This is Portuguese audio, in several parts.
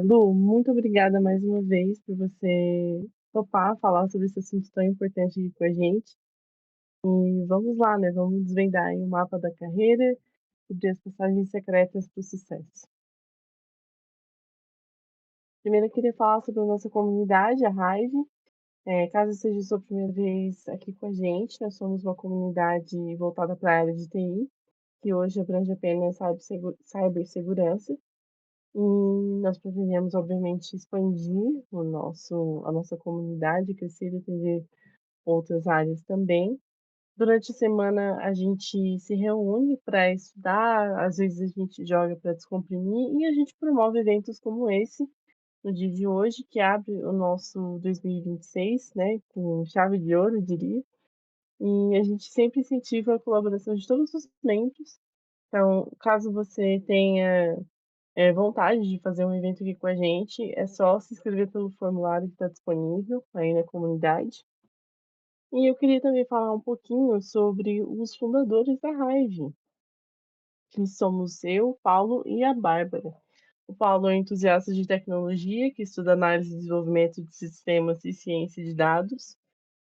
Lu, muito obrigada mais uma vez por você topar falar sobre esse assunto tão importante aqui com a gente. E vamos lá, né? Vamos desvendar aí o mapa da carreira e descobrir as passagens secretas para o sucesso. Primeiro, eu queria falar sobre a nossa comunidade, a Hive. Caso seja sua primeira vez aqui com a gente, nós somos uma comunidade voltada para a área de TI, que hoje abrange apenas cibersegurança. E nós pretendemos, obviamente, expandir a nossa comunidade, crescer e atender outras áreas também. Durante a semana, a gente se reúne para estudar, às vezes a gente joga para descomprimir e a gente promove eventos como esse, no dia de hoje, que abre o nosso 2026, né, com chave de ouro, eu diria. E a gente sempre incentiva a colaboração de todos os membros. Então, caso você tenha vontade de fazer um evento aqui com a gente, é só se inscrever pelo formulário que está disponível aí na comunidade. E eu queria também falar um pouquinho sobre os fundadores da Hive, que somos eu, Paulo e a Bárbara. O Paulo é um entusiasta de tecnologia, que estuda análise e desenvolvimento de sistemas e ciência de dados.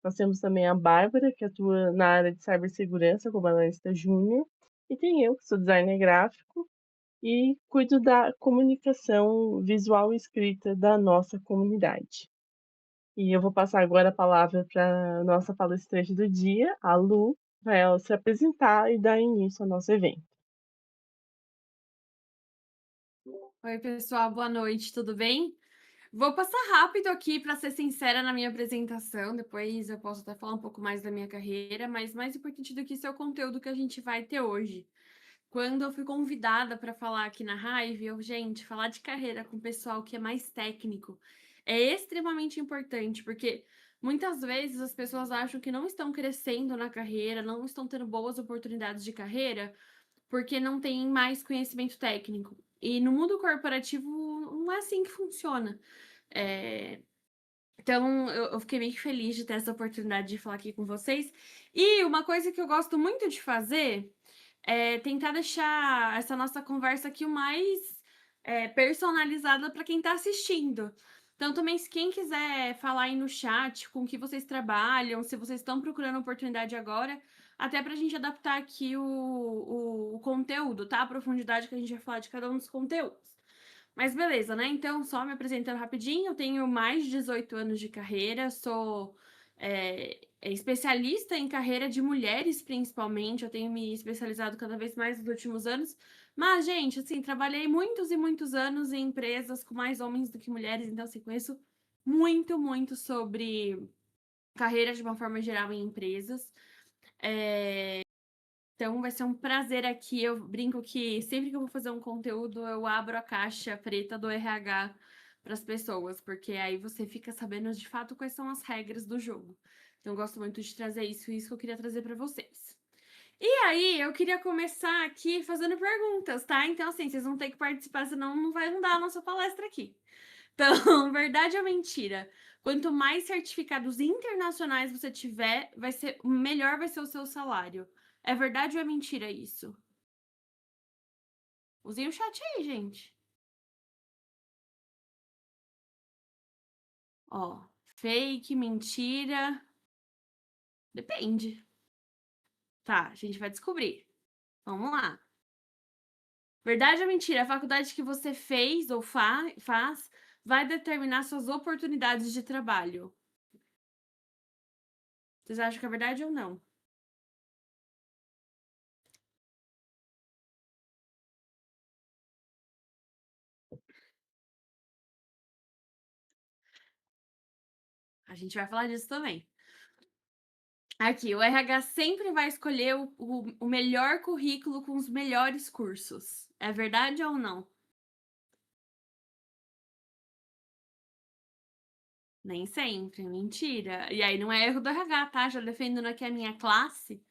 Nós temos também a Bárbara, que atua na área de cibersegurança como analista júnior. E tem eu, que sou designer gráfico e cuido da comunicação visual e escrita da nossa comunidade. E eu vou passar agora a palavra para a nossa palestrante do dia, a Lu, para ela se apresentar e dar início ao nosso evento. Oi, pessoal, boa noite, tudo bem? Vou passar rápido aqui para ser sincera na minha apresentação, depois eu posso até falar um pouco mais da minha carreira, mas mais importante do que isso é o conteúdo que a gente vai ter hoje. Quando eu fui convidada para falar aqui na Hive, gente, falar de carreira com o pessoal que é mais técnico é extremamente importante, porque muitas vezes as pessoas acham que não estão crescendo na carreira, não estão tendo boas oportunidades de carreira, porque não tem mais conhecimento técnico. E no mundo corporativo não é assim que funciona. É, então, eu fiquei bem feliz de ter essa oportunidade de falar aqui com vocês. E uma coisa que eu gosto muito de fazer é tentar deixar essa nossa conversa aqui o mais personalizada para quem está assistindo. Então, também, se quem quiser falar aí no chat com o que vocês trabalham, se vocês estão procurando oportunidade agora, até para a gente adaptar aqui o conteúdo, tá? A profundidade que a gente vai falar de cada um dos conteúdos. Mas beleza, né? Então, só me apresentando rapidinho, eu tenho mais de 18 anos de carreira, sou especialista em carreira de mulheres, principalmente. Eu tenho me especializado cada vez mais nos últimos anos. Mas, gente, assim, trabalhei muitos e muitos anos em empresas com mais homens do que mulheres, então, assim, conheço muito, muito sobre carreira de uma forma geral em empresas. Então vai ser um prazer aqui. Eu brinco que sempre que eu vou fazer um conteúdo, eu abro a caixa preta do RH para as pessoas, porque aí você fica sabendo de fato quais são as regras do jogo. Então eu gosto muito de trazer isso que eu queria trazer para vocês. E aí, eu queria começar aqui fazendo perguntas, tá? Então, assim, vocês vão ter que participar, senão não vai dar a nossa palestra aqui. Então, verdade ou mentira? Quanto mais certificados internacionais você tiver, melhor vai ser o seu salário. É verdade ou é mentira isso? Usem o chat aí, gente. Ó, fake, mentira. Depende. Tá, a gente vai descobrir. Vamos lá. Verdade ou mentira? A faculdade que você fez ou faz vai determinar suas oportunidades de trabalho. Vocês acham que é verdade ou não? A gente vai falar disso também. Aqui, o RH sempre vai escolher o melhor currículo com os melhores cursos. É verdade ou não? Nem sempre, mentira. E aí não é erro do RH, tá? Já defendendo aqui a minha classe,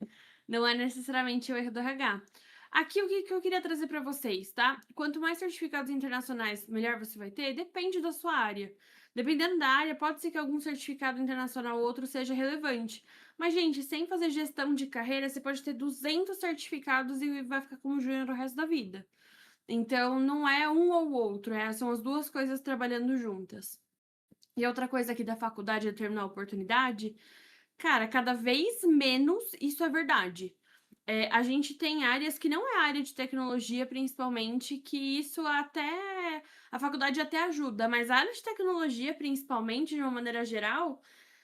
não é necessariamente o erro do RH. Aqui o que eu queria trazer para vocês, tá? Quanto mais certificados internacionais, melhor você vai ter, depende da sua área. Dependendo da área, pode ser que algum certificado internacional ou outro seja relevante. Mas, gente, sem fazer gestão de carreira, você pode ter 200 certificados e vai ficar como júnior o resto da vida. Então, não é um ou outro, são as duas coisas trabalhando juntas. E outra coisa aqui da faculdade de terminar a oportunidade, cara, cada vez menos isso é verdade. A gente tem áreas que não é área de tecnologia, principalmente, que isso até a faculdade até ajuda, mas a área de tecnologia, principalmente, de uma maneira geral,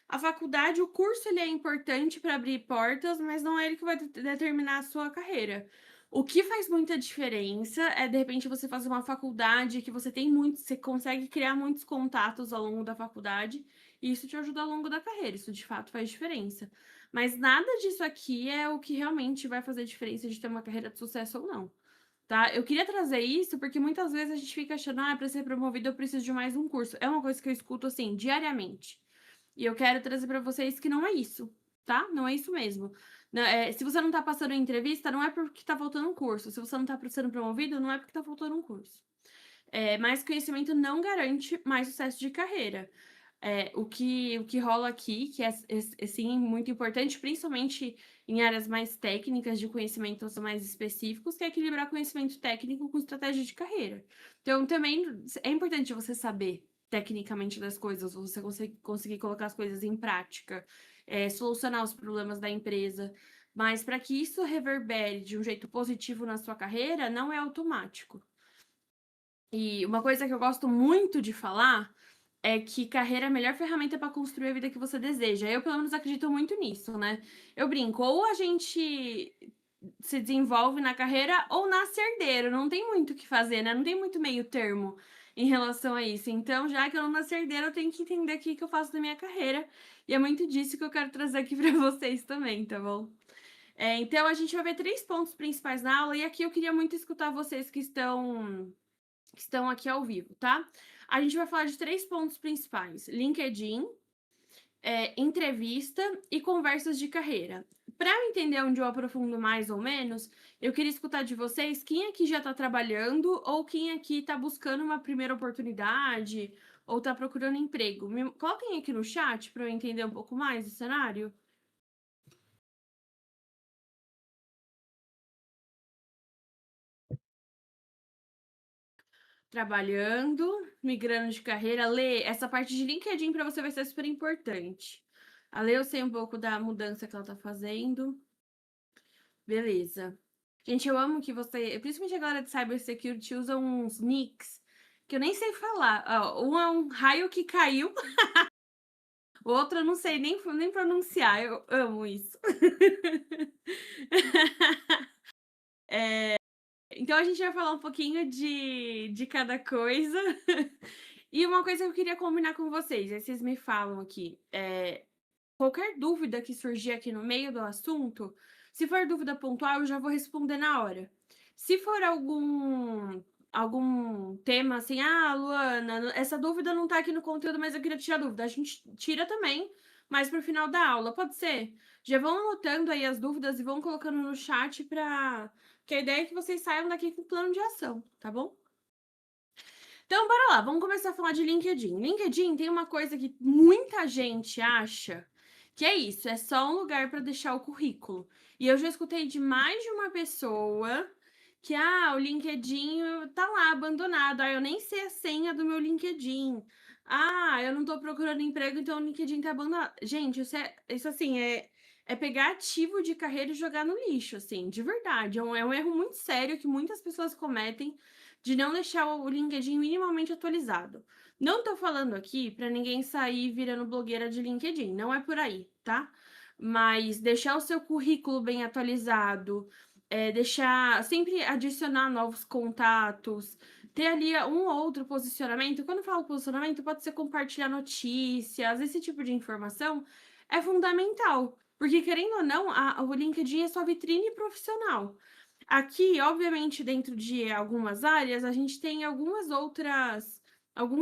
a faculdade, o curso ele é importante para abrir portas, mas não é ele que vai determinar a sua carreira. O que faz muita diferença é, de repente, você fazer uma faculdade que você tem muito, você consegue criar muitos contatos ao longo da faculdade, e isso te ajuda ao longo da carreira. Isso de fato faz diferença. Mas nada disso aqui é o que realmente vai fazer diferença de ter uma carreira de sucesso ou não. Tá? Eu queria trazer isso porque muitas vezes a gente fica achando, para ser promovido eu preciso de mais um curso. É uma coisa que eu escuto assim diariamente. E eu quero trazer para vocês que não é isso, tá? Não é isso mesmo. Se você não tá passando em entrevista, não é porque tá faltando um curso. Se você não tá sendo promovido, não é porque tá faltando um curso. Mais conhecimento não garante mais sucesso de carreira. O que rola aqui, que é sim muito importante, principalmente em áreas mais técnicas, de conhecimentos mais específicos, que é equilibrar conhecimento técnico com estratégia de carreira. Então, também é importante você saber tecnicamente das coisas, você conseguir colocar as coisas em prática, solucionar os problemas da empresa. Mas para que isso reverbere de um jeito positivo na sua carreira, não é automático. E uma coisa que eu gosto muito de falar é que carreira é a melhor ferramenta para construir a vida que você deseja. Eu, pelo menos, acredito muito nisso, né? Eu brinco, ou a gente se desenvolve na carreira ou nasce herdeiro. Não tem muito o que fazer, né? Não tem muito meio termo em relação a isso. Então, já que eu não nasci herdeiro, eu tenho que entender o que eu faço da minha carreira. E é muito disso que eu quero trazer aqui para vocês também, tá bom? Então, a gente vai ver 3 pontos principais na aula. E aqui eu queria muito escutar vocês que estão aqui ao vivo, tá? A gente vai falar de 3 pontos principais: LinkedIn, entrevista e conversas de carreira. Para eu entender onde eu aprofundo mais ou menos, eu queria escutar de vocês quem aqui já está trabalhando ou quem aqui está buscando uma primeira oportunidade ou está procurando emprego. Coloquem aqui no chat para eu entender um pouco mais o cenário. Trabalhando, migrando de carreira. Lê, essa parte de LinkedIn para você vai ser super importante. A Lê, eu sei um pouco da mudança que ela tá fazendo. Beleza. Gente, eu amo que você, principalmente a galera de cybersecurity, usa uns nicks que eu nem sei falar. Ó, um é um raio que caiu, o outro eu não sei nem pronunciar. Eu amo isso. Então a gente vai falar um pouquinho de cada coisa. E uma coisa que eu queria combinar com vocês, aí vocês me falam aqui, qualquer dúvida que surgir aqui no meio do assunto, se for dúvida pontual, eu já vou responder na hora. Se for algum tema assim, Luana, essa dúvida não tá aqui no conteúdo, mas eu queria tirar dúvida. A gente tira também, mas pro final da aula, pode ser? Já vão anotando aí as dúvidas e vão colocando no chat para que a ideia é que vocês saiam daqui com plano de ação, tá bom? Então, bora lá, vamos começar a falar de LinkedIn. LinkedIn tem uma coisa que muita gente acha que é isso, é só um lugar para deixar o currículo. E eu já escutei de mais de uma pessoa que, o LinkedIn tá lá abandonado, eu nem sei a senha do meu LinkedIn. Eu não tô procurando emprego, então o LinkedIn tá abandonado. Gente, isso assim, é pegar ativo de carreira e jogar no lixo, assim, de verdade. É um erro muito sério que muitas pessoas cometem de não deixar o LinkedIn minimamente atualizado. Não tô falando aqui para ninguém sair virando blogueira de LinkedIn, não é por aí, tá? Mas deixar o seu currículo bem atualizado, deixar sempre adicionar novos contatos, ter ali um ou outro posicionamento. Quando eu falo posicionamento, pode ser compartilhar notícias, esse tipo de informação é fundamental. Porque, querendo ou não, o LinkedIn é sua vitrine profissional. Aqui, obviamente, dentro de algumas áreas, a gente tem alguns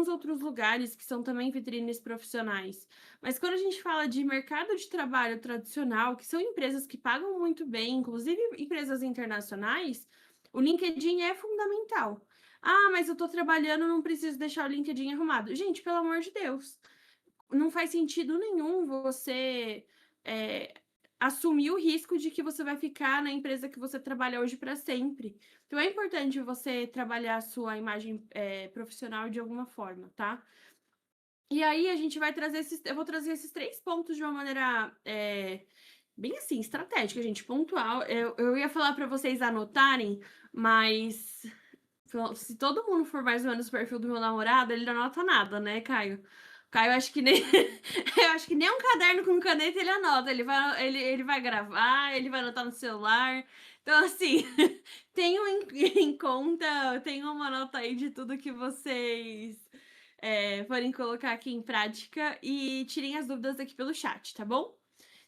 outros lugares que são também vitrines profissionais. Mas quando a gente fala de mercado de trabalho tradicional, que são empresas que pagam muito bem, inclusive empresas internacionais, o LinkedIn é fundamental. Mas eu estou trabalhando, não preciso deixar o LinkedIn arrumado. Gente, pelo amor de Deus, não faz sentido nenhum você assumir o risco de que você vai ficar na empresa que você trabalha hoje para sempre. Então é importante você trabalhar a sua imagem, profissional de alguma forma, tá. E aí a gente vai trazer eu vou trazer esses 3 pontos de uma maneira, bem assim, estratégica, gente, pontual. Eu ia falar para vocês anotarem, mas se todo mundo for mais ou menos o perfil do meu namorado, ele não anota nada, né, Caio? Caio, acho que nem eu acho que nem um caderno com caneta ele anota, ele vai gravar, ele vai anotar no celular. Então, assim, tenham em conta, tenham uma nota aí de tudo que vocês, forem colocar aqui em prática e tirem as dúvidas aqui pelo chat, tá bom?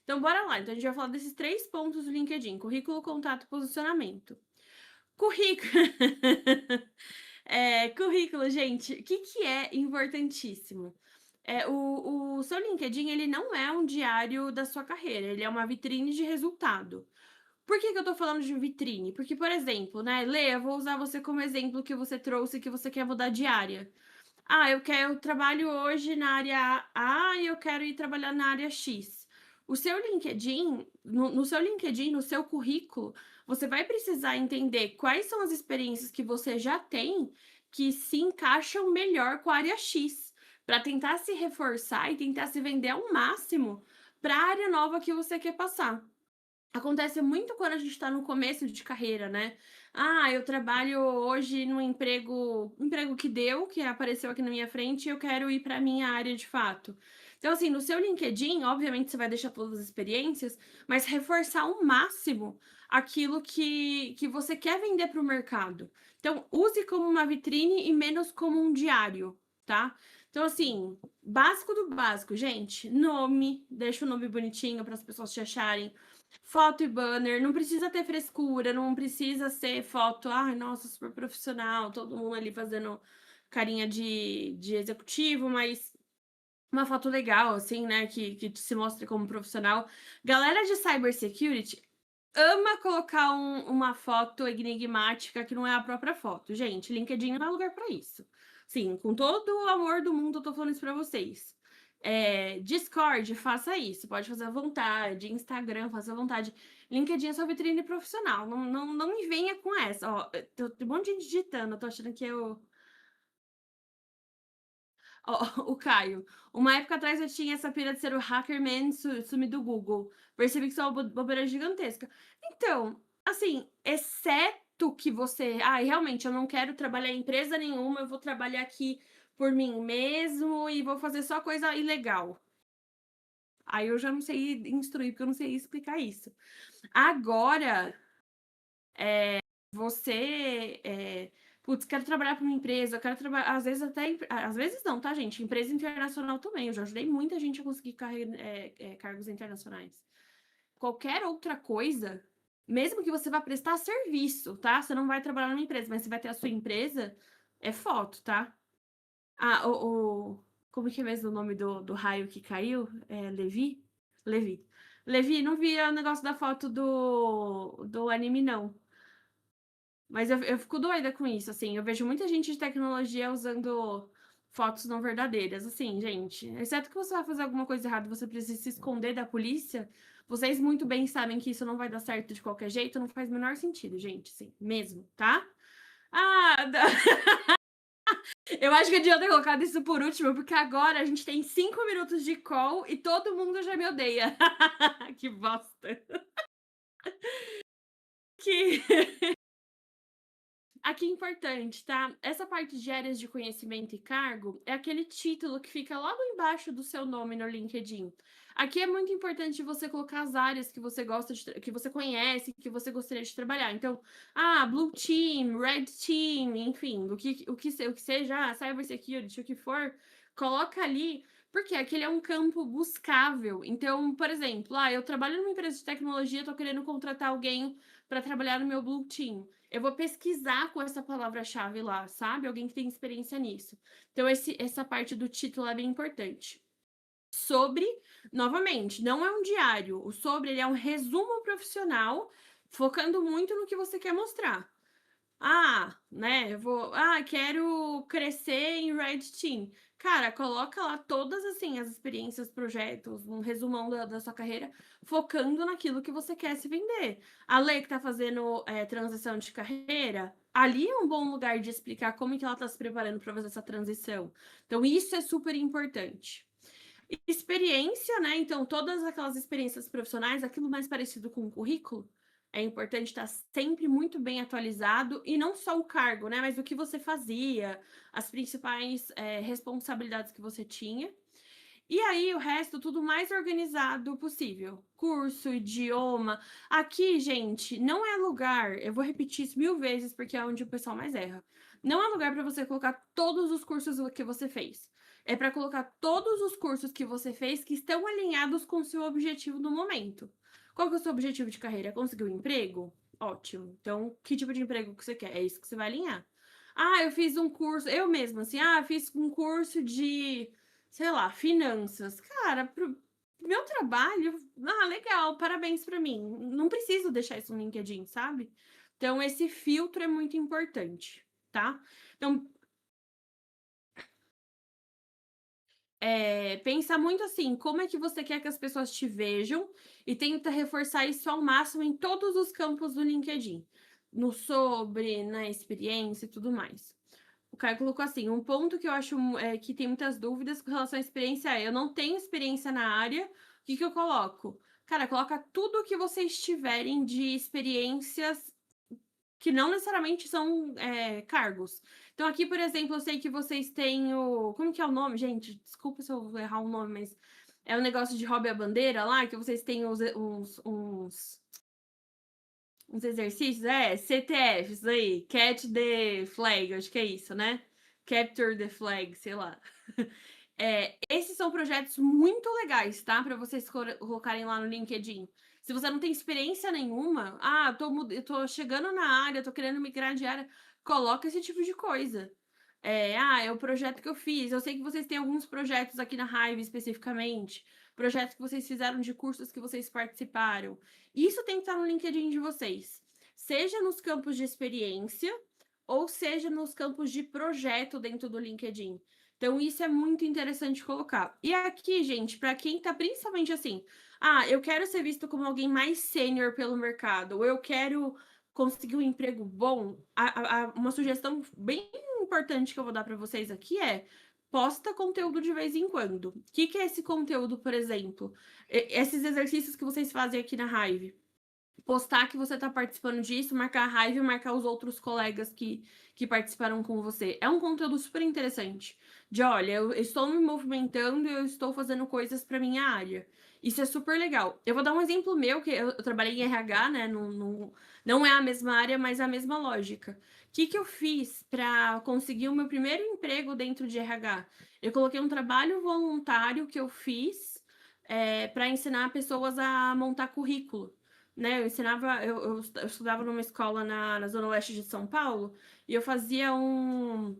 Então bora lá, então a gente vai falar desses 3 pontos do LinkedIn: currículo, contato, posicionamento. Currículo. Currículo, gente, o que que é importantíssimo? O seu LinkedIn, ele não é um diário da sua carreira, ele é uma vitrine de resultado. Por que que eu tô falando de vitrine? Porque, por exemplo, né, Lê, eu vou usar você como exemplo que você trouxe que você quer mudar de área. Ah, eu trabalho hoje na área A e eu quero ir trabalhar na área X. O seu LinkedIn, no seu LinkedIn, no seu currículo, você vai precisar entender quais são as experiências que você já tem que se encaixam melhor com a área X, para tentar se reforçar e tentar se vender ao máximo para a área nova que você quer passar. Acontece muito quando a gente está no começo de carreira, né? Ah, eu trabalho hoje num emprego que deu, que apareceu aqui na minha frente, e eu quero ir para minha área de fato. Então, assim, no seu LinkedIn, obviamente você vai deixar todas as experiências, mas reforçar ao máximo aquilo que você quer vender para o mercado. Então, use como uma vitrine e menos como um diário, tá? Então, assim, básico do básico, gente, nome, deixa o nome bonitinho para as pessoas te acharem. Foto e banner, não precisa ter frescura, não precisa ser foto, ai, nossa, super profissional, todo mundo ali fazendo carinha de executivo, mas uma foto legal, assim, né, que se mostre como profissional. Galera de cybersecurity ama colocar uma foto enigmática que não é a própria foto. Gente, LinkedIn não é lugar para isso. Sim, com todo o amor do mundo, eu tô falando isso para vocês. Discord, faça isso, pode fazer à vontade. Instagram, faça à vontade. LinkedIn é sua vitrine profissional. Não me venha com essa. Ó, tem um monte de gente digitando, eu tô achando que eu. Ó, o Caio. Uma época atrás eu tinha essa pira de ser o hackerman sumir do Google. Percebi que isso é uma bobeira gigantesca. Então, assim, exceto que você. Ah, realmente, eu não quero trabalhar em empresa nenhuma, eu vou trabalhar aqui por mim mesmo e vou fazer só coisa ilegal. Aí eu já não sei instruir, porque eu não sei explicar isso. Agora, você, putz, quero trabalhar para uma empresa, eu quero trabalhar, às vezes até, às vezes não, tá, gente? Empresa internacional também. Eu já ajudei muita gente a conseguir cargos internacionais. Qualquer outra coisa, mesmo que você vá prestar serviço, tá? Você não vai trabalhar numa empresa, mas você vai ter a sua empresa, é foto, tá? Ah, como que é mesmo o nome do raio que caiu? É Levi? Levi. Levi, não vi o negócio da foto do anime, não. Mas eu fico doida com isso, assim. Eu vejo muita gente de tecnologia usando fotos não verdadeiras. Assim, gente, exceto que você vai fazer alguma coisa errada e você precisa se esconder da polícia, vocês muito bem sabem que isso não vai dar certo de qualquer jeito, não faz o menor sentido, gente, sim, mesmo, tá? Ah, eu acho que eu devia ter colocado isso por último, porque agora a gente tem 5 minutos de call e todo mundo já me odeia. Que bosta. Que Aqui é importante, tá? Essa parte de áreas de conhecimento e cargo é aquele título que fica logo embaixo do seu nome no LinkedIn. Aqui é muito importante você colocar as áreas que você gosta que você conhece, que você gostaria de trabalhar. Então, Blue Team, Red Team, enfim, o que seja, Cybersecurity, o que for, coloca ali, porque aquele é um campo buscável. Então, por exemplo, eu trabalho numa empresa de tecnologia, estou querendo contratar alguém para trabalhar no meu Blue Team. Eu vou pesquisar com essa palavra-chave lá, sabe? Alguém que tem experiência nisso. Então, essa parte do título é bem importante. Sobre, novamente, não é um diário. O sobre ele é um resumo profissional, focando muito no que você quer mostrar. Né? Quero crescer em Red Team. Cara, coloca lá todas, assim, as experiências, projetos, um resumão da sua carreira, focando naquilo que você quer se vender. A Lê que tá fazendo, transição de carreira, ali é um bom lugar de explicar como que ela tá se preparando para fazer essa transição. Então isso é super importante. Experiência, né, então todas aquelas experiências profissionais, aquilo mais parecido com o currículo, é importante estar sempre muito bem atualizado, e não só o cargo, né, mas o que você fazia, as principais, responsabilidades que você tinha. E aí o resto tudo mais organizado possível. Curso, idioma. Aqui, gente, não é lugar, eu vou repetir isso 1000 vezes porque é onde o pessoal mais erra. Não é lugar para você colocar todos os cursos que você fez. É para colocar todos os cursos que você fez que estão alinhados com o seu objetivo no momento. Qual que é o seu objetivo de carreira? É conseguir um emprego? Ótimo. Então, que tipo de emprego que você quer? É isso que você vai alinhar. Ah, eu fiz um curso, eu mesma, assim, fiz um curso de, sei lá, finanças. Cara, pro meu trabalho, legal, parabéns pra mim. Não preciso deixar isso no LinkedIn, sabe? Então, esse filtro é muito importante, tá? Então, pensa muito assim, como é que você quer que as pessoas te vejam e tenta reforçar isso ao máximo em todos os campos do LinkedIn. No sobre, na experiência e tudo mais. O Caio colocou assim, um ponto que eu acho que tem muitas dúvidas com relação à experiência é, eu não tenho experiência na área, o que que eu coloco? Cara, coloca tudo que vocês tiverem de experiências que não necessariamente são cargos. Então, aqui, por exemplo, eu sei que vocês têm o. Como que é o nome, gente? Desculpa se eu errar o nome, mas é o negócio de hobby à bandeira lá, que vocês têm uns exercícios, CTFs aí, Catch the Flag, acho que é isso, né? Capture the Flag, sei lá. Esses são projetos muito legais, tá? Para vocês colocarem lá no LinkedIn. Se você não tem experiência nenhuma, eu tô chegando na área, tô querendo migrar de área, coloca esse tipo de coisa. É o projeto que eu fiz. Eu sei que vocês têm alguns projetos aqui na Hive especificamente, projetos que vocês fizeram de cursos que vocês participaram. Isso tem que estar no LinkedIn de vocês, seja nos campos de experiência ou seja nos campos de projeto dentro do LinkedIn. Então, isso é muito interessante colocar. E aqui, gente, para quem tá principalmente assim, eu quero ser visto como alguém mais sênior pelo mercado, ou eu quero conseguir um emprego bom, uma sugestão bem importante que eu vou dar para vocês aqui é posta conteúdo de vez em quando. O que é esse conteúdo, por exemplo? Esses exercícios que vocês fazem aqui na Hive. Postar que você está participando disso, marcar a Hive e marcar os outros colegas que participaram com você. É um conteúdo super interessante. De olha, eu estou me movimentando e eu estou fazendo coisas para minha área. Isso é super legal. Eu vou dar um exemplo meu, que eu trabalhei em RH, né? Não é a mesma área, mas é a mesma lógica. O que eu fiz para conseguir o meu primeiro emprego dentro de RH? Eu coloquei um trabalho voluntário que eu fiz para ensinar pessoas a montar currículo, né? Eu estudava numa escola na Zona Oeste de São Paulo e eu fazia um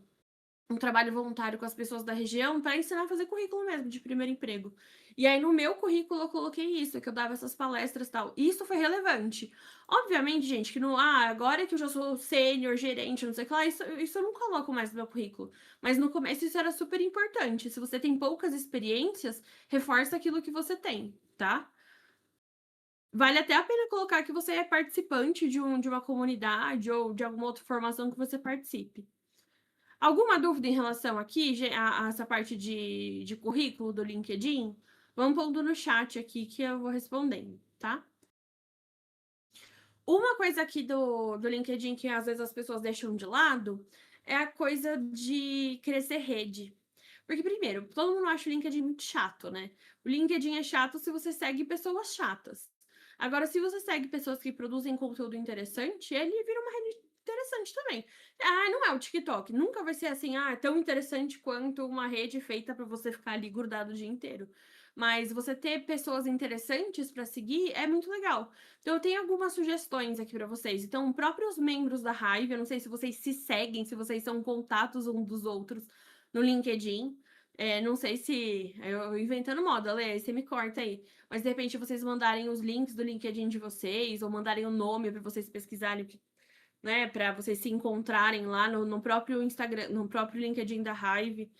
trabalho voluntário com as pessoas da região para ensinar a fazer currículo mesmo, de primeiro emprego. E aí no meu currículo eu coloquei isso, que eu dava essas palestras e tal. E isso foi relevante. Obviamente, gente, que agora que eu já sou sênior, gerente, não sei o que lá, isso eu não coloco mais no meu currículo. Mas no começo isso era super importante. Se você tem poucas experiências, reforça aquilo que você tem, tá? Vale até a pena colocar que você é participante de uma comunidade ou de alguma outra formação que você participe. Alguma dúvida em relação aqui, a essa parte de currículo do LinkedIn? Vamos pondo no chat aqui que eu vou respondendo, tá? Uma coisa aqui do LinkedIn que às vezes as pessoas deixam de lado é a coisa de crescer rede. Porque, primeiro, todo mundo acha o LinkedIn muito chato, né? O LinkedIn é chato se você segue pessoas chatas. Agora, se você segue pessoas que produzem conteúdo interessante, ele vira uma rede interessante também. Não é o TikTok. Nunca vai ser assim, tão interessante quanto uma rede feita para você ficar ali grudado o dia inteiro. Mas você ter pessoas interessantes para seguir é muito legal. Então, eu tenho algumas sugestões aqui para vocês. Então, próprios membros da Hive, eu não sei se vocês se seguem, se vocês são contatos um dos outros no LinkedIn. Não sei se. Eu inventando moda, Lê, você me corta aí. Mas de repente vocês mandarem os links do LinkedIn de vocês, ou mandarem o nome para vocês pesquisarem, né? Para vocês se encontrarem lá no próprio Instagram, no próprio LinkedIn da Hive.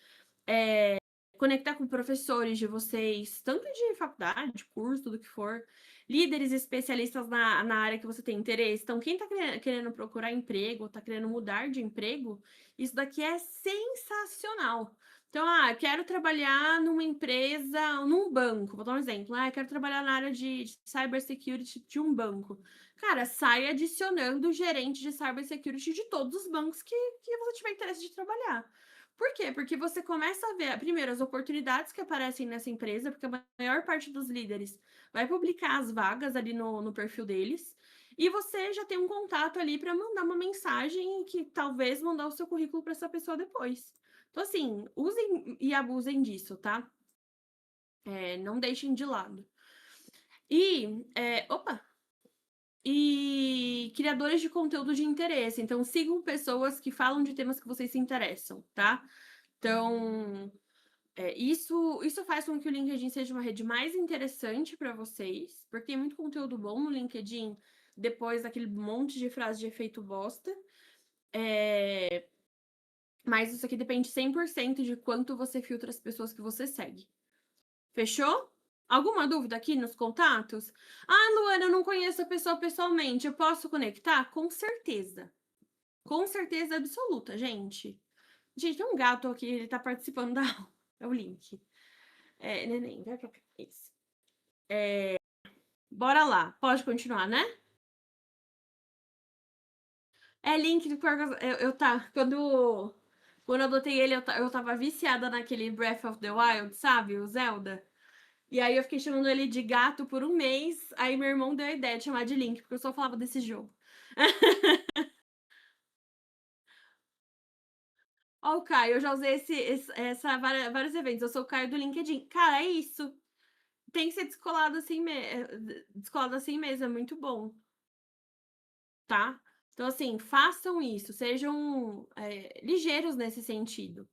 conectar com professores de vocês, tanto de faculdade, de curso, tudo que for, líderes especialistas na área que você tem interesse. Então, quem está querendo procurar emprego, está querendo mudar de emprego, isso daqui é sensacional. Então, quero trabalhar numa empresa, num banco, vou dar um exemplo. Quero trabalhar na área de cybersecurity de um banco. Cara, sai adicionando o gerente de cybersecurity de todos os bancos que você tiver interesse de trabalhar. Por quê? Porque você começa a ver, primeiro, as oportunidades que aparecem nessa empresa, porque a maior parte dos líderes vai publicar as vagas ali no perfil deles, e você já tem um contato ali para mandar uma mensagem que talvez mandar o seu currículo para essa pessoa depois. Então, assim, usem e abusem disso, tá? Não deixem de lado. E criadores de conteúdo de interesse. Então, sigam pessoas que falam de temas que vocês se interessam, tá? Então, isso faz com que o LinkedIn seja uma rede mais interessante para vocês, porque tem muito conteúdo bom no LinkedIn, depois daquele monte de frase de efeito bosta. Mas isso aqui depende 100% de quanto você filtra as pessoas que você segue. Fechou? Alguma dúvida aqui nos contatos? Luana, eu não conheço a pessoa pessoalmente, eu posso conectar? Com certeza. Com certeza absoluta, gente. Gente, tem um gato aqui, ele tá participando da aula. É o link. Neném, vai pra cá. Isso. Bora lá. Pode continuar, né? Link do quando eu adotei ele, eu tava viciada naquele Breath of the Wild, sabe? O Zelda. E aí eu fiquei chamando ele de gato por um mês. Aí meu irmão deu a ideia de chamar de Link, porque eu só falava desse jogo. Ó, o Caio, eu já usei vários eventos. Eu sou o Caio do LinkedIn. Cara, é isso. Tem que ser descolado assim mesmo, é muito bom, tá? Então, assim, façam isso, sejam ligeiros nesse sentido.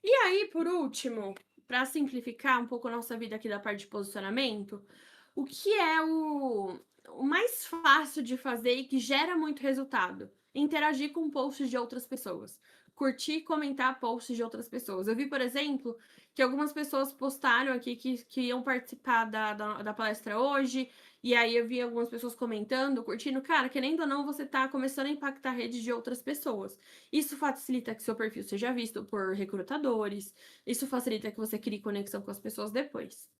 E aí, por último, para simplificar um pouco a nossa vida aqui da parte de posicionamento, o que é o mais fácil de fazer e que gera muito resultado? Interagir com posts de outras pessoas. Curtir e comentar posts de outras pessoas. Eu vi, por exemplo, que algumas pessoas postaram aqui que iam participar da palestra hoje, e aí eu vi algumas pessoas comentando, curtindo. Cara, querendo ou não, você tá começando a impactar a rede de outras pessoas. Isso facilita que seu perfil seja visto por recrutadores, isso facilita que você crie conexão com as pessoas depois.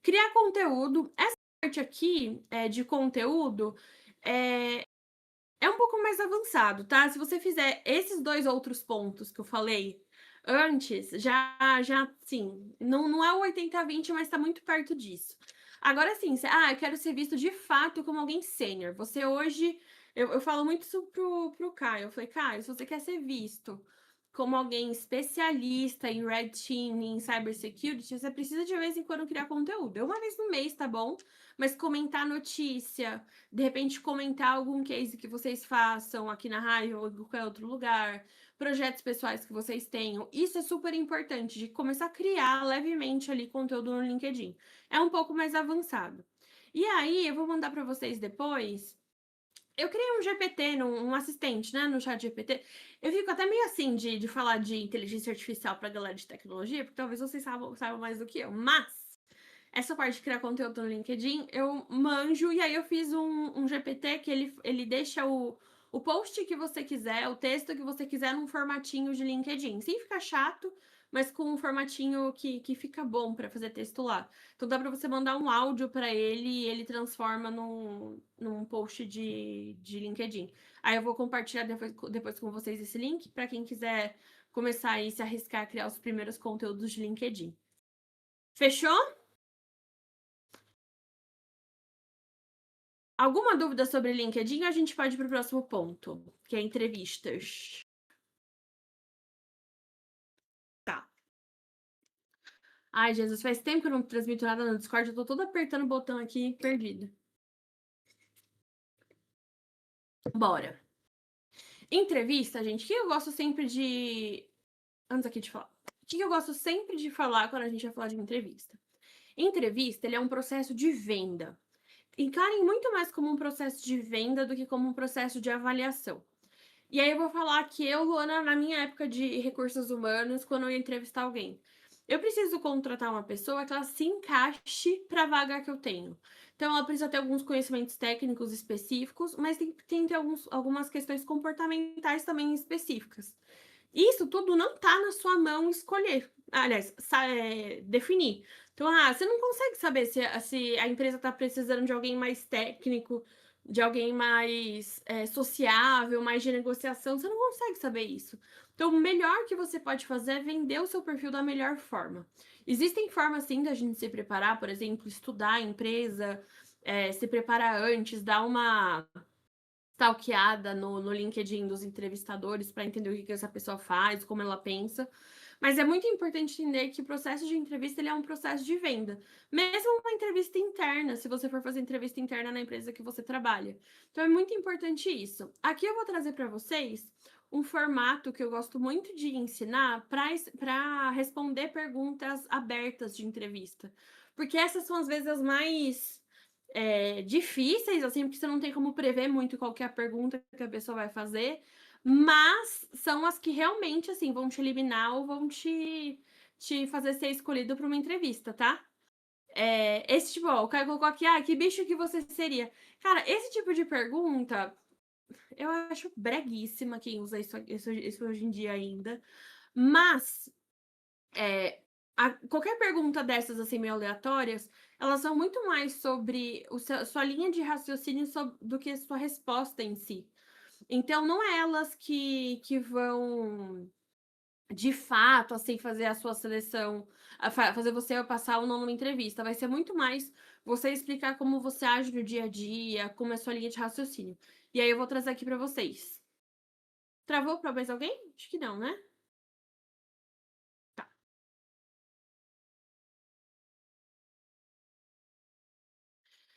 Criar conteúdo. Essa parte aqui de conteúdo é um pouco mais avançado, tá? Se você fizer esses dois outros pontos que eu falei antes, sim, não é o 80-20, mas tá muito perto disso. Agora sim, eu quero ser visto de fato como alguém sênior. Você hoje, eu falo muito isso pro Caio. Eu falei, Caio, se você quer ser visto como alguém especialista em Red Team, em cybersecurity, você precisa de vez em quando criar conteúdo. Uma vez no mês, tá bom? Mas comentar notícia, de repente comentar algum case que vocês façam aqui na rádio ou em qualquer outro lugar, projetos pessoais que vocês tenham. Isso é super importante, de começar a criar levemente ali conteúdo no LinkedIn. É um pouco mais avançado. E aí, eu vou mandar para vocês depois. Eu criei um GPT, um assistente, né, no chat GPT. Eu fico até meio assim de falar de inteligência artificial pra galera de tecnologia, porque talvez vocês saibam mais do que eu. Mas essa parte de criar conteúdo no LinkedIn, eu manjo, e aí eu fiz um GPT que ele deixa o post que você quiser, o texto que você quiser num formatinho de LinkedIn, sem ficar chato, mas com um formatinho que fica bom para fazer texto lá. Então dá para você mandar um áudio para ele e ele transforma num post de LinkedIn. Aí eu vou compartilhar depois com vocês esse link para quem quiser começar aí se arriscar a criar os primeiros conteúdos de LinkedIn. Fechou? Alguma dúvida sobre LinkedIn? A gente pode ir para o próximo ponto, que é entrevistas. Tá. Ai, Jesus, faz tempo que eu não transmito nada no Discord, eu tô toda apertando o botão aqui, perdida. Bora. Entrevista, gente, o que eu gosto sempre de... Antes aqui de falar. O que eu gosto sempre de falar quando a gente vai falar de entrevista? Entrevista, ele é um processo de venda. Encarem muito mais como um processo de venda do que como um processo de avaliação. E aí eu vou falar que eu, Luana, na minha época de recursos humanos, quando eu ia entrevistar alguém, eu preciso contratar uma pessoa que ela se encaixe para a vaga que eu tenho. Então, ela precisa ter alguns conhecimentos técnicos específicos, mas tem que ter algumas questões comportamentais também específicas. Isso tudo não tá na sua mão escolher. Aliás, definir. Então, você não consegue saber se a empresa está precisando de alguém mais técnico, de alguém mais sociável, mais de negociação. Você não consegue saber isso. Então, o melhor que você pode fazer é vender o seu perfil da melhor forma. Existem formas, sim, da gente se preparar, por exemplo, estudar a empresa, se preparar antes, dar uma stalkeada no LinkedIn dos entrevistadores para entender o que essa pessoa faz, como ela pensa. Mas é muito importante entender que o processo de entrevista ele é um processo de venda. Mesmo uma entrevista interna, se você for fazer entrevista interna na empresa que você trabalha. Então é muito importante isso. Aqui eu vou trazer para vocês um formato que eu gosto muito de ensinar para responder perguntas abertas de entrevista. Porque essas são, às vezes, as mais difíceis, assim, porque você não tem como prever muito qual que é a pergunta que a pessoa vai fazer, mas são as que realmente, assim, vão te eliminar ou vão te fazer ser escolhido para uma entrevista, tá? Esse tipo, ó, o cara colocou aqui, que bicho que você seria? Cara, esse tipo de pergunta, eu acho breguíssima quem usa isso hoje em dia ainda, mas qualquer pergunta dessas, assim, meio aleatórias, elas são muito mais sobre sua linha de raciocínio do que a sua resposta em si. Então, não é elas que vão, de fato, assim, fazer a sua seleção, fazer você passar ou não numa entrevista. Vai ser muito mais você explicar como você age no dia a dia, como é a sua linha de raciocínio. E aí eu vou trazer aqui para vocês. Travou para mais alguém? Acho que não, né? Tá.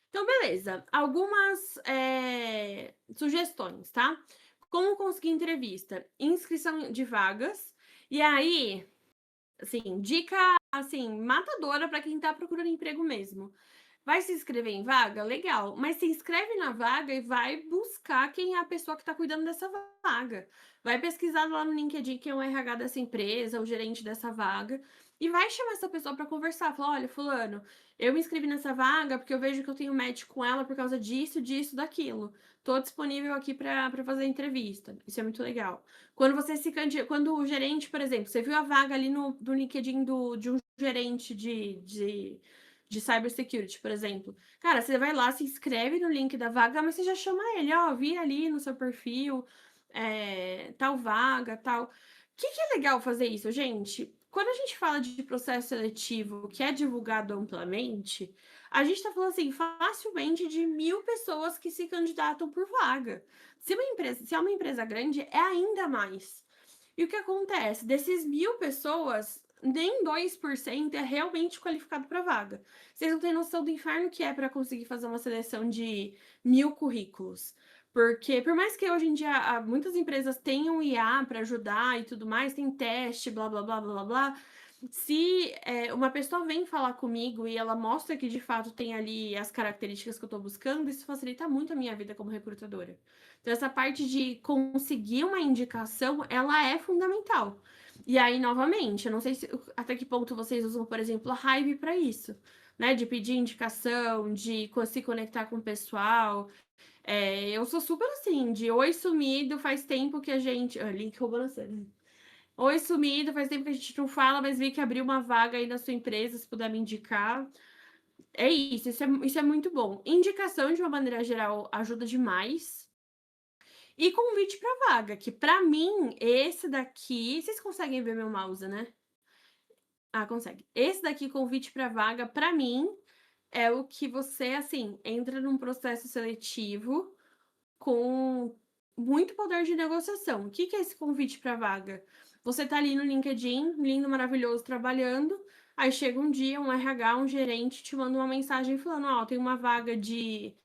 Então, beleza. Algumas sugestões, tá? Como conseguir entrevista? Inscrição de vagas. E aí, assim, dica assim, matadora para quem tá procurando emprego mesmo. Vai se inscrever em vaga? Legal. Mas se inscreve na vaga e vai buscar quem é a pessoa que está cuidando dessa vaga. Vai pesquisar lá no LinkedIn quem é o RH dessa empresa, o gerente dessa vaga, e vai chamar essa pessoa para conversar. Falar: olha, fulano, eu me inscrevi nessa vaga porque eu vejo que eu tenho match com ela por causa disso, disso, daquilo. Tô disponível aqui para fazer a entrevista. Isso é muito legal. Quando você se quando o gerente, por exemplo, você viu a vaga ali no LinkedIn de um gerente de cybersecurity, por exemplo. Cara, você vai lá, se inscreve no link da vaga, mas você já chama ele, ó, vi ali no seu perfil, tal vaga, tal. O que é legal fazer isso, gente? Quando a gente fala de processo seletivo que é divulgado amplamente, a gente está falando assim, facilmente de 1.000 pessoas que se candidatam por vaga. Se é uma empresa grande, é ainda mais. E o que acontece? Desses 1.000 pessoas, nem 2% é realmente qualificado para vaga. Vocês não têm noção do inferno que é para conseguir fazer uma seleção de 1.000 currículos. Porque, por mais que hoje em dia muitas empresas tenham IA para ajudar e tudo mais, tem teste, blá, blá, blá, blá, blá, se uma pessoa vem falar comigo e ela mostra que de fato tem ali as características que eu estou buscando, isso facilita muito a minha vida como recrutadora. Então, essa parte de conseguir uma indicação, ela é fundamental. E aí, novamente, eu não sei até que ponto vocês usam, por exemplo, a Hive para isso, né? De pedir indicação, de se conectar com o pessoal. Eu sou super assim, de oi sumido, faz tempo que a gente. Link roubando a cena. Oi sumido, faz tempo que a gente não fala, mas vi que abriu uma vaga aí na sua empresa, se puder me indicar. É isso, isso é muito bom. Indicação, de uma maneira geral, ajuda demais. E convite para vaga, que para mim, esse daqui. Vocês conseguem ver meu mouse, né? Consegue. Esse daqui, convite para vaga, para mim, é o que você, assim, entra num processo seletivo com muito poder de negociação. O que é esse convite para vaga? Você tá ali no LinkedIn, lindo, maravilhoso, trabalhando. Aí chega um dia, um RH, um gerente, te manda uma mensagem falando: ó, tem uma vaga de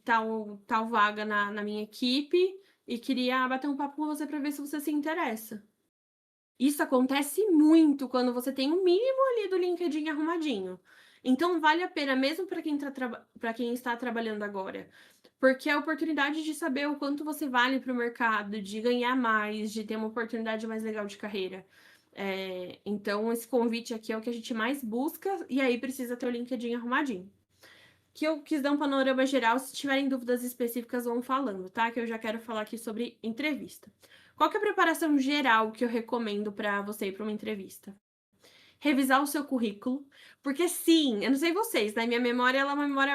tal vaga na minha equipe e queria bater um papo com você para ver se você se interessa. Isso acontece muito quando você tem o mínimo ali do LinkedIn arrumadinho. Então vale a pena mesmo para quem está trabalhando agora, porque é a oportunidade de saber o quanto você vale para o mercado, de ganhar mais, de ter uma oportunidade mais legal de carreira. Então esse convite aqui é o que a gente mais busca, e aí precisa ter o LinkedIn arrumadinho. Que eu quis dar um panorama geral, se tiverem dúvidas específicas vão falando, tá? Que eu já quero falar aqui sobre entrevista. Qual que é a preparação geral que eu recomendo para você ir para uma entrevista? Revisar o seu currículo, porque sim, eu não sei vocês, né, minha memória ela é uma memória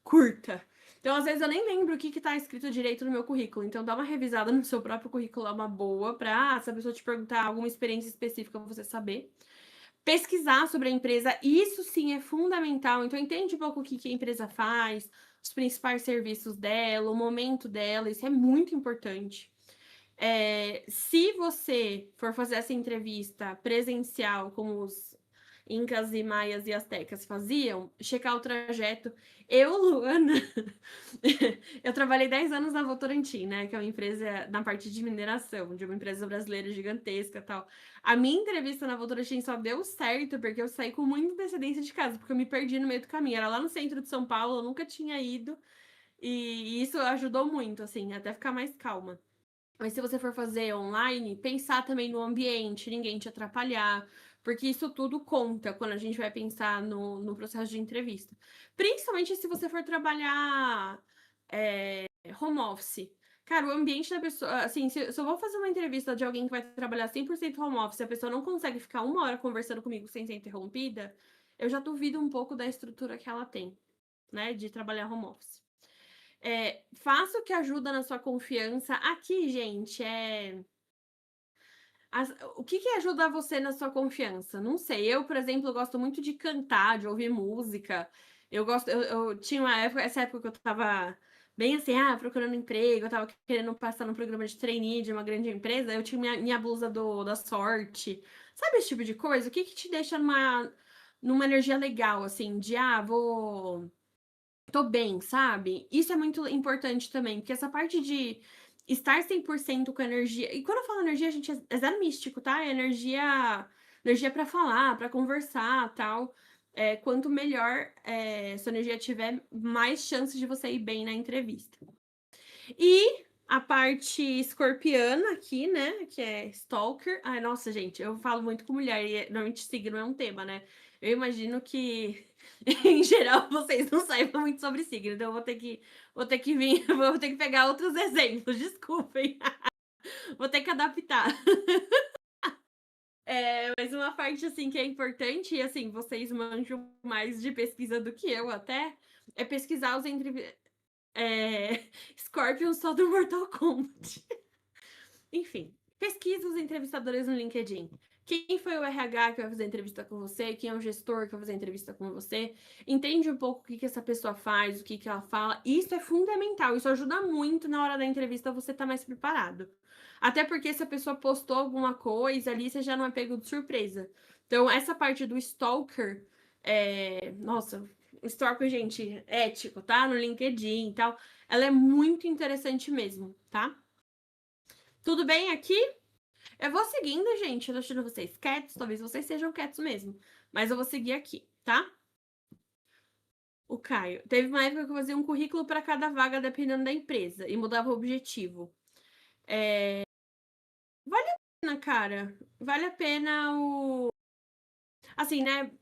curta. Então, às vezes, eu nem lembro o que tá escrito direito no meu currículo. Então, dá uma revisada no seu próprio currículo é uma boa pra, se a pessoa te perguntar alguma experiência específica, você saber. Pesquisar sobre a empresa, isso sim é fundamental. Então, entende um pouco o que a empresa faz, os principais serviços dela, o momento dela, isso é muito importante. Se você for fazer essa entrevista presencial, como os incas e maias e astecas faziam, checar o trajeto. Eu, Luana, eu trabalhei 10 anos na Votorantim, né, que é uma empresa na parte de mineração, de uma empresa brasileira gigantesca e tal. A minha entrevista na Votorantim só deu certo porque eu saí com muita antecedência de casa, porque eu me perdi no meio do caminho. Era lá no centro de São Paulo, eu nunca tinha ido, e isso ajudou muito, assim, até ficar mais calma. Mas se você for fazer online, pensar também no ambiente, ninguém te atrapalhar, porque isso tudo conta quando a gente vai pensar no processo de entrevista. Principalmente se você for trabalhar home office. Cara, o ambiente da pessoa, assim, se eu vou fazer uma entrevista de alguém que vai trabalhar 100% home office, a pessoa não consegue ficar 1 hora conversando comigo sem ser interrompida, eu já duvido um pouco da estrutura que ela tem, né, de trabalhar home office. Faça o que ajuda na sua confiança. Aqui, gente, o que que ajuda você na sua confiança? Não sei. Eu, por exemplo, gosto muito de cantar, de ouvir música. Eu tinha uma época, essa época que eu tava bem assim, procurando emprego, eu tava querendo passar no programa de trainee de uma grande empresa, eu tinha minha blusa da sorte. Sabe esse tipo de coisa? O que que te deixa numa energia legal, assim, de, vou tô bem, sabe? Isso é muito importante também, porque essa parte de estar 100% com energia. E quando eu falo energia, gente, é zero místico, tá? É energia para falar, para conversar, tal. Quanto melhor sua energia tiver, mais chances de você ir bem na entrevista. E a parte escorpiana aqui, né? Que é stalker. Ai, nossa, gente, eu falo muito com mulher e normalmente signo é um tema, né? Eu imagino que, em geral, vocês não saibam muito sobre signo, então eu vou ter que vir, vou ter que pegar outros exemplos, desculpem. Vou ter que adaptar. Mas uma parte, assim, que é importante, e assim, vocês manjam mais de pesquisa do que eu até, é pesquisar Scorpions só do Mortal Kombat. Enfim, pesquisa os entrevistadores no LinkedIn. Quem foi o RH que vai fazer entrevista com você? Quem é o gestor que vai fazer entrevista com você? Entende um pouco o que essa pessoa faz, o que ela fala. Isso é fundamental. Isso ajuda muito na hora da entrevista você estar mais preparado. Até porque se a pessoa postou alguma coisa ali, você já não é pego de surpresa. Então, essa parte do stalker, nossa, stalker, gente, ético, tá? No LinkedIn e tal. Ela é muito interessante mesmo, tá? Tudo bem aqui? Eu vou seguindo, gente. Eu tô deixando vocês quietos. Talvez vocês sejam quietos mesmo. Mas eu vou seguir aqui, tá? O Caio. Teve uma época que eu fazia um currículo para cada vaga, dependendo da empresa. E mudava o objetivo. Vale a pena, cara. Vale a pena o. Assim, né?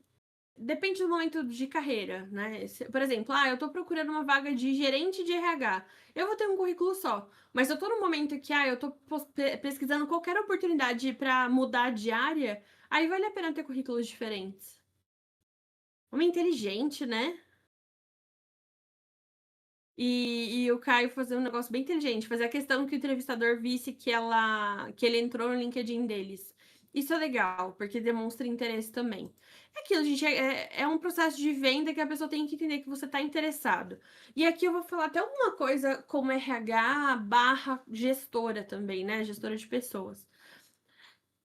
Depende do momento de carreira, né? Por exemplo, eu tô procurando uma vaga de gerente de RH. Eu vou ter um currículo só. Mas eu tô no momento que, eu tô pesquisando qualquer oportunidade para mudar de área, aí vale a pena ter currículos diferentes. Homem inteligente, né? E o Caio fazer um negócio bem inteligente, fazer a questão que o entrevistador visse que ele entrou no LinkedIn deles. Isso é legal, porque demonstra interesse também. É aquilo, gente, é um processo de venda que a pessoa tem que entender que você está interessado. E aqui eu vou falar até alguma coisa como RH barra gestora também, né? Gestora de pessoas.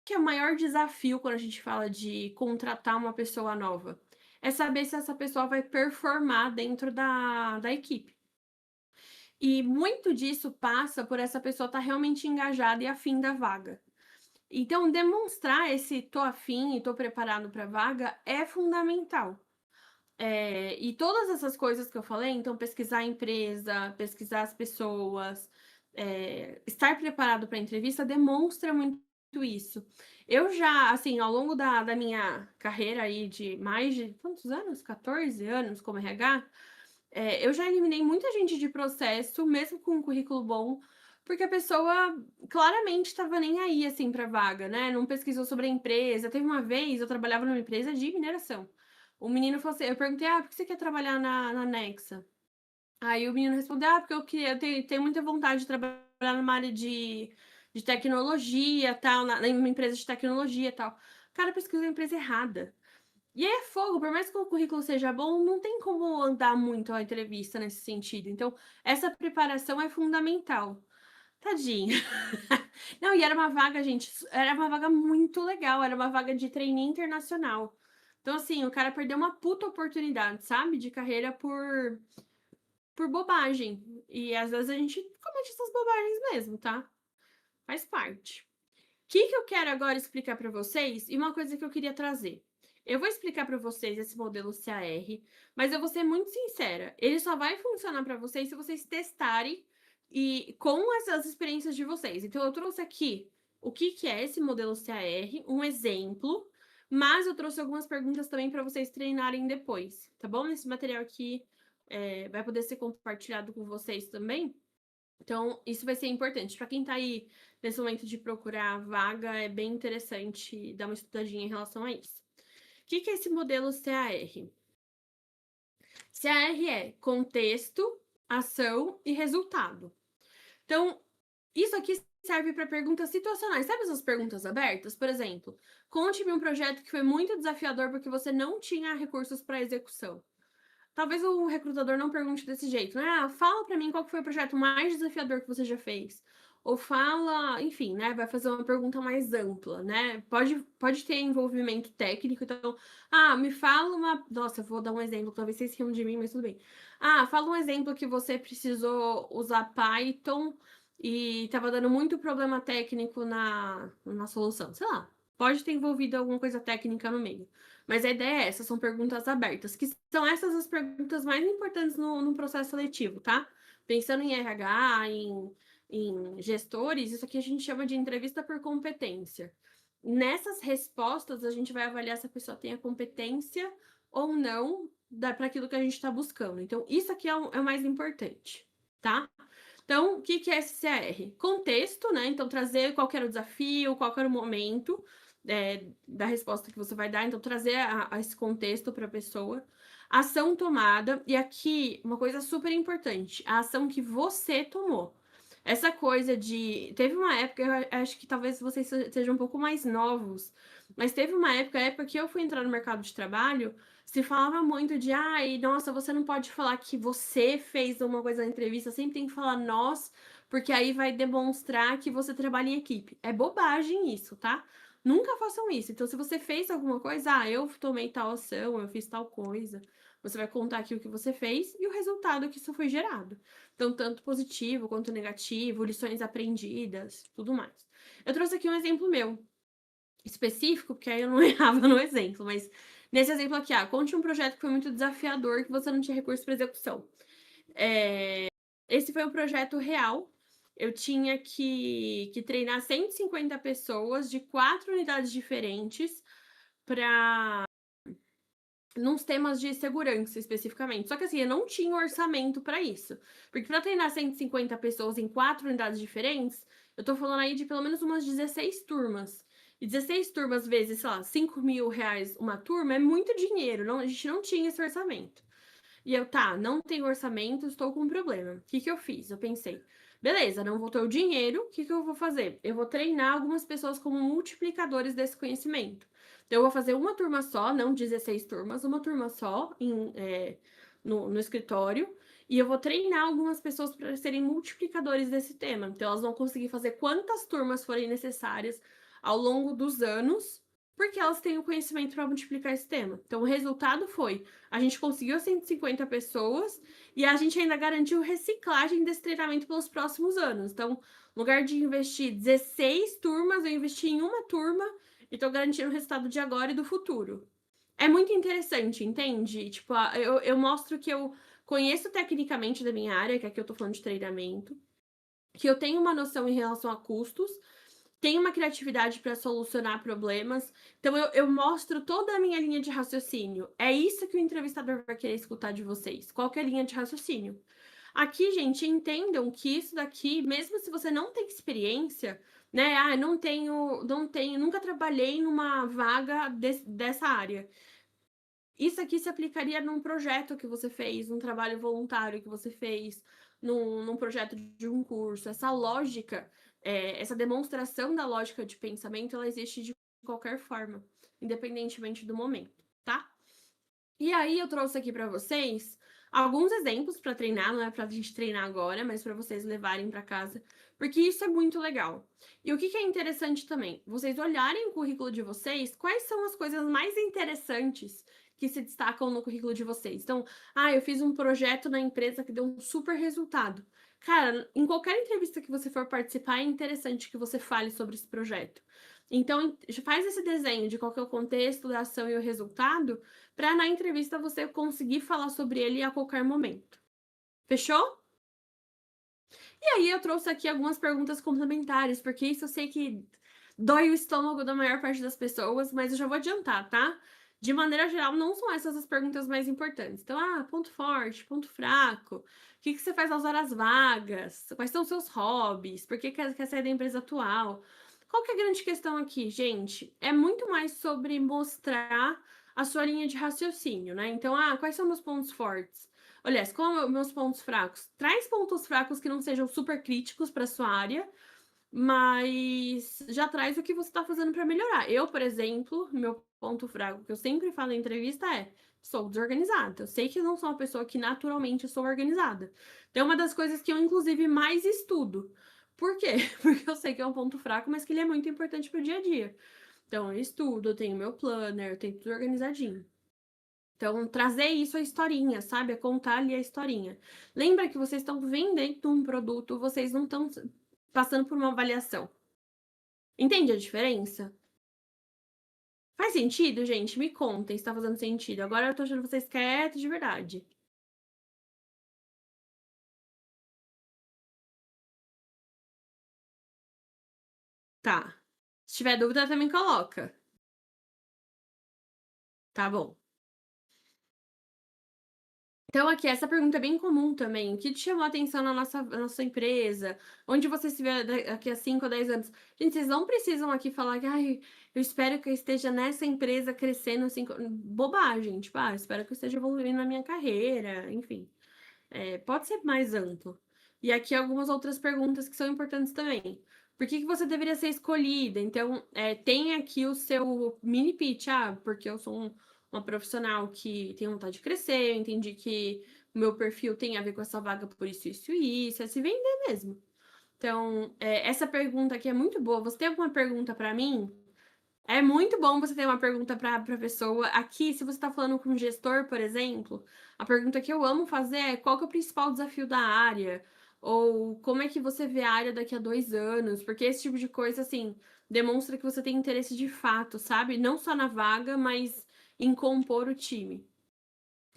Que é o maior desafio quando a gente fala de contratar uma pessoa nova? É saber se essa pessoa vai performar dentro da equipe. E muito disso passa por essa pessoa estar realmente engajada e afim da vaga. Então, demonstrar esse tô afim e tô preparado para a vaga é fundamental. E todas essas coisas que eu falei, então pesquisar a empresa, pesquisar as pessoas, estar preparado para a entrevista demonstra muito isso. Eu já, assim, ao longo da minha carreira aí de mais de quantos anos? 14 anos como RH, eu já eliminei muita gente de processo, mesmo com um currículo bom, porque a pessoa claramente estava nem aí, assim, para vaga, né? Não pesquisou sobre a empresa. Teve uma vez, eu trabalhava numa empresa de mineração. O menino falou assim, eu perguntei, por que você quer trabalhar na Nexa? Aí o menino respondeu, porque eu tenho muita vontade de trabalhar numa área de tecnologia, tal, em uma empresa de tecnologia, tal. O cara pesquisou a empresa errada. E aí é fogo, por mais que o currículo seja bom, não tem como andar muito a entrevista nesse sentido. Então, essa preparação é fundamental. Tadinho. Não, e era uma vaga, gente, era uma vaga muito legal, era uma vaga de trainee internacional. Então, assim, o cara perdeu uma puta oportunidade, sabe? De carreira por bobagem. E às vezes a gente comete essas bobagens mesmo, tá? Faz parte. O que eu quero agora explicar para vocês e uma coisa que eu queria trazer. Eu vou explicar para vocês esse modelo CAR, mas eu vou ser muito sincera. Ele só vai funcionar para vocês se vocês testarem e com essas experiências de vocês. Então, eu trouxe aqui o que é esse modelo CAR, um exemplo, mas eu trouxe algumas perguntas também para vocês treinarem depois, tá bom? Esse material aqui vai poder ser compartilhado com vocês também. Então, isso vai ser importante. Para quem está aí nesse momento de procurar vaga, é bem interessante dar uma estudadinha em relação a isso. O que é esse modelo CAR? CAR é contexto, ação e resultado. Então, isso aqui serve para perguntas situacionais. Sabe essas perguntas abertas? Por exemplo, conte-me um projeto que foi muito desafiador porque você não tinha recursos para execução. Talvez o recrutador não pergunte desse jeito, né? Fala para mim qual foi o projeto mais desafiador que você já fez. Ou fala, enfim, né? Vai fazer uma pergunta mais ampla, né? Pode ter envolvimento técnico, então, me fala uma. Nossa, eu vou dar um exemplo, talvez vocês riam de mim, mas tudo bem. Fala um exemplo que você precisou usar Python e estava dando muito problema técnico na solução. Sei lá, pode ter envolvido alguma coisa técnica no meio. Mas a ideia é essa, são perguntas abertas, que são essas as perguntas mais importantes no processo seletivo, tá? Pensando em RH, em gestores, isso aqui a gente chama de entrevista por competência. Nessas respostas, a gente vai avaliar se a pessoa tem a competência ou não para aquilo que a gente está buscando. Então, isso aqui é o mais importante, tá? Então, o que é SCR? Contexto, né? Então, trazer qual era o desafio, qual era o momento da resposta que você vai dar. Então, trazer esse contexto para a pessoa. Ação tomada. E aqui, uma coisa super importante: a ação que você tomou. Essa coisa de. Teve uma época, eu acho que talvez vocês sejam um pouco mais novos, mas teve uma época, a época que eu fui entrar no mercado de trabalho, se falava muito de, nossa, você não pode falar que você fez uma coisa na entrevista, sempre tem que falar nós, porque aí vai demonstrar que você trabalha em equipe. É bobagem isso, tá? Nunca façam isso. Então, se você fez alguma coisa, eu tomei tal ação, eu fiz tal coisa, você vai contar aqui o que você fez e o resultado que isso foi gerado. Então, tanto positivo quanto negativo, lições aprendidas, tudo mais. Eu trouxe aqui um exemplo meu específico, porque aí eu não errava no exemplo, mas nesse exemplo aqui, conte um projeto que foi muito desafiador, que você não tinha recurso para execução. Esse foi um projeto real. Eu tinha que treinar 150 pessoas de 4 unidades diferentes para nos temas de segurança especificamente. Só que assim, eu não tinha orçamento para isso. Porque para treinar 150 pessoas em 4 unidades diferentes, eu tô falando aí de pelo menos umas 16 turmas. E 16 turmas vezes, sei lá, 5 mil reais uma turma é muito dinheiro. Não, a gente não tinha esse orçamento. E eu, não tenho orçamento, estou com um problema. O que eu fiz? Eu pensei, beleza, não vou ter o dinheiro, o que eu vou fazer? Eu vou treinar algumas pessoas como multiplicadores desse conhecimento. Então, eu vou fazer uma turma só, não 16 turmas, uma turma só no escritório, e eu vou treinar algumas pessoas para serem multiplicadores desse tema. Então, elas vão conseguir fazer quantas turmas forem necessárias ao longo dos anos, porque elas têm o conhecimento para multiplicar esse tema. Então, o resultado foi a gente conseguiu 150 pessoas e a gente ainda garantiu reciclagem desse treinamento pelos próximos anos. Então, no lugar de investir 16 turmas, eu investi em uma turma e estou garantindo o resultado de agora e do futuro. É muito interessante, entende? Tipo, eu mostro que eu conheço tecnicamente da minha área, que aqui eu tô falando de treinamento, que eu tenho uma noção em relação a custos, tenho uma criatividade para solucionar problemas, então eu mostro toda a minha linha de raciocínio. É isso que o entrevistador vai querer escutar de vocês. Qual que é a linha de raciocínio? Aqui, gente, entendam que isso daqui, mesmo se você não tem experiência, né? Ah, não tenho, nunca trabalhei numa vaga dessa área. Isso aqui se aplicaria num projeto que você fez, num trabalho voluntário que você fez, num projeto de um curso. Essa lógica, essa demonstração da lógica de pensamento, ela existe de qualquer forma, independentemente do momento, tá? E aí eu trouxe aqui para vocês alguns exemplos para treinar, não é para a gente treinar agora, mas para vocês levarem para casa, porque isso é muito legal. E o que que é interessante também? Vocês olharem o currículo de vocês, quais são as coisas mais interessantes que se destacam no currículo de vocês. Então, eu fiz um projeto na empresa que deu um super resultado. Cara, em qualquer entrevista que você for participar, é interessante que você fale sobre esse projeto. Então, faz esse desenho de qual que é o contexto da ação e o resultado, para na entrevista você conseguir falar sobre ele a qualquer momento. Fechou? E aí eu trouxe aqui algumas perguntas complementares, porque isso eu sei que dói o estômago da maior parte das pessoas, mas eu já vou adiantar, tá? De maneira geral, não são essas as perguntas mais importantes. Então, ponto forte, ponto fraco, o que que você faz nas horas vagas? Quais são os seus hobbies? Por que quer sair da empresa atual? Qual que é a grande questão aqui, gente? É muito mais sobre mostrar a sua linha de raciocínio, né? Então, quais são meus pontos fortes? Aliás, qual meus pontos fracos? Traz pontos fracos que não sejam super críticos para sua área, mas já traz o que você está fazendo para melhorar. Eu, por exemplo, meu ponto fraco que eu sempre falo em entrevista é: sou desorganizada. Eu sei que eu não sou uma pessoa que naturalmente sou organizada. Então, é uma das coisas que eu, inclusive, mais estudo. Por quê? Porque eu sei que é um ponto fraco, mas que ele é muito importante para o dia a dia. Então, eu estudo, eu tenho meu planner, eu tenho tudo organizadinho. Então, trazer isso à historinha, sabe? É contar ali a historinha. Lembra que vocês estão vendendo um produto, vocês não estão passando por uma avaliação. Entende a diferença? Faz sentido, gente? Me contem se tá fazendo sentido. Agora eu tô achando vocês quietos de verdade. Tá. Se tiver dúvida, também coloca. Tá bom. Então, aqui, essa pergunta é bem comum também. O que te chamou a atenção na nossa empresa? Onde você se vê daqui a 5 ou 10 anos? Gente, vocês não precisam aqui falar que, eu espero que eu esteja nessa empresa crescendo 5. Bobagem, tipo, espero que eu esteja evoluindo na minha carreira, enfim. Pode ser mais amplo. E aqui algumas outras perguntas que são importantes também. Por que que você deveria ser escolhida? Então, tem aqui o seu mini pitch. Porque eu sou uma profissional que tem vontade de crescer, eu entendi que o meu perfil tem a ver com essa vaga por isso, isso e isso. É se vender mesmo. Então, essa pergunta aqui é muito boa. Você tem alguma pergunta para mim? É muito bom você ter uma pergunta para a pessoa. Aqui, se você está falando com um gestor, por exemplo, a pergunta que eu amo fazer é: qual que é o principal desafio da área? Ou como é que você vê a área daqui a 2 anos? Porque esse tipo de coisa, assim, demonstra que você tem interesse de fato, sabe? Não só na vaga, mas em compor o time.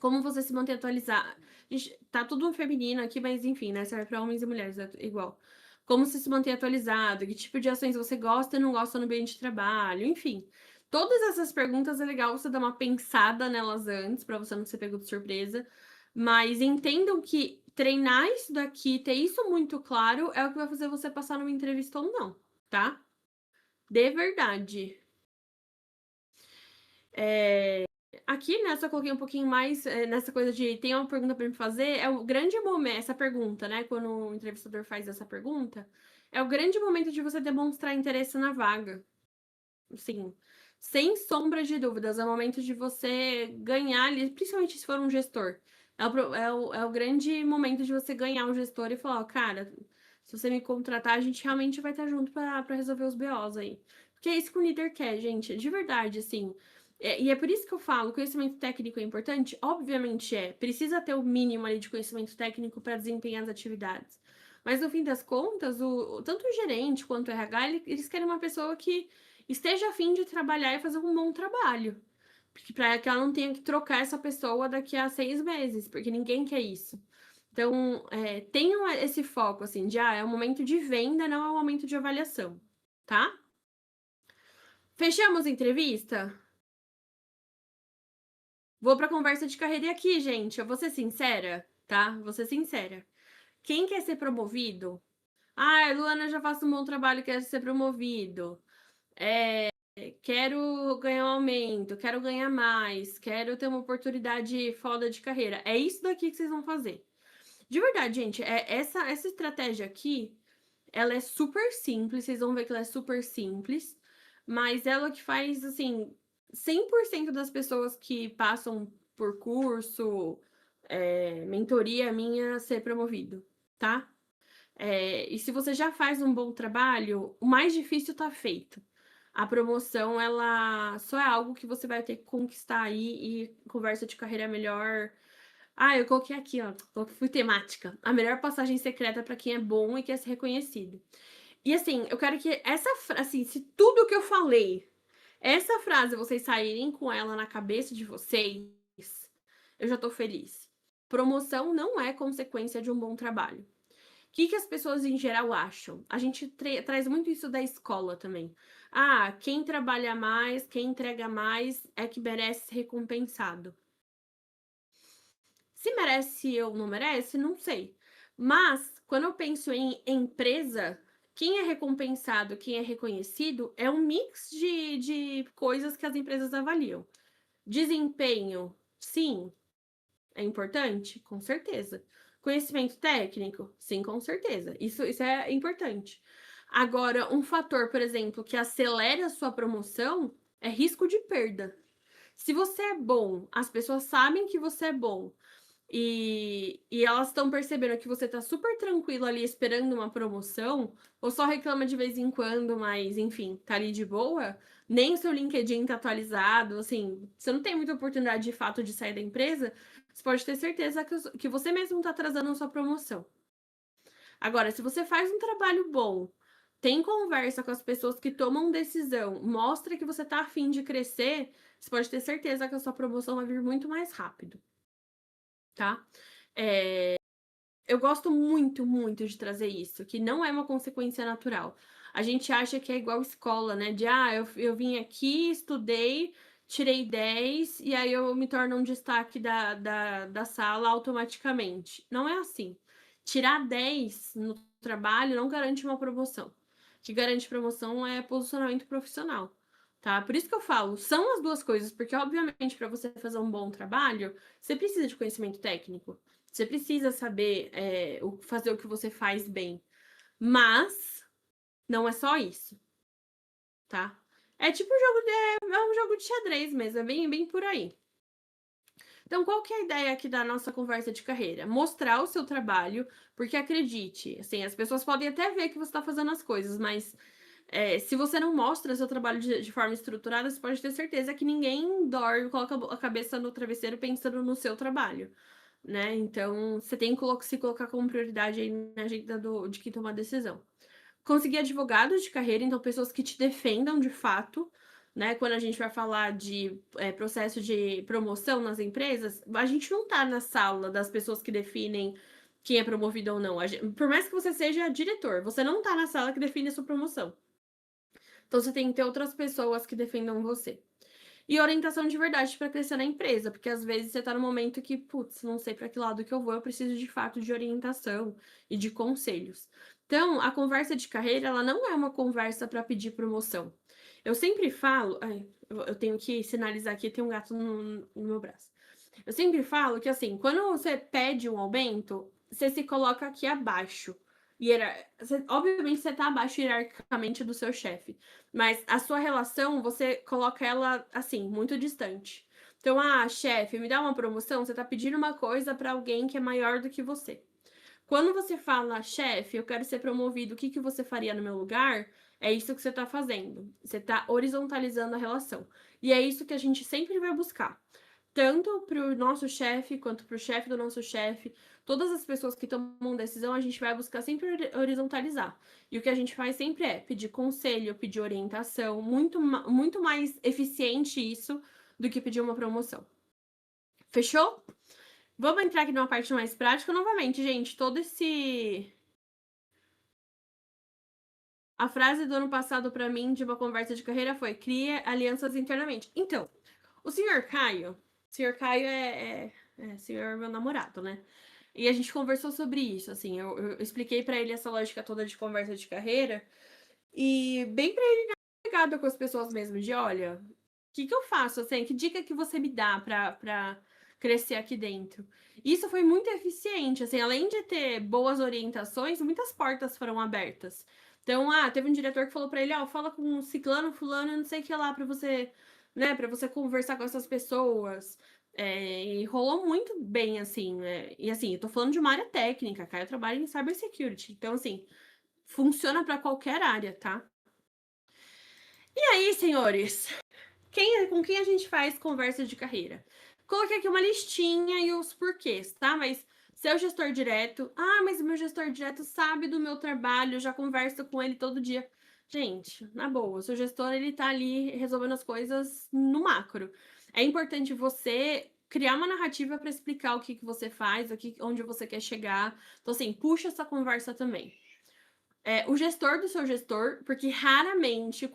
Como você se manter atualizado? Gente, tá tudo feminino aqui, mas enfim, né? Serve para homens e mulheres, é igual. Como você se manter atualizado? Que tipo de ações você gosta e não gosta no ambiente de trabalho? Enfim, todas essas perguntas é legal você dar uma pensada nelas antes, para você não ser pego de surpresa. Mas entendam que treinar isso daqui, ter isso muito claro, é o que vai fazer você passar numa entrevista ou não, tá? De verdade. Aqui, nessa eu coloquei um pouquinho mais nessa coisa de tem uma pergunta para me fazer, é o grande momento, essa pergunta, né? Quando o entrevistador faz essa pergunta, é o grande momento de você demonstrar interesse na vaga. Sim, sem sombra de dúvidas, é o momento de você ganhar ali, principalmente se for um gestor. É o grande momento de você ganhar o gestor e falar, ó, cara, se você me contratar, a gente realmente vai estar junto para resolver os BOs aí. Porque é isso que o líder quer, gente, de verdade, assim. E é por isso que eu falo, conhecimento técnico é importante? Obviamente é. Precisa ter o mínimo ali de conhecimento técnico para desempenhar as atividades. Mas no fim das contas, tanto o gerente quanto o RH, eles querem uma pessoa que esteja a fim de trabalhar e fazer um bom trabalho. para que ela não tenha que trocar essa pessoa daqui a 6 meses, porque ninguém quer isso. Então, tenham esse foco, assim, de, é um momento de venda, não é um momento de avaliação, tá? Fechamos a entrevista? Vou pra conversa de carreira aqui, gente. Eu vou ser sincera, tá? Vou ser sincera. Quem quer ser promovido? Ah, Luana, já faço um bom trabalho, quero ser promovido. Quero ganhar um aumento, quero ganhar mais, quero ter uma oportunidade foda de carreira. É isso daqui que vocês vão fazer. De verdade, gente, essa estratégia aqui, ela é super simples, vocês vão ver que ela é super simples, mas ela que faz, assim, 100% das pessoas que passam por curso, mentoria minha, ser promovido, tá? E se você já faz um bom trabalho, o mais difícil tá feito. A promoção, ela só é algo que você vai ter que conquistar aí e conversa de carreira melhor. Eu coloquei aqui, ó, fui temática. A melhor passagem secreta para quem é bom e quer ser reconhecido. E assim, eu quero que assim, se tudo que eu falei, essa frase vocês saírem com ela na cabeça de vocês, eu já tô feliz. Promoção não é consequência de um bom trabalho. O que as pessoas em geral acham? A gente traz muito isso da escola também. Quem trabalha mais, quem entrega mais é que merece ser recompensado. Se merece ou não merece, não sei. Mas, quando eu penso em empresa, quem é recompensado, quem é reconhecido, é um mix de coisas que as empresas avaliam. Desempenho, sim, é importante? Com certeza. Conhecimento técnico? Sim, com certeza. Isso é importante. Agora, um fator, por exemplo, que acelera a sua promoção é risco de perda. Se você é bom, as pessoas sabem que você é bom, e elas estão percebendo que você tá super tranquilo ali esperando uma promoção, ou só reclama de vez em quando, mas enfim, tá ali de boa, nem o seu LinkedIn tá atualizado, assim, você não tem muita oportunidade de fato de sair da empresa, você pode ter certeza que você mesmo tá atrasando a sua promoção. Agora, se você faz um trabalho bom, tem conversa com as pessoas que tomam decisão, mostra que você tá afim de crescer, você pode ter certeza que a sua promoção vai vir muito mais rápido, tá? Eu gosto muito, muito de trazer isso, que não é uma consequência natural. A gente acha que é igual escola, né? Eu vim aqui, estudei, tirei 10 e aí eu me torno um destaque da sala automaticamente. Não é assim. Tirar 10 no trabalho não garante uma promoção. O que garante promoção é posicionamento profissional, tá? Por isso que eu falo, são as duas coisas, porque obviamente para você fazer um bom trabalho, você precisa de conhecimento técnico. Você precisa saber fazer o que você faz bem. Mas não é só isso, tá? É tipo um jogo de xadrez mesmo, é bem por aí. Então, qual que é a ideia aqui da nossa conversa de carreira? Mostrar o seu trabalho, porque acredite, assim, as pessoas podem até ver que você está fazendo as coisas, mas se você não mostra seu trabalho de forma estruturada, você pode ter certeza que ninguém dorme, coloca a cabeça no travesseiro pensando no seu trabalho, né? Então, você tem que se colocar como prioridade aí na agenda de quem toma a decisão. Conseguir advogados de carreira, então pessoas que te defendam de fato, né? Quando a gente vai falar de processo de promoção nas empresas, a gente não tá na sala das pessoas que definem quem é promovido ou não. Por mais que você seja diretor, você não tá na sala que define a sua promoção. Então você tem que ter outras pessoas que defendam você. E orientação de verdade para crescer na empresa, porque às vezes você tá no momento que, putz, não sei para que lado que eu preciso de fato de orientação e de conselhos. Então, a conversa de carreira, ela não é uma conversa para pedir promoção. Eu sempre falo, eu tenho que sinalizar aqui, tem um gato no meu braço. Eu sempre falo que assim, quando você pede um aumento, você se coloca aqui abaixo. Obviamente você tá abaixo hierarquicamente do seu chefe, mas a sua relação, você coloca ela assim, muito distante. Então, chefe, me dá uma promoção, você tá pedindo uma coisa para alguém que é maior do que você. Quando você fala, chefe, eu quero ser promovido, o que que você faria no meu lugar? É isso que você tá fazendo. Você tá horizontalizando a relação. E é isso que a gente sempre vai buscar tanto para o nosso chefe quanto para o chefe do nosso chefe, todas as pessoas que tomam decisão, a gente vai buscar sempre horizontalizar. E o que a gente faz sempre é pedir conselho, pedir orientação, muito mais eficiente isso do que pedir uma promoção. Fechou? Vamos entrar aqui numa parte mais prática. Novamente, gente, A frase do ano passado para mim de uma conversa de carreira foi: crie alianças internamente. Então, o senhor Caio senhor meu namorado, né? E a gente conversou sobre isso, assim, eu expliquei para ele essa lógica toda de conversa de carreira e bem para ele ligado com as pessoas mesmo, de olha, o que que eu faço, assim, que dica que você me dá para crescer aqui dentro? Isso foi muito eficiente, assim, além de ter boas orientações, muitas portas foram abertas. Então, teve um diretor que falou para ele, fala com ciclano, fulano, não sei o que lá, para você, né, para você conversar com essas pessoas. E rolou muito bem, assim, né? E assim, eu tô falando de uma área técnica, cara, eu trabalho em cybersecurity, então, assim, funciona para qualquer área, tá? E aí, senhores, com quem a gente faz conversa de carreira? Coloquei aqui uma listinha e os porquês, tá? Mas seu gestor direto, mas o meu gestor direto sabe do meu trabalho, eu já converso com ele todo dia. Gente, na boa, o seu gestor, ele tá ali resolvendo as coisas no macro. É importante você criar uma narrativa para explicar o que que você faz, onde você quer chegar. Então, assim, puxa essa conversa também. O gestor do seu gestor, porque raramente,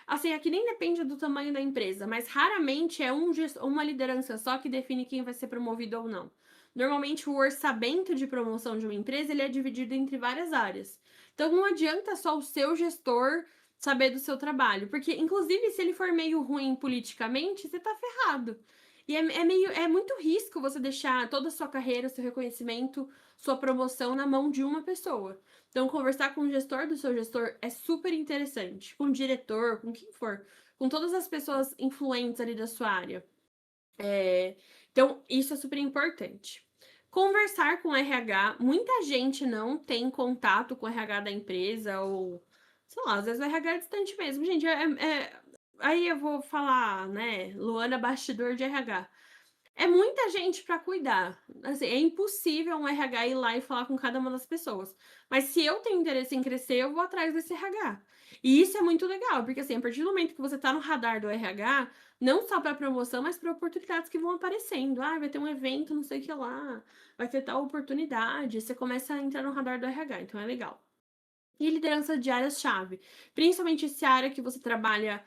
assim, aqui nem depende do tamanho da empresa, mas raramente é uma liderança só que define quem vai ser promovido ou não. Normalmente, o orçamento de promoção de uma empresa, ele é dividido entre várias áreas. Então, não adianta só o seu gestor saber do seu trabalho, porque, inclusive, se ele for meio ruim politicamente, você tá ferrado. E é muito risco você deixar toda a sua carreira, seu reconhecimento, sua promoção na mão de uma pessoa. Então, conversar com o gestor do seu gestor é super interessante. Com o diretor, com quem for. Com todas as pessoas influentes ali da sua área. Então, isso é super importante. Conversar com o RH. Muita gente não tem contato com o RH da empresa ou... Sei lá, às vezes o RH é distante mesmo. Gente, aí eu vou falar, né? Luana, bastidor de RH. É muita gente para cuidar. Assim, é impossível um RH ir lá e falar com cada uma das pessoas. Mas se eu tenho interesse em crescer, eu vou atrás desse RH. E isso é muito legal, porque assim, a partir do momento que você tá no radar do RH, não só para promoção, mas para oportunidades que vão aparecendo. Vai ter um evento, não sei o que lá, vai ter tal oportunidade. Você começa a entrar no radar do RH, então é legal. E liderança de áreas-chave. Principalmente se a área que você trabalha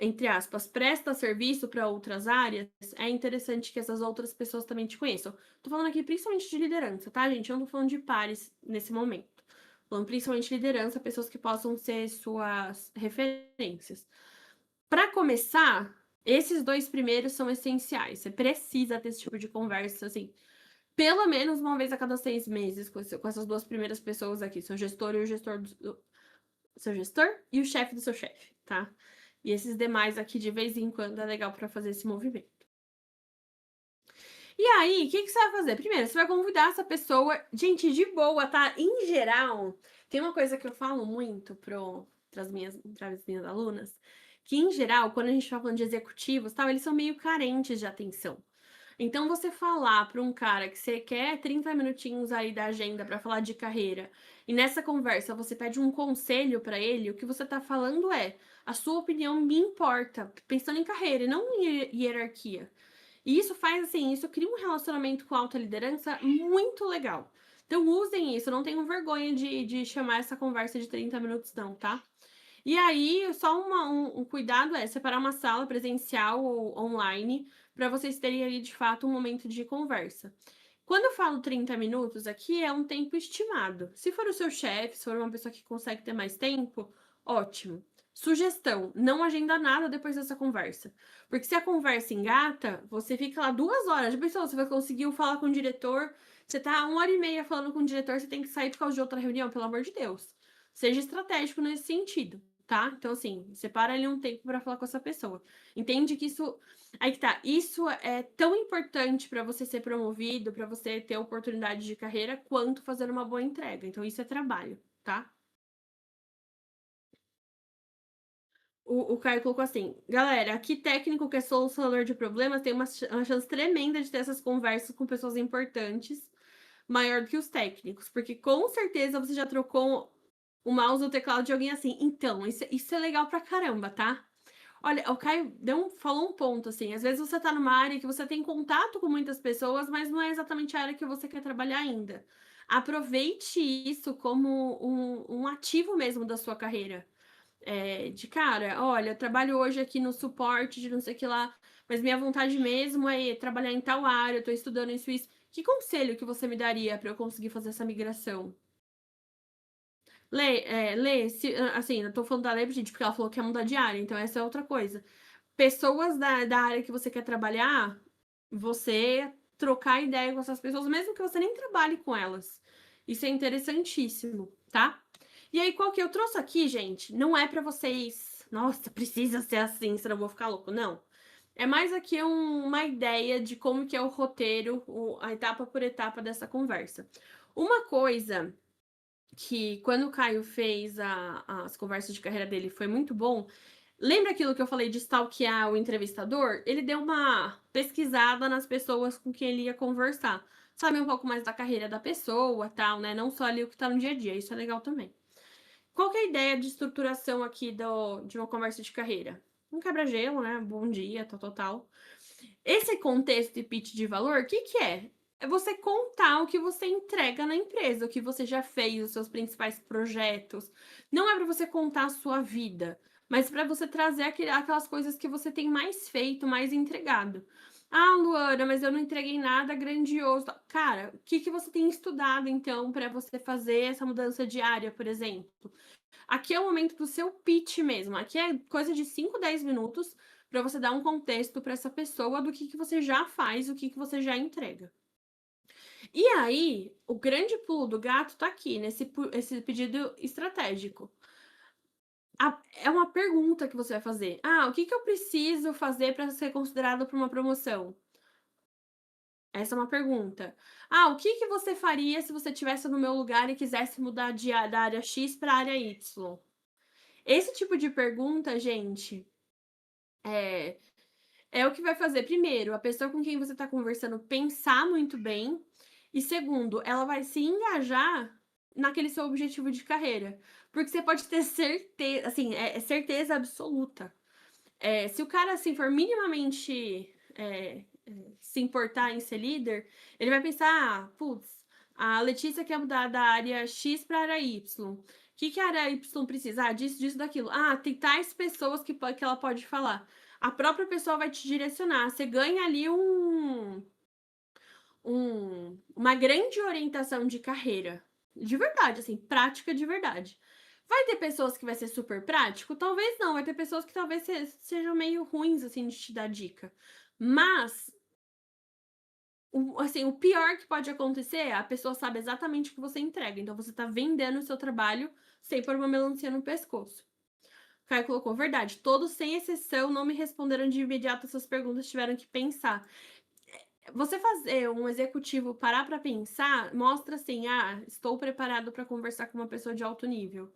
entre aspas, presta serviço para outras áreas, é interessante que essas outras pessoas também te conheçam. Tô falando aqui principalmente de liderança, tá, gente? Eu não tô falando de pares nesse momento. Tô falando principalmente de liderança, pessoas que possam ser suas referências. Para começar, esses dois primeiros são essenciais. Você precisa ter esse tipo de conversa, assim, pelo menos uma vez a cada 6 meses com essas duas primeiras pessoas aqui, seu gestor e o gestor seu gestor e o chefe do seu chefe, tá? E esses demais aqui, de vez em quando, é legal para fazer esse movimento. E aí, o que que você vai fazer? Primeiro, você vai convidar essa pessoa, gente, de boa, tá? Em geral, tem uma coisa que eu falo muito pras minhas alunas, que em geral, quando a gente tá falando de executivos, tal, eles são meio carentes de atenção. Então, você falar para um cara que você quer 30 minutinhos aí da agenda para falar de carreira, e nessa conversa você pede um conselho para ele, o que você tá falando é: a sua opinião me importa, pensando em carreira e não em hierarquia. E isso faz assim, isso cria um relacionamento com a alta liderança muito legal. Então, usem isso, não tenham vergonha de chamar essa conversa de 30 minutos, não, tá? E aí, só um cuidado é separar uma sala presencial ou online para vocês terem ali de fato um momento de conversa. Quando eu falo 30 minutos aqui, é um tempo estimado. Se for o seu chefe, se for uma pessoa que consegue ter mais tempo, ótimo. Sugestão: não agenda nada depois dessa conversa. Porque se a conversa engata, você fica lá 2 horas. Já pensou, você vai conseguir falar com o diretor, você tá 1 hora e meia falando com o diretor, você tem que sair por causa de outra reunião, pelo amor de Deus. Seja estratégico nesse sentido, tá? Então, assim, separa ali um tempo para falar com essa pessoa. Entende que isso. Aí que tá. Isso é tão importante para você ser promovido, para você ter oportunidade de carreira, quanto fazer uma boa entrega. Então, isso é trabalho, tá? O Caio colocou assim: galera, aqui técnico que é solucionador de problemas tem uma chance tremenda de ter essas conversas com pessoas importantes, maior do que os técnicos, porque com certeza você já trocou o mouse ou o teclado de alguém assim. Então, isso é legal pra caramba, tá? Olha, o Caio falou um ponto, assim, às vezes você tá numa área que você tem contato com muitas pessoas, mas não é exatamente a área que você quer trabalhar ainda. Aproveite isso como um ativo mesmo da sua carreira. De cara, olha, eu trabalho hoje aqui no suporte de não sei o que lá, mas minha vontade mesmo é trabalhar em tal área, eu tô estudando isso, isso. Que conselho que você me daria para eu conseguir fazer essa migração? Lê, assim, eu tô falando da Lê, gente, porque ela falou que ia mudar de área, então essa é outra coisa. Pessoas da área que você quer trabalhar, você trocar ideia com essas pessoas, mesmo que você nem trabalhe com elas. Isso é interessantíssimo, tá? E aí, qual que eu trouxe aqui, gente, não é pra vocês, nossa, precisa ser assim, senão eu vou ficar louco, não. É mais aqui uma ideia de como que é o roteiro, a etapa por etapa dessa conversa. Uma coisa que quando o Caio fez as conversas de carreira dele foi muito bom. Lembra aquilo que eu falei de stalkear o entrevistador? Ele deu uma pesquisada nas pessoas com quem ele ia conversar. Saber um pouco mais da carreira da pessoa, tal, né? Não só ali o que tá no dia a dia, isso é legal também. Qual que é a ideia de estruturação aqui de uma conversa de carreira? Um quebra-gelo, né? Bom dia, tal, tal, tal. Esse contexto e pitch de valor, o que que é? É você contar o que você entrega na empresa, o que você já fez, os seus principais projetos. Não é para você contar a sua vida, mas para você trazer aquelas coisas que você tem mais feito, mais entregado. Ah, Luana, mas eu não entreguei nada grandioso. Cara, o que que você tem estudado então para você fazer essa mudança diária, por exemplo? Aqui é o momento do seu pitch mesmo. Aqui é coisa de 5, 10 minutos para você dar um contexto para essa pessoa do que você já faz, o que que você já entrega. E aí, o grande pulo do gato tá aqui, esse pedido estratégico. É uma pergunta que você vai fazer. Ah, o que que eu preciso fazer para ser considerado para uma promoção? Essa é uma pergunta. Ah, o que que você faria se você estivesse no meu lugar e quisesse mudar da área X para a área Y? Esse tipo de pergunta, gente, é, é o que vai fazer, primeiro, a pessoa com quem você está conversando pensar muito bem, e segundo, ela vai se engajar naquele seu objetivo de carreira. Porque você pode ter certeza, assim, é certeza absoluta. Se o cara, assim, for minimamente se importar em ser líder, ele vai pensar, ah, putz, a Letícia quer mudar da área X para a área Y. O que que a área Y precisa? Ah, disso, disso, daquilo. Ah, tem tais pessoas que ela pode falar. A própria pessoa vai te direcionar. Você ganha ali uma grande orientação de carreira. De verdade, assim, prática de verdade. Vai ter pessoas que vai ser super prático? Talvez não. Vai ter pessoas que talvez sejam meio ruins, assim, de te dar dica. Mas, assim, o pior que pode acontecer é a pessoa sabe exatamente o que você entrega. Então, você tá vendendo o seu trabalho sem pôr uma melancia no pescoço. O Caio colocou, verdade. Todos, sem exceção, não me responderam de imediato essas perguntas, tiveram que pensar. Você fazer um executivo parar para pensar, mostra assim: "Ah, estou preparado para conversar com uma pessoa de alto nível".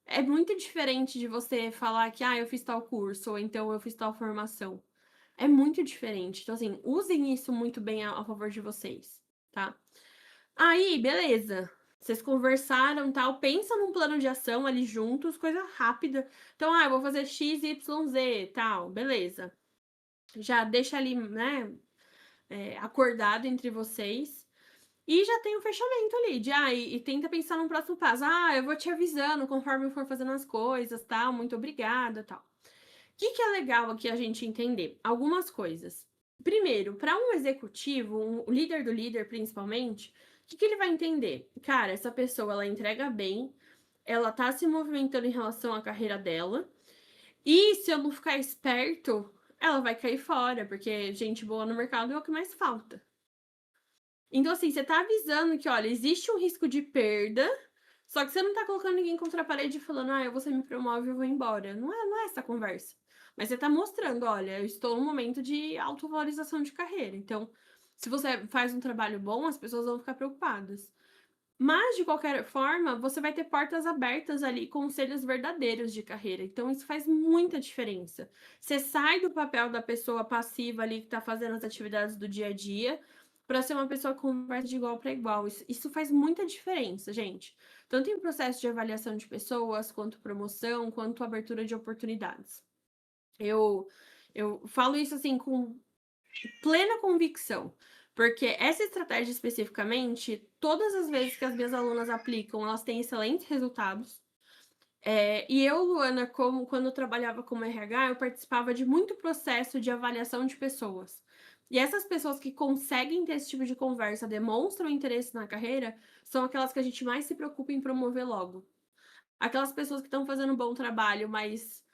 É muito diferente de você falar que: "Ah, eu fiz tal curso", ou então "Eu fiz tal formação". É muito diferente. Então, assim, usem isso muito bem a favor de vocês, tá. Aí, beleza, vocês conversaram, tal, pensa num plano de ação ali juntos, coisa rápida. Então: "Ah, eu vou fazer X, Y, Z", tal, beleza. Já deixa ali, né, acordado entre vocês. E já tem um fechamento ali, e tenta pensar num próximo passo. Ah, eu vou te avisando conforme eu for fazendo as coisas, tal, muito obrigada, tal. O que que é legal aqui a gente entender? Algumas coisas. Primeiro, para um executivo, o líder do líder principalmente, o que que ele vai entender? Cara, essa pessoa ela entrega bem, ela tá se movimentando em relação à carreira dela, e se eu não ficar esperto, ela vai cair fora, porque gente boa no mercado é o que mais falta. Então, assim, você tá avisando que, olha, existe um risco de perda, só que você não tá colocando ninguém contra a parede e falando: "Ah, você me promove, eu vou embora". Não é essa a conversa. Mas você tá mostrando: "Olha, eu estou num momento de autovalorização de carreira". Então, se você faz um trabalho bom, as pessoas vão ficar preocupadas. Mas, de qualquer forma, você vai ter portas abertas ali, conselhos verdadeiros de carreira. Então, isso faz muita diferença. Você sai do papel da pessoa passiva ali que está fazendo as atividades do dia a dia, para ser uma pessoa que conversa de igual para igual. Isso faz muita diferença, gente. Tanto em processo de avaliação de pessoas, quanto promoção, quanto abertura de oportunidades. Eu eu falo isso, assim, com plena convicção, porque essa estratégia especificamente, todas as vezes que as minhas alunas aplicam, elas têm excelentes resultados. E eu, Luana, como quando eu trabalhava como RH, eu participava de muito processo de avaliação de pessoas. E essas pessoas que conseguem ter esse tipo de conversa, demonstram interesse na carreira, são aquelas que a gente mais se preocupa em promover logo. Aquelas pessoas que estão fazendo um bom trabalho, mas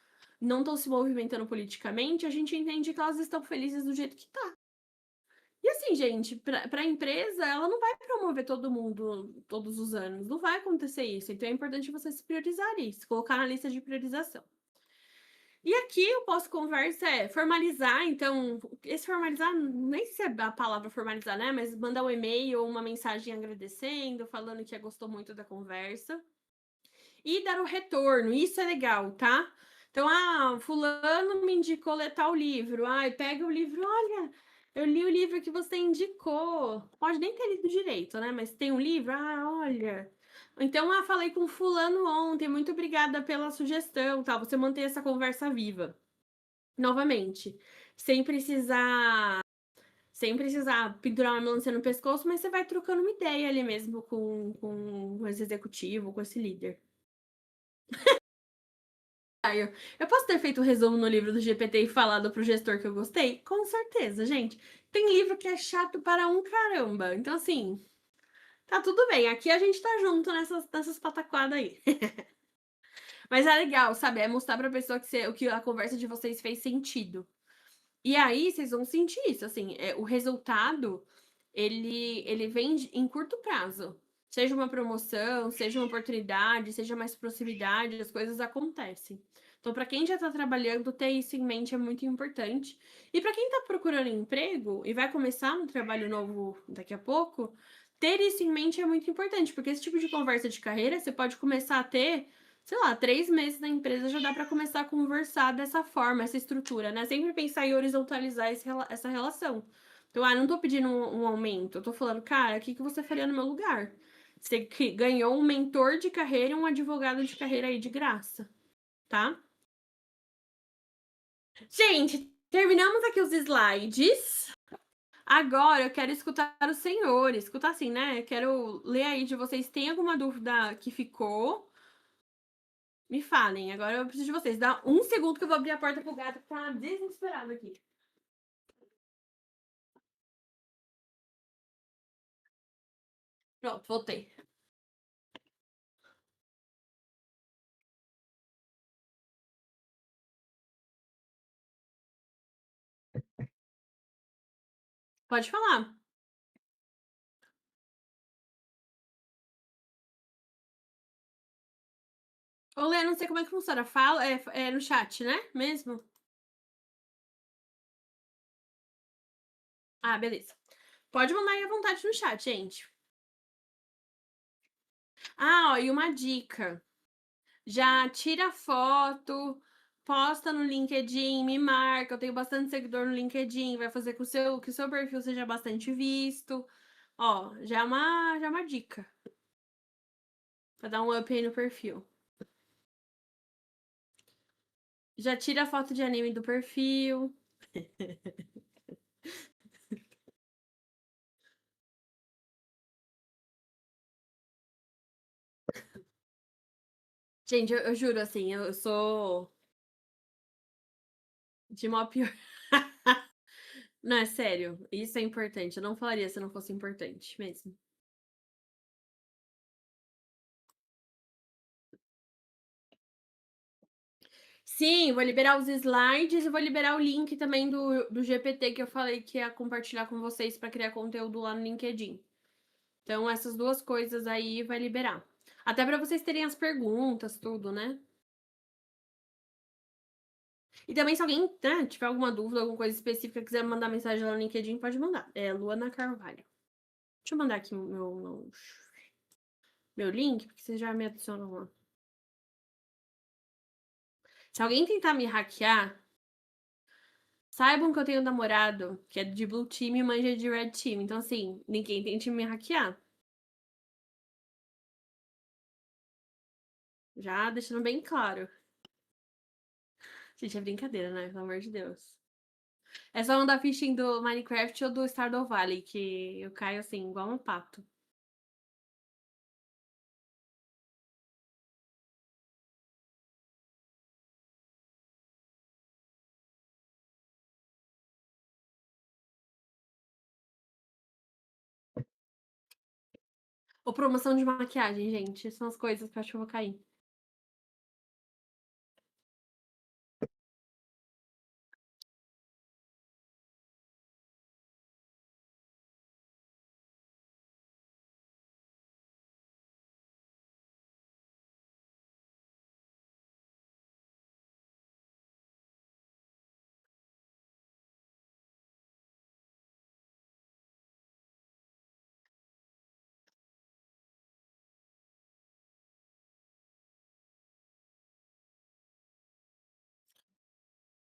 não estão se movimentando politicamente, a gente entende que elas estão felizes do jeito que tá. E assim, gente, para a empresa, ela não vai promover todo mundo todos os anos, não vai acontecer isso. Então é importante você se priorizar ali, se colocar na lista de priorização. E aqui o pós-conversa é formalizar, então, esse formalizar, nem sei se é a palavra formalizar, né? Mas mandar um e-mail ou uma mensagem agradecendo, falando que gostou muito da conversa. E dar o retorno, isso é legal, tá? Então, fulano me indicou ler tal livro. Ai, pega o livro, olha, eu li o livro que você indicou. Pode nem ter lido direito, né? Mas tem um livro, olha. Então, falei com fulano ontem, muito obrigada pela sugestão, tal. Você mantém essa conversa viva. Novamente, sem precisar, sem precisar pendurar uma melancia no pescoço, mas você vai trocando uma ideia ali mesmo com esse executivo, com esse líder. Eu posso ter feito o resumo no livro do GPT e falado pro gestor que eu gostei? Com certeza, gente. Tem livro que é chato para um caramba. Então, assim, tá tudo bem. Aqui a gente tá junto nessas pataquadas aí. Mas é legal, sabe? É mostrar pra pessoa que a conversa de vocês fez sentido. E aí, vocês vão sentir isso, assim, o resultado, ele vem em curto prazo. Seja uma promoção, seja uma oportunidade, seja mais proximidade, as coisas acontecem. Então, para quem já está trabalhando, ter isso em mente é muito importante. E para quem está procurando emprego e vai começar um trabalho novo daqui a pouco, ter isso em mente é muito importante, porque esse tipo de conversa de carreira você pode começar a ter, sei lá, 3 meses na empresa já dá para começar a conversar dessa forma, essa estrutura, né? Sempre pensar em horizontalizar essa relação. Então, não tô pedindo um aumento, eu tô falando, cara, o que você faria no meu lugar? Você ganhou um mentor de carreira e um advogado de carreira aí de graça, tá? Gente, terminamos aqui os slides. Agora eu quero escutar os senhores. Escutar assim, né? Quero ler aí de vocês. Tem alguma dúvida que ficou? Me falem. Agora eu preciso de vocês. Dá um segundo que eu vou abrir a porta pro gato que tá desesperado aqui. Pronto, voltei. Pode falar. Ô, Lê, não sei como é que funciona. Fala, é no chat, né? Mesmo? Beleza. Pode mandar aí à vontade no chat, gente. Ó, e uma dica. Já tira foto, posta no LinkedIn, me marca. Eu tenho bastante seguidor no LinkedIn, vai fazer que o seu perfil seja bastante visto. Ó, já é uma dica. Pra dar um up aí no perfil. Já tira a foto de anime do perfil. Gente, eu juro, assim, eu sou de mó pior. Não, é sério. Isso é importante. Eu não falaria se não fosse importante mesmo. Sim, vou liberar os slides e vou liberar o link também do GPT que eu falei que ia compartilhar com vocês para criar conteúdo lá no LinkedIn. Então, essas duas coisas aí vai liberar. Até para vocês terem as perguntas, tudo, né? E também, se alguém, né, tiver alguma dúvida, alguma coisa específica, quiser mandar mensagem lá no LinkedIn, pode mandar. É Luana Carvalho. Deixa eu mandar aqui o meu link, porque vocês já me adicionam lá. Se alguém tentar me hackear, saibam que eu tenho um namorado que é de Blue Team e manja de Red Team. Então, assim, ninguém tente me hackear. Já deixando bem claro. Gente, é brincadeira, né? Pelo amor de Deus. É só andar fishing do Minecraft ou do Stardew Valley, que eu caio assim, igual um pato. Ou promoção de maquiagem, gente. São as coisas que eu acho que eu vou cair.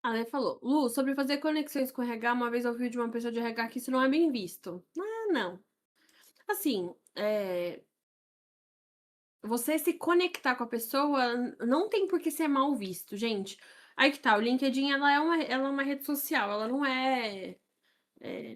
A Lê falou, Lu, sobre fazer conexões com RH, uma vez eu ouvi de uma pessoa de RH que isso não é bem visto. Ah, não. Assim, você se conectar com a pessoa não tem por que ser mal visto, gente. Aí que tá, o LinkedIn ela é uma rede social, ela não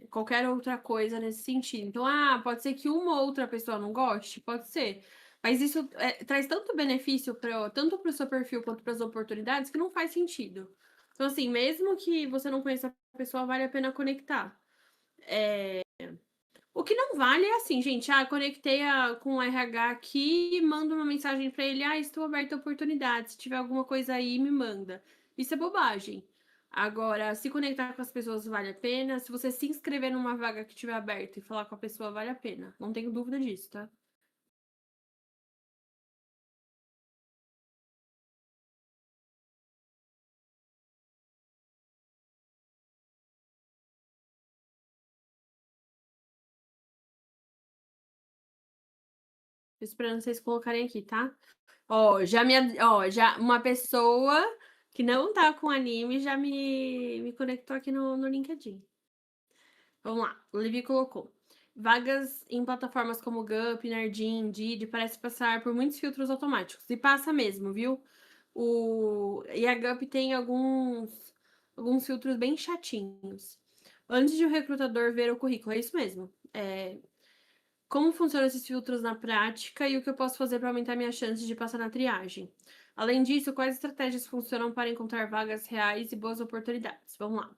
qualquer outra coisa nesse sentido. Então, pode ser que uma ou outra pessoa não goste, pode ser. Mas isso traz tanto benefício tanto para o seu perfil quanto para as oportunidades que não faz sentido. Então, assim, mesmo que você não conheça a pessoa, vale a pena conectar. O que não vale é assim, gente. Conectei com o RH aqui, mando uma mensagem para ele. Estou aberto a oportunidades. Se tiver alguma coisa aí, me manda. Isso é bobagem. Agora, se conectar com as pessoas vale a pena. Se você se inscrever numa vaga que estiver aberta e falar com a pessoa, vale a pena. Não tenho dúvida disso, tá? Tô esperando vocês colocarem aqui, tá? Já uma pessoa que não tá com anime já me conectou aqui no LinkedIn. Vamos lá, o Levi colocou. Vagas em plataformas como Gup, Nardim, Indeed parece passar por muitos filtros automáticos. E passa mesmo, viu? E a Gup tem alguns filtros bem chatinhos. Antes de o recrutador ver o currículo, é isso mesmo. Como funcionam esses filtros na prática e o que eu posso fazer para aumentar minha chance de passar na triagem? Além disso, quais estratégias funcionam para encontrar vagas reais e boas oportunidades? Vamos lá.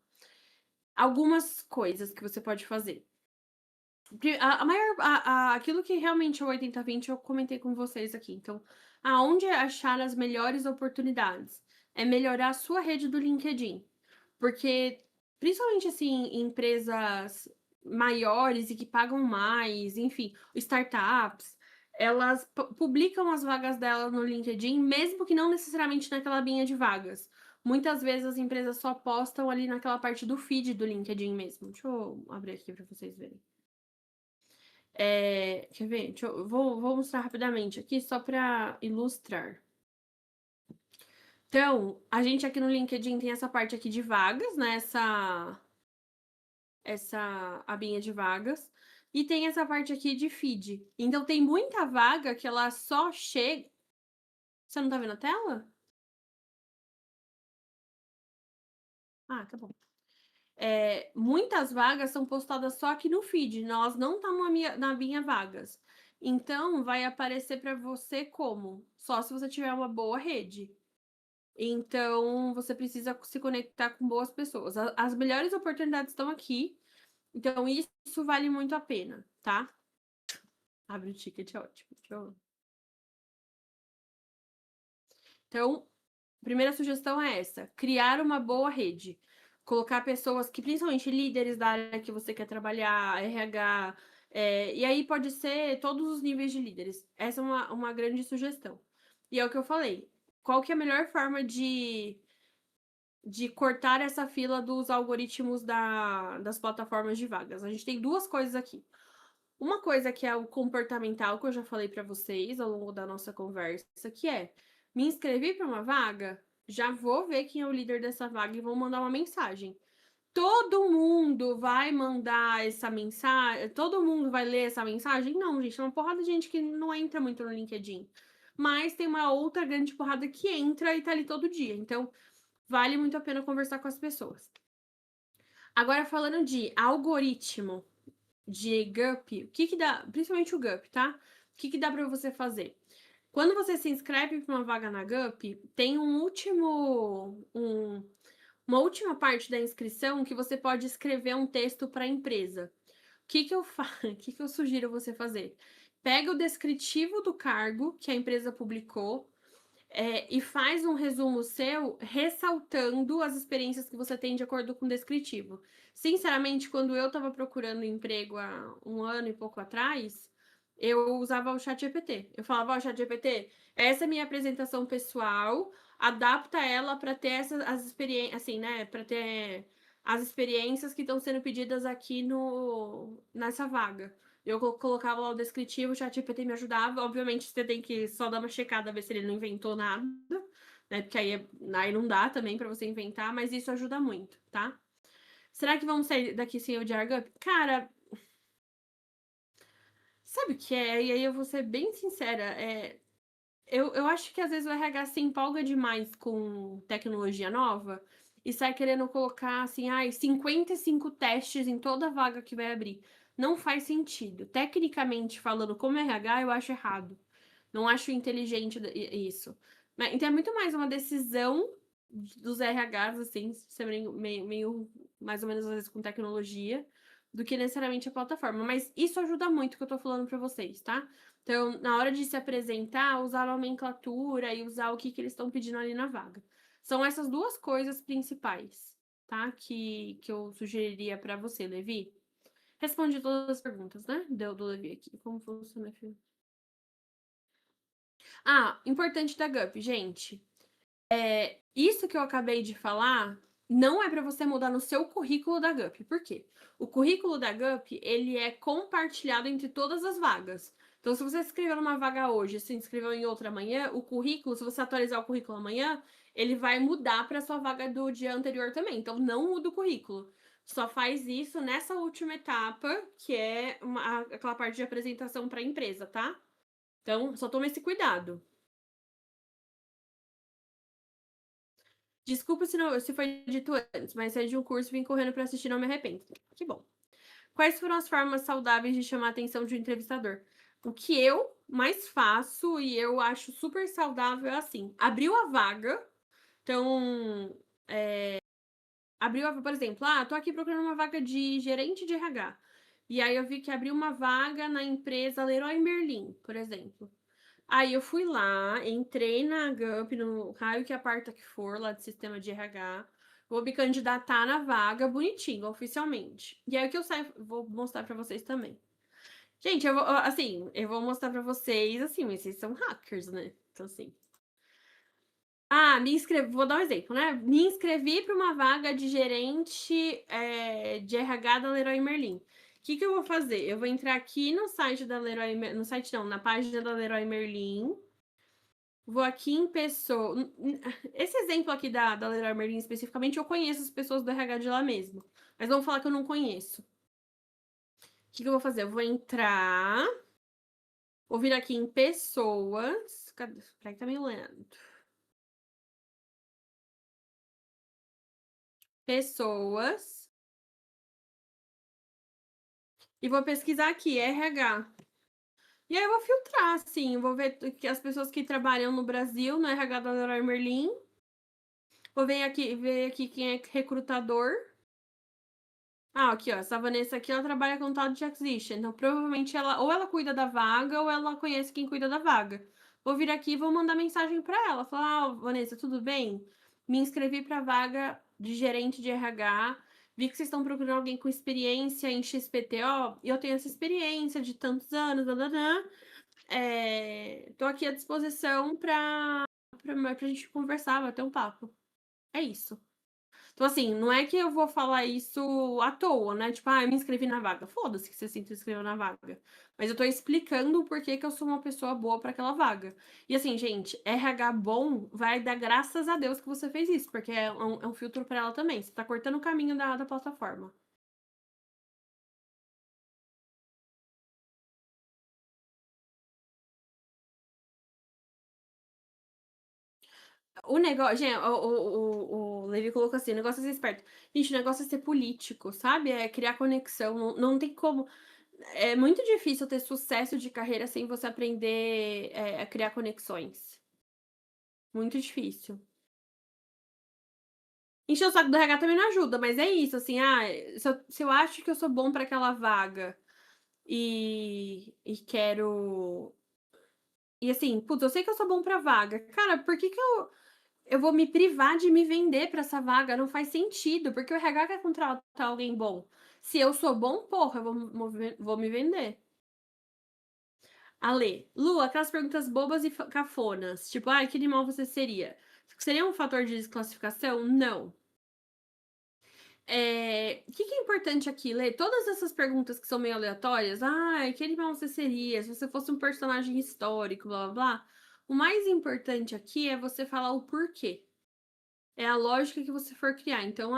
Algumas coisas que você pode fazer. Aquilo que realmente é o 80/20 eu comentei com vocês aqui. Então, aonde achar as melhores oportunidades? É melhorar a sua rede do LinkedIn. Porque, principalmente assim, em empresas maiores e que pagam mais, enfim, startups, elas publicam as vagas delas no LinkedIn, mesmo que não necessariamente naquela abinha de vagas. Muitas vezes as empresas só postam ali naquela parte do feed do LinkedIn mesmo. Deixa eu abrir aqui para vocês verem. Quer ver? Vou mostrar rapidamente aqui só para ilustrar. Então, a gente aqui no LinkedIn tem essa parte aqui de vagas, né? Essa abinha de vagas. E tem essa parte aqui de feed. Então, tem muita vaga que ela só chega. Você não tá vendo a tela? Tá bom. Muitas vagas são postadas só aqui no feed. Nós não estamos na minha vagas. Então, vai aparecer para você como? Só se você tiver uma boa rede. Então, você precisa se conectar com boas pessoas. As melhores oportunidades estão aqui. Então, isso vale muito a pena, tá? Abre o ticket, é ótimo. Então, primeira sugestão é essa: criar uma boa rede. Colocar pessoas que, principalmente líderes da área que você quer trabalhar, RH, e aí pode ser todos os níveis de líderes. Essa é uma grande sugestão. E é o que eu falei. Qual que é a melhor forma de cortar essa fila dos algoritmos das plataformas de vagas? A gente tem duas coisas aqui. Uma coisa que é o comportamental, que eu já falei para vocês ao longo da nossa conversa, que é me inscrevi para uma vaga, já vou ver quem é o líder dessa vaga e vou mandar uma mensagem. Todo mundo vai mandar essa mensagem? Todo mundo vai ler essa mensagem? Não, gente, é uma porrada de gente que não entra muito no LinkedIn. Mas tem uma outra grande porrada que entra e tá ali todo dia. Então, vale muito a pena conversar com as pessoas. Agora falando de algoritmo de Gup, o que que dá, principalmente o Gup, tá? O que que dá para você fazer? Quando você se inscreve para uma vaga na Gup, tem uma última parte da inscrição que você pode escrever um texto para a empresa. O que que eu o que que eu sugiro você fazer? Pega o descritivo do cargo que a empresa publicou, e faz um resumo seu ressaltando as experiências que você tem de acordo com o descritivo. Sinceramente, quando eu estava procurando emprego há um ano e pouco atrás, eu usava o ChatGPT. Eu falava, ó, ChatGPT, essa é a minha apresentação pessoal, adapta ela para ter as experiências, assim, né, para ter as experiências que estão sendo pedidas aqui no nessa vaga. Eu colocava lá o descritivo, o ChatGPT me ajudava. Obviamente, você tem que só dar uma checada, ver se ele não inventou nada, né? Porque aí não dá também para você inventar, mas isso ajuda muito, tá? Será que vamos sair daqui sem o Jargup? Cara, sabe o que é? E aí eu vou ser bem sincera. Eu acho que às vezes o RH se empolga demais com tecnologia nova e sai querendo colocar assim, 55 testes em toda vaga que vai abrir. Não faz sentido. Tecnicamente falando, como RH, eu acho errado. Não acho inteligente isso. Então é muito mais uma decisão dos RHs, assim, ser meio mais ou menos às vezes com tecnologia, do que necessariamente a plataforma. Mas isso ajuda muito o que eu tô falando para vocês, tá? Então, na hora de se apresentar, usar a nomenclatura e usar o que eles estão pedindo ali na vaga. São essas duas coisas principais, tá? Que eu sugeriria para você, Levi. Respondi todas as perguntas, né? Do Levi aqui. Como funciona, filho? Importante da GUP, gente. Isso que eu acabei de falar não é para você mudar no seu currículo da GUP. Por quê? O currículo da GUP, ele é compartilhado entre todas as vagas. Então, se você se inscreveu numa vaga hoje, se inscreveu em outra amanhã, o currículo, se você atualizar o currículo amanhã, ele vai mudar para sua vaga do dia anterior também. Então, não muda o currículo. Só faz isso nessa última etapa, que é aquela parte de apresentação para a empresa, tá? Então, só toma esse cuidado. Desculpa se foi dito antes, mas saí de um curso e vim correndo para assistir, não me arrependo. Que bom. Quais foram as formas saudáveis de chamar a atenção de um entrevistador? O que eu mais faço e eu acho super saudável é assim: abriu a vaga, então, abriu a, por exemplo, tô aqui procurando uma vaga de gerente de RH. E aí eu vi que abriu uma vaga na empresa Leroy Merlin, por exemplo. Aí eu fui lá, entrei na GUP, no raio que aparta que for, lá do sistema de RH, vou me candidatar na vaga bonitinho, oficialmente. E aí o que eu saio, vou mostrar pra vocês também. Gente, eu vou mostrar pra vocês, assim, mas vocês são hackers, né? Então, assim. Me inscrevi, vou dar um exemplo, né? Me inscrevi para uma vaga de gerente de RH da Leroy Merlin. O que eu vou fazer? Eu vou entrar aqui no site da Leroy, no site não, na página da Leroy Merlin. Vou aqui em pessoa. Esse exemplo aqui da Leroy Merlin especificamente, eu conheço as pessoas do RH de lá mesmo. Mas vamos falar que eu não conheço. O que eu vou fazer? Eu vou entrar. Vou vir aqui em pessoas. Cadê? Peraí que tá meio lento. Pessoas. E vou pesquisar aqui, RH. E aí eu vou filtrar, assim. Vou ver que as pessoas que trabalham no Brasil, no RH da Leroy Merlin. Vou ver aqui quem é recrutador. Aqui, ó, essa Vanessa aqui, ela trabalha com Talent Acquisition, então provavelmente ela cuida da vaga ou ela conhece quem cuida da vaga. Vou vir aqui e vou mandar mensagem para ela, falar, Vanessa, tudo bem? Me inscrevi para vaga de gerente de RH, vi que vocês estão procurando alguém com experiência em XPTO, e eu tenho essa experiência de tantos anos, tô aqui à disposição pra gente conversar, bater um papo. É isso. Então, assim, não é que eu vou falar isso à toa, né? Tipo, eu me inscrevi na vaga. Foda-se que você se inscreveu na vaga. Mas eu tô explicando o porquê que eu sou uma pessoa boa para aquela vaga. E assim, gente, RH bom vai dar graças a Deus que você fez isso, porque é um filtro para ela também. Você tá cortando o caminho da plataforma. O negócio, gente, o Levi colocou assim: "O negócio é ser esperto". Gente, o negócio é ser político, sabe, é criar conexão, não tem como. É muito difícil ter sucesso de carreira sem você aprender, a criar conexões. Muito difícil. Encher o saco do RH também não ajuda, mas é isso, assim, se eu acho que eu sou bom para aquela vaga e quero e assim, putz, eu sei que eu sou bom pra vaga, cara, por que que eu vou me privar de me vender pra essa vaga? Não faz sentido, porque o RH quer contratar alguém bom. Se eu sou bom, porra, eu vou me vender. Ale: "Lu, aquelas perguntas bobas e cafonas, tipo: 'Ai, que animal você seria?' Seria um fator de desclassificação? Não. Que é importante aqui, Lê? Todas essas perguntas que são meio aleatórias, ai, que animal você seria se você fosse um personagem histórico, blá blá blá. O mais importante aqui é você falar o porquê. É a lógica que você for criar. Então,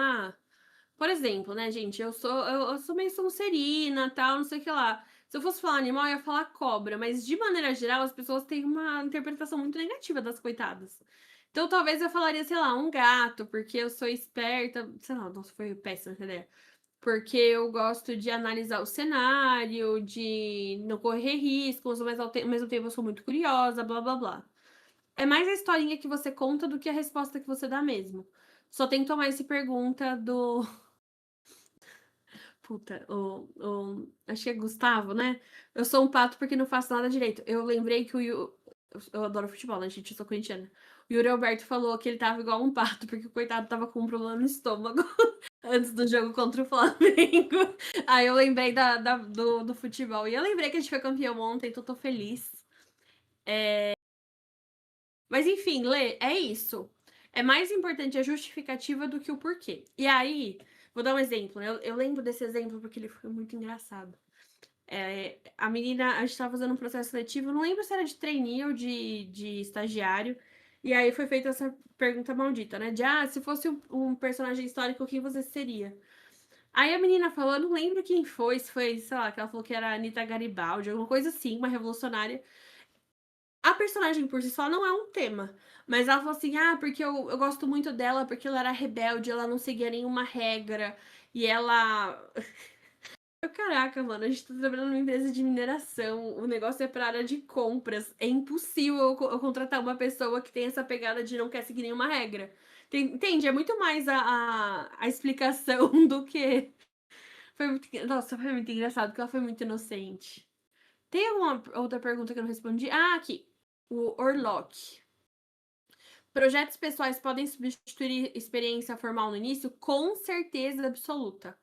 por exemplo, né, gente, eu sou meio sonserina, tal, não sei o que lá. Se eu fosse falar animal, eu ia falar cobra, mas de maneira geral, as pessoas têm uma interpretação muito negativa das coitadas. Então, talvez eu falaria, sei lá, um gato, porque eu sou esperta, sei lá, nossa, foi péssima essa ideia. Porque eu gosto de analisar o cenário, de não correr riscos, mas ao mesmo tempo eu sou muito curiosa, blá blá blá. É mais a historinha que você conta do que a resposta que você dá mesmo. Só tem que tomar esse pergunta do puta, acho que é Gustavo, né? Eu sou um pato porque não faço nada direito. Eu lembrei que eu adoro futebol, né, gente? Eu sou corintiana. O Yuri Alberto falou que ele tava igual um pato, porque o coitado tava com um problema no estômago antes do jogo contra o Flamengo. Aí eu lembrei do futebol. E eu lembrei que a gente foi campeão ontem, então tô feliz. Mas enfim, Lê, é isso. É mais importante a justificativa do que o porquê. E aí, vou dar um exemplo. Eu lembro desse exemplo porque ele foi muito engraçado. A menina, a gente tava fazendo um processo seletivo, não lembro se era de trainee ou de estagiário. E aí foi feita essa pergunta maldita, né? Se fosse um personagem histórico, quem você seria? Aí a menina falou, eu não lembro quem foi, se foi, sei lá, que ela falou que era a Anitta Garibaldi, alguma coisa assim, uma revolucionária. A personagem por si só não é um tema, mas ela falou assim: porque eu gosto muito dela, porque ela era rebelde, ela não seguia nenhuma regra, e ela. Caraca, mano, a gente tá trabalhando numa empresa de mineração, o negócio é pra área de compras. É impossível eu contratar uma pessoa que tem essa pegada de não quer seguir nenhuma regra. Entende? É muito mais a explicação do que. Nossa, foi muito engraçado, porque ela foi muito inocente. Tem alguma outra pergunta que eu não respondi? Aqui. O Orlock. Projetos pessoais podem substituir experiência formal no início? Com certeza absoluta.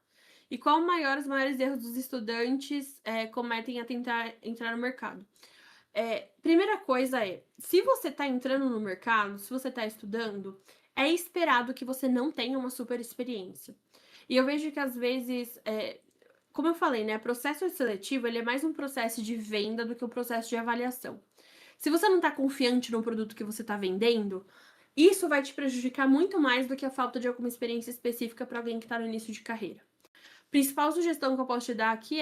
E qual os maiores erros dos estudantes cometem a tentar entrar no mercado? Primeira coisa se você está entrando no mercado, se você está estudando, é esperado que você não tenha uma super experiência. E eu vejo que às vezes, como eu falei, né, processo seletivo ele é mais um processo de venda do que um processo de avaliação. Se você não está confiante no produto que você está vendendo, isso vai te prejudicar muito mais do que a falta de alguma experiência específica para alguém que está no início de carreira. Principal sugestão que eu posso te dar aqui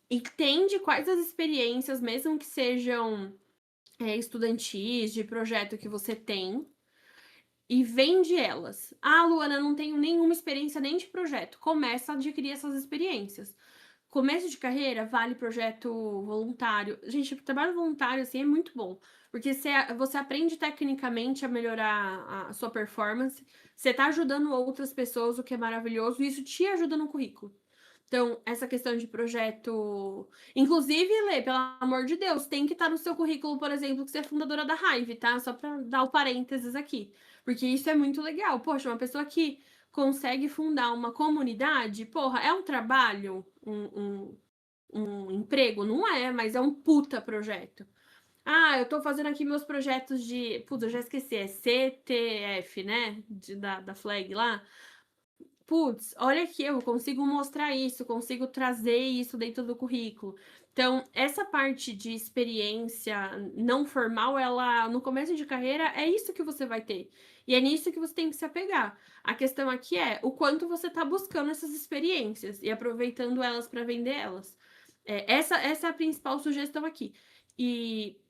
entende quais as experiências, mesmo que sejam estudantis, de projeto que você tem, e vende elas. Luana, eu não tenho nenhuma experiência nem de projeto. Começa a adquirir essas experiências. Começo de carreira, vale projeto voluntário. Gente, o trabalho voluntário, assim, é muito bom. Porque você aprende tecnicamente a melhorar a sua performance. Você tá ajudando outras pessoas, o que é maravilhoso. E isso te ajuda no currículo. Então, essa questão de projeto. Inclusive, Lê, pelo amor de Deus, tem que estar no seu currículo, por exemplo, que você é fundadora da Hive, tá? Só pra dar o parênteses aqui. Porque isso é muito legal. Poxa, uma pessoa que consegue fundar uma comunidade, porra, é um trabalho, um emprego? Não é, mas é um puta projeto. Eu tô fazendo aqui meus projetos de. Putz, eu já esqueci, é CTF, né? Da flag lá. Putz, olha aqui, eu consigo mostrar isso, consigo trazer isso dentro do currículo. Então, essa parte de experiência não formal, ela no começo de carreira é isso que você vai ter. E é nisso que você tem que se apegar. A questão aqui é o quanto você está buscando essas experiências e aproveitando elas para vender elas. Essa é a principal sugestão aqui. E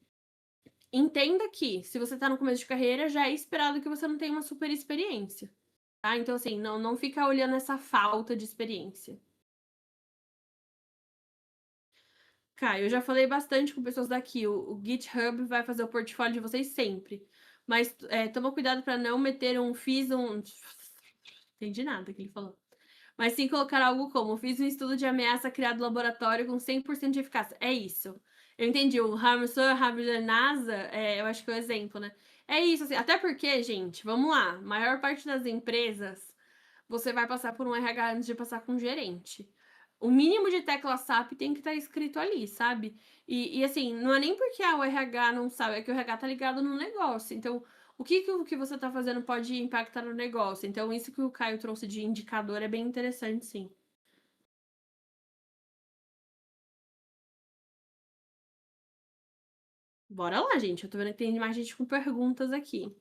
entenda que, se você tá no começo de carreira, já é esperado que você não tenha uma super experiência, tá? Então, assim, não fica olhando essa falta de experiência. Cara, eu já falei bastante com pessoas daqui, o GitHub vai fazer o portfólio de vocês sempre, mas, toma cuidado pra não meter fiz um entendi nada que ele falou. Mas sim colocar algo como: "Fiz um estudo de ameaça criado no laboratório com 100% de eficácia". É isso. Eu entendi, o Hamilton NASA, eu acho que é o exemplo, né. É isso, assim, até porque, gente, vamos lá, a maior parte das empresas, você vai passar por um RH antes de passar com um gerente. O mínimo de tecla SAP tem que estar escrito ali, sabe. E assim, não é nem porque, o RH não sabe, é que o RH tá ligado no negócio, então o que você tá fazendo pode impactar no negócio. Então isso que o Caio trouxe de indicador é bem interessante, sim. Bora lá, gente, eu tô vendo que tem mais gente com perguntas aqui.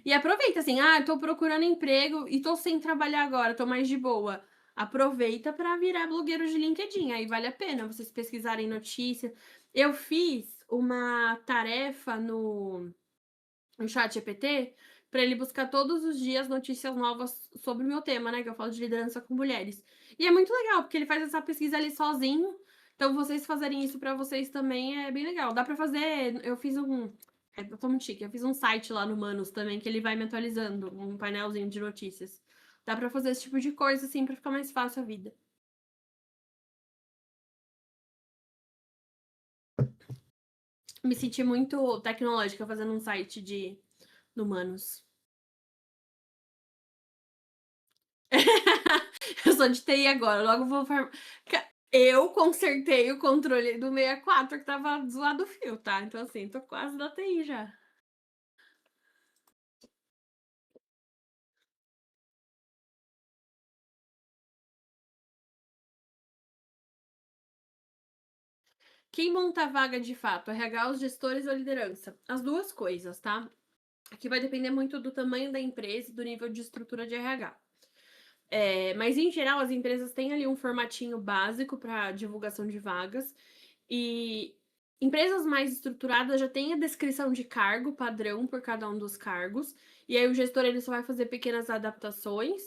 E aproveita, assim: "Ah, tô procurando emprego e tô sem trabalhar agora, tô mais de boa". Aproveita para virar blogueiro de LinkedIn, aí vale a pena vocês pesquisarem notícia. Eu fiz uma tarefa no ChatGPT para ele buscar todos os dias notícias novas sobre o meu tema, né, que eu falo de liderança com mulheres. E é muito legal, porque ele faz essa pesquisa ali sozinho, então vocês fazerem isso para vocês também é bem legal. Dá para fazer, eu fiz eu tô muito chique, eu fiz um site lá no Manus também que ele vai me atualizando, um painelzinho de notícias. Dá para fazer esse tipo de coisa, assim, para ficar mais fácil a vida. Me senti muito tecnológica fazendo um site do Manus. Eu sou de TI agora, logo vou eu consertei o controle do 64 que estava zoado o fio, tá. Então, assim, tô quase na TI já. Quem monta a vaga de fato? RH, os gestores ou a liderança? As 2 coisas, tá. Aqui vai depender muito do tamanho da empresa e do nível de estrutura de RH. Mas em geral as empresas têm ali um formatinho básico para divulgação de vagas, e empresas mais estruturadas já têm a descrição de cargo padrão por cada um dos cargos, e aí o gestor ele só vai fazer pequenas adaptações.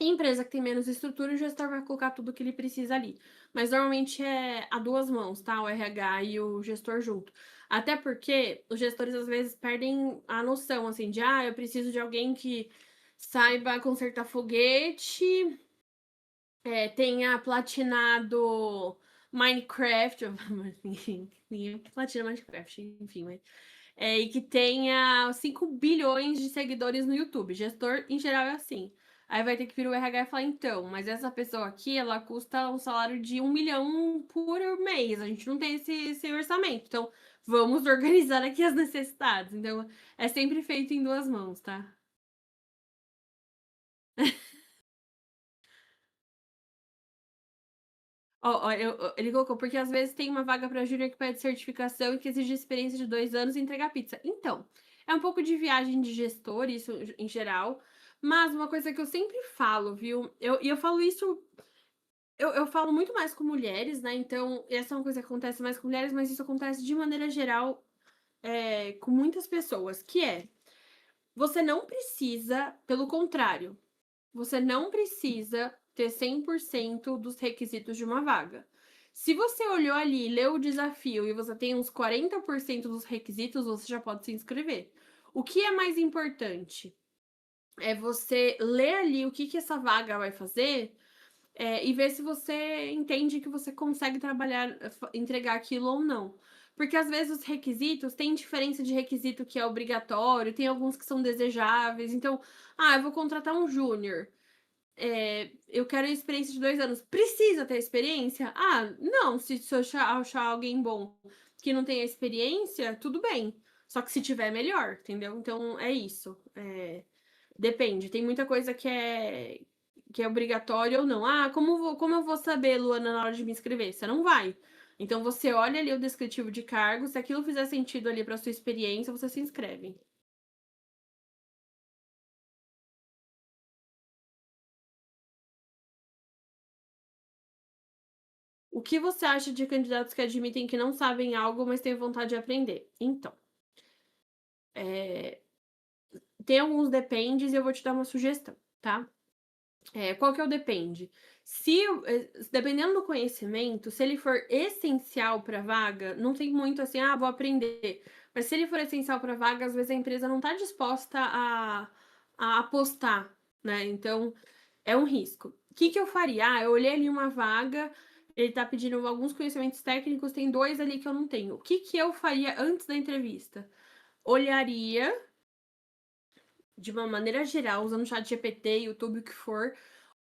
E empresa que tem menos estrutura, o gestor vai colocar tudo que ele precisa ali. Mas normalmente é a 2 mãos, tá, o RH e o gestor junto. Até porque os gestores às vezes perdem a noção, assim, de: "Ah, eu preciso de alguém que saiba consertar foguete, tenha platinado Minecraft", enfim, ninguém platina Minecraft, enfim, mas e que tenha 5 bilhões de seguidores no YouTube. Gestor, em geral, é assim. Aí vai ter que vir o RH e falar: "Então, mas essa pessoa aqui, ela custa um salário de 1 milhão por mês, a gente não tem esse orçamento, então vamos organizar aqui as necessidades". Então, é sempre feito em 2 mãos, tá? Ele colocou: "Porque às vezes tem uma vaga para júnior que pede certificação e que exige experiência de 2 anos e entregar pizza". Então, é um pouco de viagem de gestor, isso em geral, mas uma coisa que eu sempre falo, viu, eu falo isso, eu falo muito mais com mulheres, né, então essa é uma coisa que acontece mais com mulheres, mas isso acontece de maneira geral, com muitas pessoas, que é: você não precisa, pelo contrário, você não precisa ter 100% dos requisitos de uma vaga. Se você olhou ali, leu o desafio e você tem uns 40% dos requisitos, você já pode se inscrever. O que é mais importante é você ler ali o que essa vaga vai fazer, e ver se você entende que você consegue trabalhar, entregar aquilo ou não. Porque às vezes os requisitos têm diferença de requisito que é obrigatório, tem alguns que são desejáveis. Então, eu vou contratar um júnior. Eu quero a experiência de 2 anos. Precisa ter experiência? Não, se eu achar alguém bom que não tenha experiência, tudo bem. Só que se tiver, melhor, entendeu? Então é isso. Depende, tem muita coisa que é obrigatório ou não. Como eu vou saber, Luana, na hora de me inscrever? Você não vai. Então você olha ali o descritivo de cargo, se aquilo fizer sentido ali para sua experiência, você se inscreve. O que você acha de candidatos que admitem que não sabem algo, mas têm vontade de aprender? Então, eh, tem alguns dependes e eu vou te dar uma sugestão, tá? Qual que é o depende? Dependendo do conhecimento, se ele for essencial para a vaga, não tem muito assim: "Ah, vou aprender". Mas se ele for essencial para a vaga, às vezes a empresa não está disposta a apostar, né, então é um risco. O que que eu faria? Eu olhei ali uma vaga, ele está pedindo alguns conhecimentos técnicos, tem 2 ali que eu não tenho. O que que eu faria antes da entrevista? Olharia, de uma maneira geral, usando o ChatGPT, YouTube, o que for,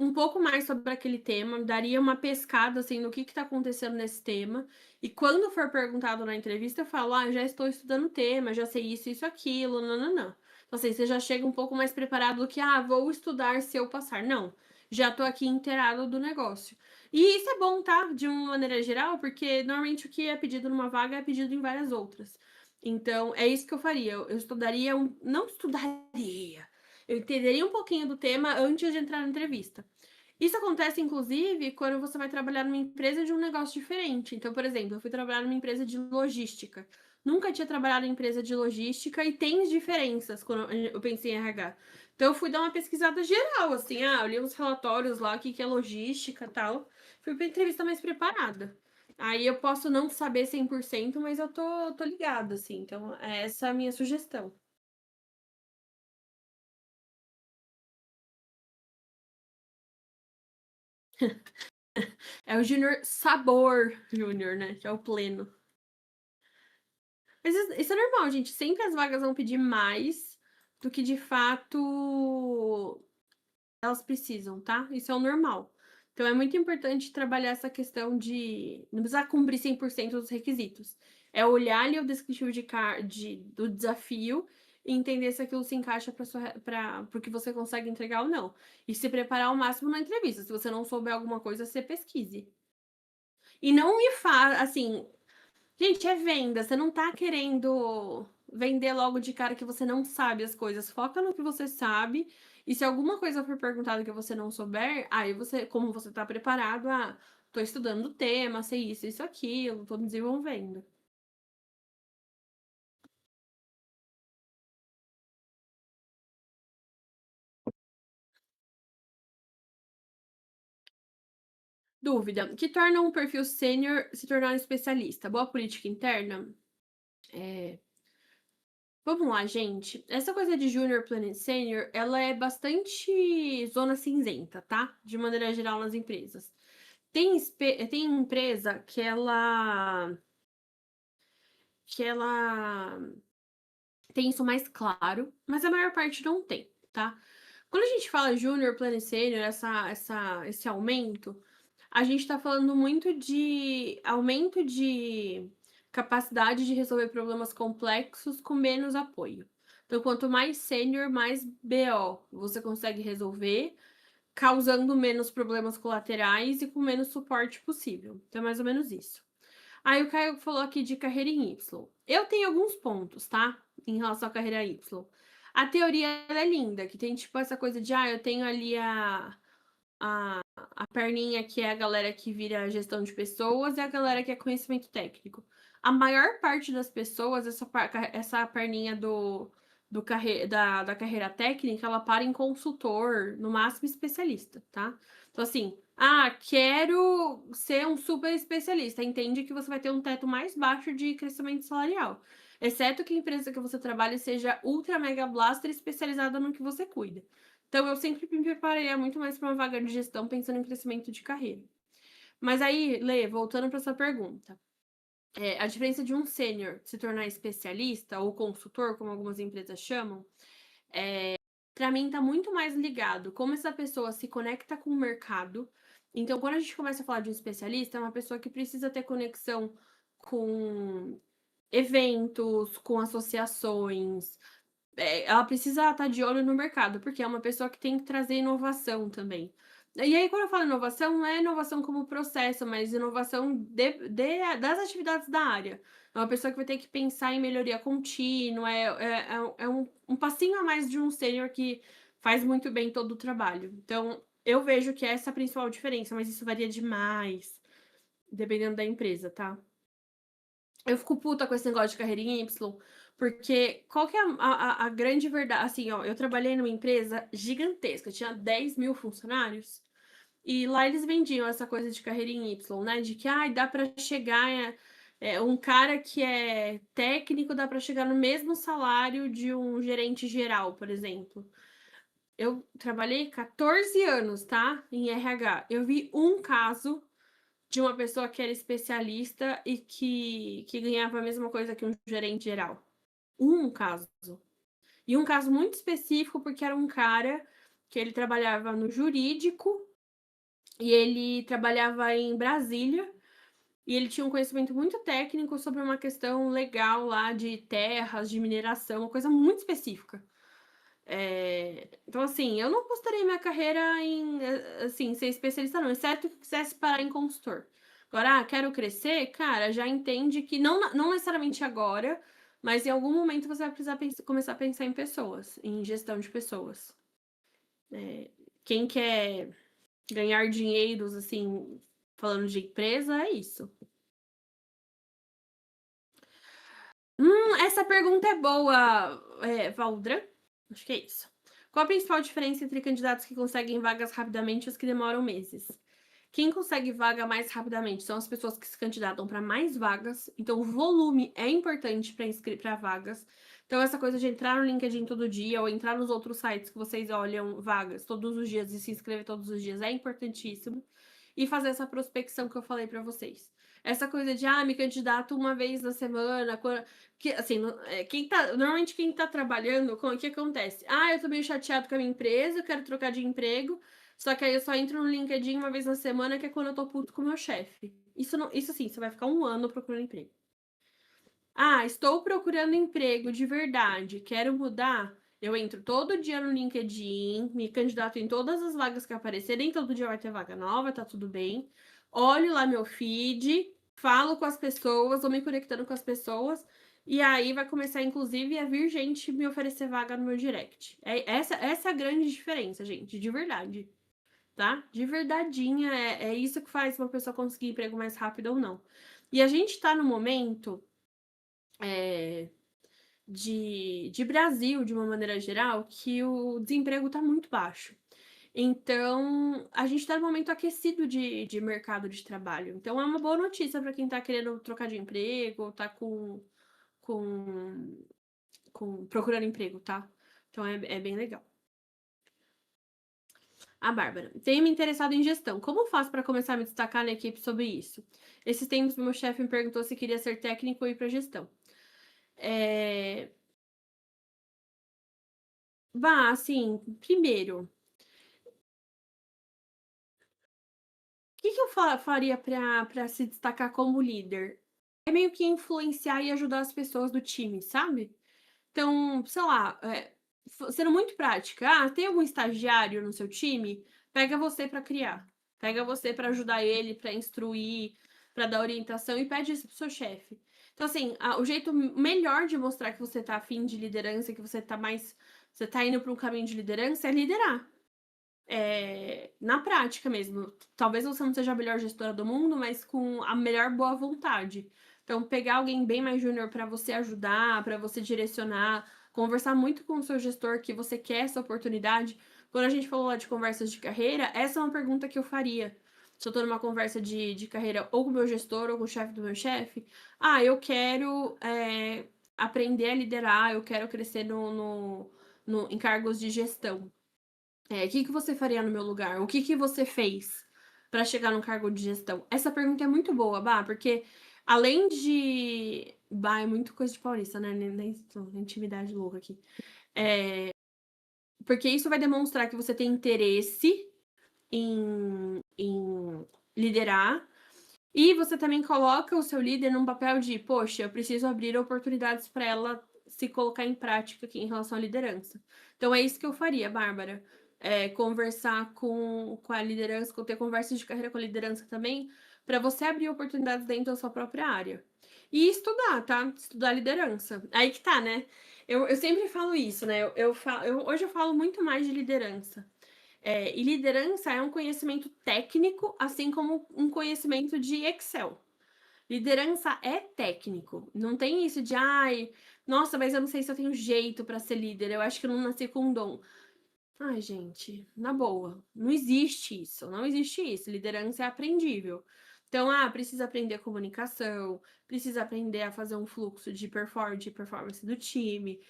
um pouco mais sobre aquele tema, daria uma pescada, assim, no que tá acontecendo nesse tema, e quando for perguntado na entrevista, eu falo: "Ah, já estou estudando o tema, já sei isso, aquilo, nã-nã-nã". Então, assim, você já chega um pouco mais preparado do que: "Ah, vou estudar se eu passar". Não, já tô aqui inteirado do negócio. E isso é bom, tá, de uma maneira geral, porque normalmente o que é pedido numa vaga é pedido em várias outras. Então, é isso que eu faria, eu estudaria não estudaria, eu entenderia um pouquinho do tema antes de entrar na entrevista. Isso acontece, inclusive, quando você vai trabalhar numa empresa de um negócio diferente. Então, por exemplo, eu fui trabalhar numa empresa de logística. Nunca tinha trabalhado em empresa de logística e tem diferenças quando eu pensei em RH. Então, eu fui dar uma pesquisada geral, assim, eu li uns relatórios lá, o que que é logística e tal. Fui pra entrevista mais preparada. Aí eu posso não saber 100%, mas eu tô ligada, assim. Então, essa é a minha sugestão. É o Júnior Sabor Júnior, né? Que é o pleno. Mas isso é normal, gente. Sempre as vagas vão pedir mais do que de fato elas precisam, tá? Isso é o normal. Então é muito importante trabalhar essa questão de não precisar cumprir 100% dos requisitos. É olhar ali o descritivo do desafio e entender se aquilo se encaixa para o que você consegue entregar ou não. E se preparar ao máximo na entrevista. Se você não souber alguma coisa, você pesquise. E não me faz assim, gente, é venda, você não tá querendo vender logo de cara que você não sabe as coisas, foca no que você sabe, e se alguma coisa for perguntada que você não souber, aí você, como você tá preparado, tô estudando o tema, sei isso, aquilo, tô me desenvolvendo. Dúvida, o que torna um perfil sênior se tornar um especialista? Boa política interna? É, vamos lá, gente. Essa coisa de júnior, pleno e sênior, ela é bastante zona cinzenta, tá? De maneira geral nas empresas. Tem empresa que ela tem isso mais claro, mas a maior parte não tem, tá? Quando a gente fala júnior, pleno e sênior, esse aumento, a gente tá falando muito de aumento de capacidade de resolver problemas complexos com menos apoio. Então, quanto mais sênior, mais BO você consegue resolver, causando menos problemas colaterais e com menos suporte possível. Então, é mais ou menos isso. Aí o Caio falou aqui de carreira em Y. Eu tenho alguns pontos, tá? Em relação à carreira Y. A teoria ela é linda, que tem tipo essa coisa de, eu tenho ali a perninha que é a galera que vira gestão de pessoas e a galera que é conhecimento técnico. A maior parte das pessoas, essa perninha da carreira técnica, ela para em consultor, no máximo especialista, tá? Então, assim, quero ser um super especialista. Entende que você vai ter um teto mais baixo de crescimento salarial. Exceto que a empresa que você trabalhe seja ultra mega blaster especializada no que você cuida. Então, eu sempre me prepararia muito mais para uma vaga de gestão pensando em crescimento de carreira. Mas aí, Lê, voltando para sua pergunta, a diferença de um sênior se tornar especialista ou consultor, como algumas empresas chamam, para mim está muito mais ligado como essa pessoa se conecta com o mercado. Então, quando a gente começa a falar de um especialista, é uma pessoa que precisa ter conexão com eventos, com associações, ela precisa estar de olho no mercado, porque é uma pessoa que tem que trazer inovação também. E aí, quando eu falo inovação, não é inovação como processo, mas inovação das atividades da área. É uma pessoa que vai ter que pensar em melhoria contínua, é um passinho a mais de um sênior que faz muito bem todo o trabalho. Então, eu vejo que essa é a principal diferença, mas isso varia demais dependendo da empresa, tá? Eu fico puta com esse negócio de carreira em Y, porque qual que é a grande verdade? Assim, ó, eu trabalhei numa empresa gigantesca, tinha 10.000 funcionários, e lá eles vendiam essa coisa de carreira em Y, né? De que, ai, dá pra chegar, um cara que é técnico dá pra chegar no mesmo salário de um gerente geral, por exemplo. Eu trabalhei 14 anos, tá? Em RH. Eu vi um caso de uma pessoa que era especialista e que ganhava a mesma coisa que um gerente geral. Um caso. E um caso muito específico, porque era um cara que ele trabalhava no jurídico e ele trabalhava em Brasília e ele tinha um conhecimento muito técnico sobre uma questão legal lá de terras, de mineração, uma coisa muito específica. Então, assim, eu não apostaria minha carreira em, assim, ser especialista, não, exceto que quisesse parar em consultor. Agora, quero crescer, cara, já entende que não necessariamente agora, mas em algum momento você vai precisar começar a pensar em pessoas, em gestão de pessoas. Quem quer ganhar dinheiros, assim, falando de empresa, é isso. Essa pergunta é boa, Valdra. Acho que é isso. Qual a principal diferença entre candidatos que conseguem vagas rapidamente e os que demoram meses? Quem consegue vaga mais rapidamente são as pessoas que se candidatam para mais vagas. Então, o volume é importante para vagas. Então, essa coisa de entrar no LinkedIn todo dia ou entrar nos outros sites que vocês olham vagas todos os dias e se inscrever todos os dias é importantíssimo. E fazer essa prospecção que eu falei para vocês. Essa coisa de, me candidato uma vez na semana. Que, assim, normalmente quem tá trabalhando, o que acontece? Eu tô meio chateado com a minha empresa, eu quero trocar de emprego. Só que aí eu só entro no LinkedIn uma vez na semana, que é quando eu tô puto com o meu chefe. Isso assim, você vai ficar um ano procurando emprego. Estou procurando emprego de verdade, quero mudar. Eu entro todo dia no LinkedIn, me candidato em todas as vagas que aparecerem, todo dia vai ter vaga nova, tá tudo bem. Olho lá meu feed, falo com as pessoas, vou me conectando com as pessoas, e aí vai começar, inclusive, a vir gente me oferecer vaga no meu direct. Essa é a grande diferença, gente, de verdade, tá? De verdadeinha, é isso que faz uma pessoa conseguir emprego mais rápido ou não. E a gente tá no momento de Brasil, de uma maneira geral, que o desemprego está muito baixo. Então, a gente está num momento aquecido de mercado de trabalho. Então, é uma boa notícia para quem está querendo trocar de emprego ou está com, procurando emprego, tá? Então, é bem legal. A Bárbara. Tenho me interessado em gestão. Como faço para começar a me destacar na equipe sobre isso? Esses tempos, meu chefe me perguntou se queria ser técnico ou ir para gestão. Assim, primeiro, que eu faria para se destacar como líder? É meio que influenciar e ajudar as pessoas do time, sabe? Então, sei lá, sendo muito prática, tem algum estagiário no seu time? Pega você para criar. Pega você para ajudar ele, para instruir, para dar orientação e pede isso pro seu chefe. Então, assim, o jeito melhor de mostrar que você tá afim de liderança, que você tá indo para um caminho de liderança, é liderar. Na prática mesmo. Talvez você não seja a melhor gestora do mundo, mas com a melhor boa vontade. Então, pegar alguém bem mais júnior para você ajudar, para você direcionar, conversar muito com o seu gestor que você quer essa oportunidade. Quando a gente falou lá de conversas de carreira, essa é uma pergunta que eu faria. Se eu tô numa conversa de carreira ou com o meu gestor ou com o chefe do meu chefe, eu quero aprender a liderar, eu quero crescer em cargos de gestão. O que você faria no meu lugar? O que você fez para chegar no cargo de gestão? Essa pergunta é muito boa, porque além de. É muito coisa de paulista, né? Nem intimidade louca aqui. Porque isso vai demonstrar que você tem interesse em liderar. E você também coloca o seu líder num papel de, poxa, eu preciso abrir oportunidades para ela se colocar em prática aqui em relação à liderança. Então é isso que eu faria, Bárbara. Conversar com a liderança, ter conversas de carreira com a liderança também, para você abrir oportunidades dentro da sua própria área. E estudar, tá? Estudar liderança. Aí que tá, né? Eu sempre falo isso, né? Hoje eu falo muito mais de liderança. E liderança é um conhecimento técnico, assim como um conhecimento de Excel. Liderança é técnico, não tem isso de: "Ai, nossa, mas eu não sei se eu tenho jeito para ser líder, eu acho que eu não nasci com dom". Ai, gente, na boa, não existe isso, não existe isso. Liderança é aprendível. Então, precisa aprender comunicação, precisa aprender a fazer um fluxo de performance do time.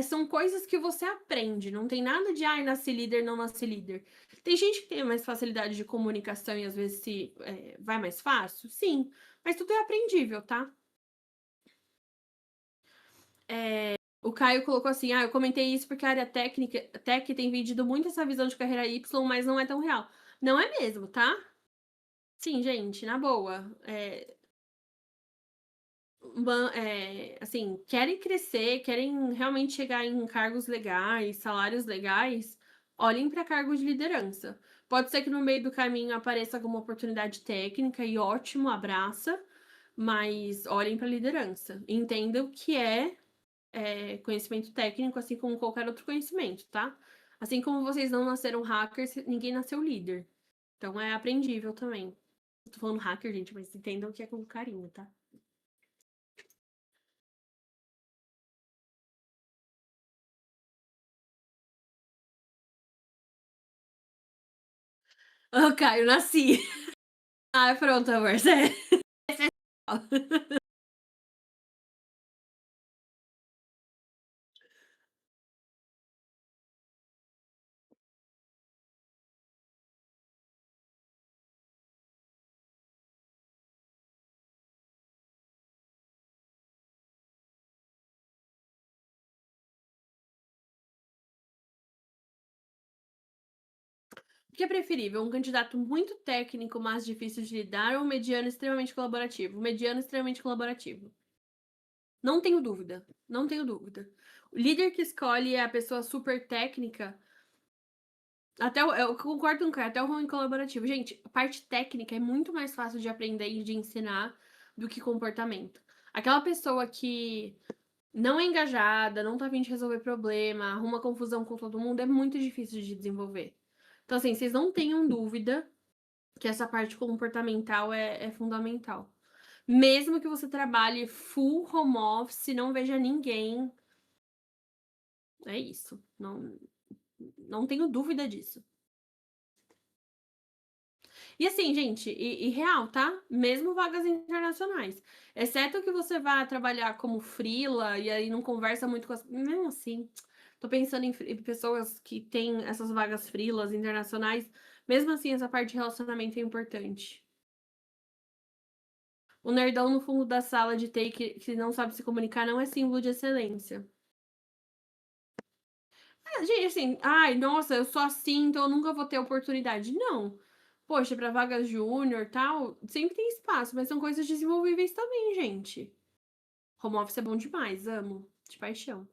São coisas que você aprende, não tem nada de, ai, nasci líder, não nasci líder. Tem gente que tem mais facilidade de comunicação e às vezes vai mais fácil? Sim, mas tudo é aprendível, tá? O Caio colocou assim: eu comentei isso porque a área técnica tech tem vendido muito essa visão de carreira Y, mas não é tão real. Não é mesmo, tá? Sim, gente, na boa. Assim, querem crescer, querem realmente chegar em cargos legais, salários legais, olhem para cargos de liderança. Pode ser que no meio do caminho apareça alguma oportunidade técnica e ótimo, abraça, mas olhem para liderança. Entendam que conhecimento técnico, assim como qualquer outro conhecimento, tá? Assim como vocês não nasceram hackers, ninguém nasceu líder. Então é aprendível também. Eu tô falando hacker, gente, mas entendam que é com carinho, tá? Ô, Caio, nasci. Pronto, amor. O que é preferível? Um candidato muito técnico, mas difícil de lidar, ou um mediano extremamente colaborativo? Mediano extremamente colaborativo. Não tenho dúvida. Não tenho dúvida. O líder que escolhe é a pessoa super técnica. Eu concordo com o Caio, até o ruim colaborativo. Gente, a parte técnica é muito mais fácil de aprender e de ensinar do que comportamento. Aquela pessoa que não é engajada, não tá a fim de resolver problema, arruma confusão com todo mundo, é muito difícil de desenvolver. Então, assim, vocês não tenham dúvida que essa parte comportamental é fundamental. Mesmo que você trabalhe full home office, não veja ninguém, é isso. Não tenho dúvida disso. E assim, gente, e real, tá? Mesmo vagas internacionais. Exceto que você vá trabalhar como freela e aí não conversa muito com as. Mesmo assim, tô pensando em pessoas que têm essas vagas freelas internacionais. Mesmo assim, essa parte de relacionamento é importante. O nerdão no fundo da sala de TI que não sabe se comunicar não é símbolo de excelência. Gente, assim, ai, nossa, eu sou assim, então eu nunca vou ter oportunidade. Não. Poxa, para vagas júnior e tal, sempre tem espaço, mas são coisas desenvolvíveis também, gente. Home office é bom demais, amo, de paixão.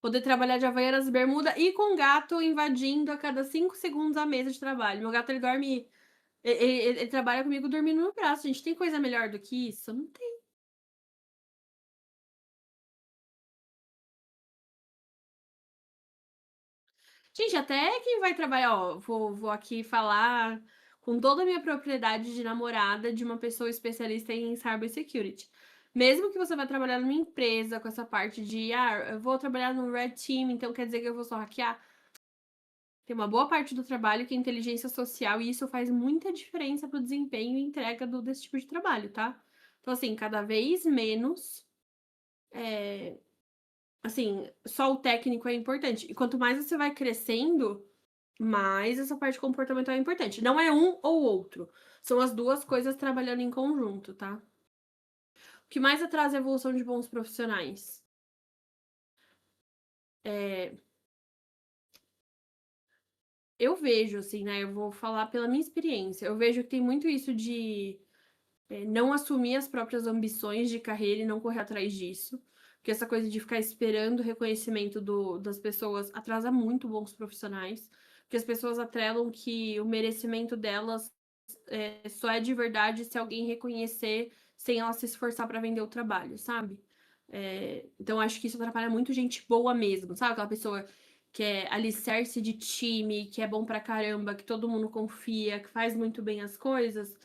Poder trabalhar de Havaianas e bermuda e com gato invadindo a cada 5 segundos a mesa de trabalho. Meu gato, ele dorme. Ele trabalha comigo dormindo no braço. Gente, tem coisa melhor do que isso? Não tem. Gente, até quem vai trabalhar, ó, vou aqui falar com toda a minha propriedade de namorada de uma pessoa especialista em cybersecurity. Mesmo que você vai trabalhar numa empresa com essa parte de, eu vou trabalhar no Red Team, então quer dizer que eu vou só hackear. Tem uma boa parte do trabalho que é inteligência social e isso faz muita diferença pro desempenho e entrega desse tipo de trabalho, tá? Então, assim, cada vez menos, é, assim, só o técnico é importante. E quanto mais você vai crescendo, mais essa parte comportamental é importante. Não é um ou outro. São as duas coisas trabalhando em conjunto, tá? O que mais atrasa a evolução de bons profissionais? É, eu vejo, assim, né? Eu vou falar pela minha experiência. Eu vejo que tem muito isso de não assumir as próprias ambições de carreira e não correr atrás disso. Porque essa coisa de ficar esperando o reconhecimento das pessoas atrasa muito bons profissionais. Porque as pessoas atrelam que o merecimento delas só é de verdade se alguém reconhecer sem ela se esforçar para vender o trabalho, sabe? Então acho que isso atrapalha muito gente boa mesmo, sabe? Aquela pessoa que é alicerce de time, que é bom pra caramba, que todo mundo confia, que faz muito bem as coisas.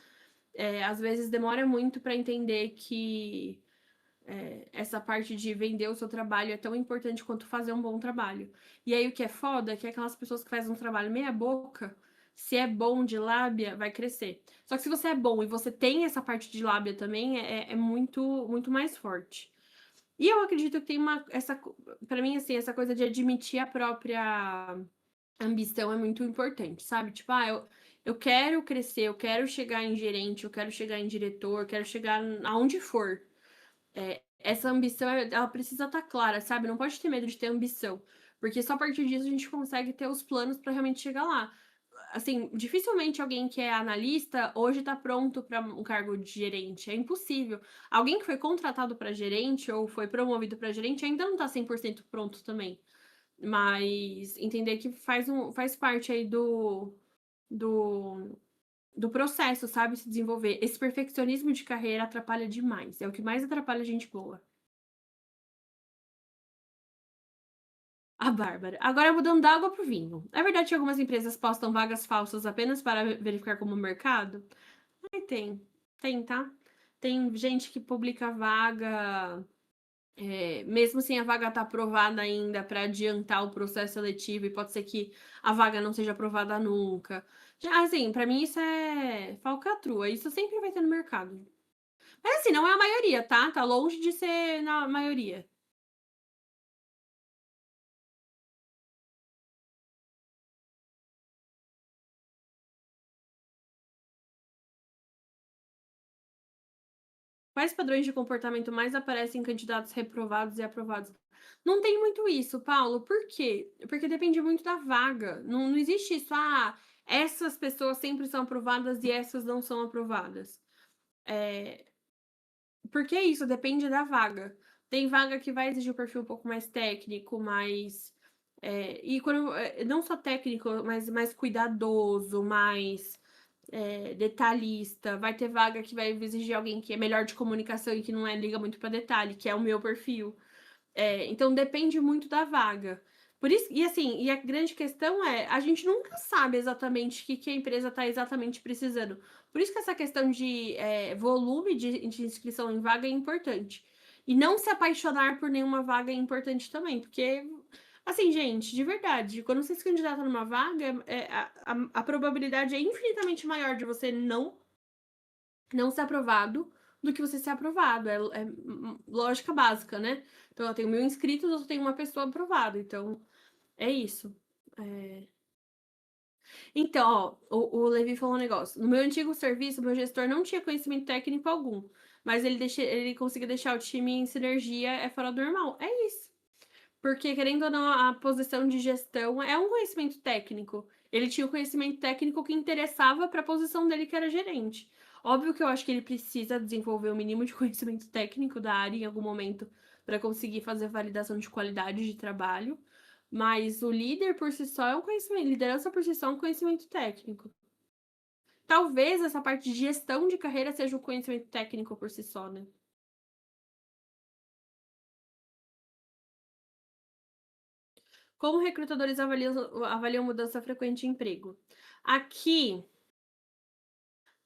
Às vezes demora muito para entender que essa parte de vender o seu trabalho é tão importante quanto fazer um bom trabalho. E aí o que é foda é que aquelas pessoas que fazem um trabalho meia boca, se é bom de lábia, vai crescer. Só que se você é bom e você tem essa parte de lábia também, é muito, muito mais forte. E eu acredito que tem para mim, assim, essa coisa de admitir a própria ambição é muito importante, sabe? Tipo, eu quero crescer, eu quero chegar em gerente, eu quero chegar em diretor, eu quero chegar aonde for. Essa ambição, ela precisa estar clara, sabe? Não pode ter medo de ter ambição, porque só a partir disso a gente consegue ter os planos para realmente chegar lá. Assim, dificilmente alguém que é analista hoje está pronto para um cargo de gerente, é impossível. Alguém que foi contratado para gerente ou foi promovido para gerente ainda não está 100% pronto também. Mas entender que faz parte aí do, do processo, sabe? Se desenvolver. Esse perfeccionismo de carreira atrapalha demais. É o que mais atrapalha gente boa. A Bárbara. Agora mudando da água pro vinho. É verdade que algumas empresas postam vagas falsas apenas para verificar como o mercado? Ai, tem. Tem, tá? Tem gente que publica vaga, mesmo sem a vaga estar aprovada ainda, para adiantar o processo seletivo, e pode ser que a vaga não seja aprovada nunca. Já, assim, para mim isso é falcatrua. Isso sempre vai ter no mercado. Mas assim, não é a maioria, tá? Tá longe de ser na maioria. Quais padrões de comportamento mais aparecem em candidatos reprovados e aprovados? Não tem muito isso, Paulo. Por quê? Porque depende muito da vaga. Não existe isso, essas pessoas sempre são aprovadas e essas não são aprovadas. É, porque é isso, depende da vaga. Tem vaga que vai exigir um perfil um pouco mais técnico, mais. Não só técnico, mas mais cuidadoso, mais detalhista. Vai ter vaga que vai exigir alguém que é melhor de comunicação e que não liga muito para detalhe, que é o meu perfil. Então depende muito da vaga. Por isso, e assim, e a grande questão é, a gente nunca sabe exatamente o que a empresa está exatamente precisando. Por isso que essa questão de volume de inscrição em vaga é importante. E não se apaixonar por nenhuma vaga é importante também, porque, assim, gente, de verdade, quando você se candidata numa vaga, a probabilidade é infinitamente maior de você não ser aprovado do que você ser aprovado. É lógica básica, né? Então, eu tenho 1.000 inscritos, eu tenho uma pessoa aprovada. Então, é isso. É... Então, ó, o Levi falou um negócio. No meu antigo serviço, meu gestor não tinha conhecimento técnico algum, mas ele conseguia deixar o time em sinergia, fora do normal. É isso. Porque, querendo ou não, a posição de gestão é um conhecimento técnico. Ele tinha o conhecimento técnico que interessava para a posição dele, que era gerente. Óbvio que eu acho que ele precisa desenvolver o mínimo de conhecimento técnico da área em algum momento para conseguir fazer validação de qualidade de trabalho. Mas o líder por si só é um conhecimento, liderança por si só é um conhecimento técnico. Talvez essa parte de gestão de carreira seja um conhecimento técnico por si só, né? Como recrutadores avaliam mudança frequente de emprego? Aqui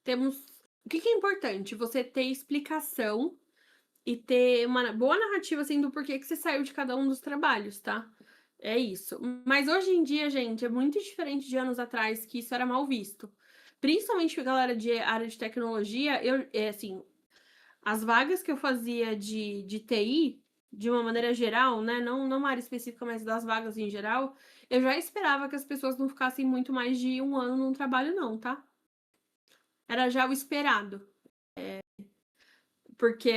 temos. O que é importante? Você ter explicação e ter uma boa narrativa assim do porquê que você saiu de cada um dos trabalhos, tá? É isso. Mas hoje em dia, gente, é muito diferente de anos atrás que isso era mal visto. Principalmente a galera de área de tecnologia, assim, as vagas que eu fazia de TI, de uma maneira geral, né? Não uma área específica, mas das vagas em geral, eu já esperava que as pessoas não ficassem muito mais de um ano num trabalho, não, tá? Era já o esperado. Porque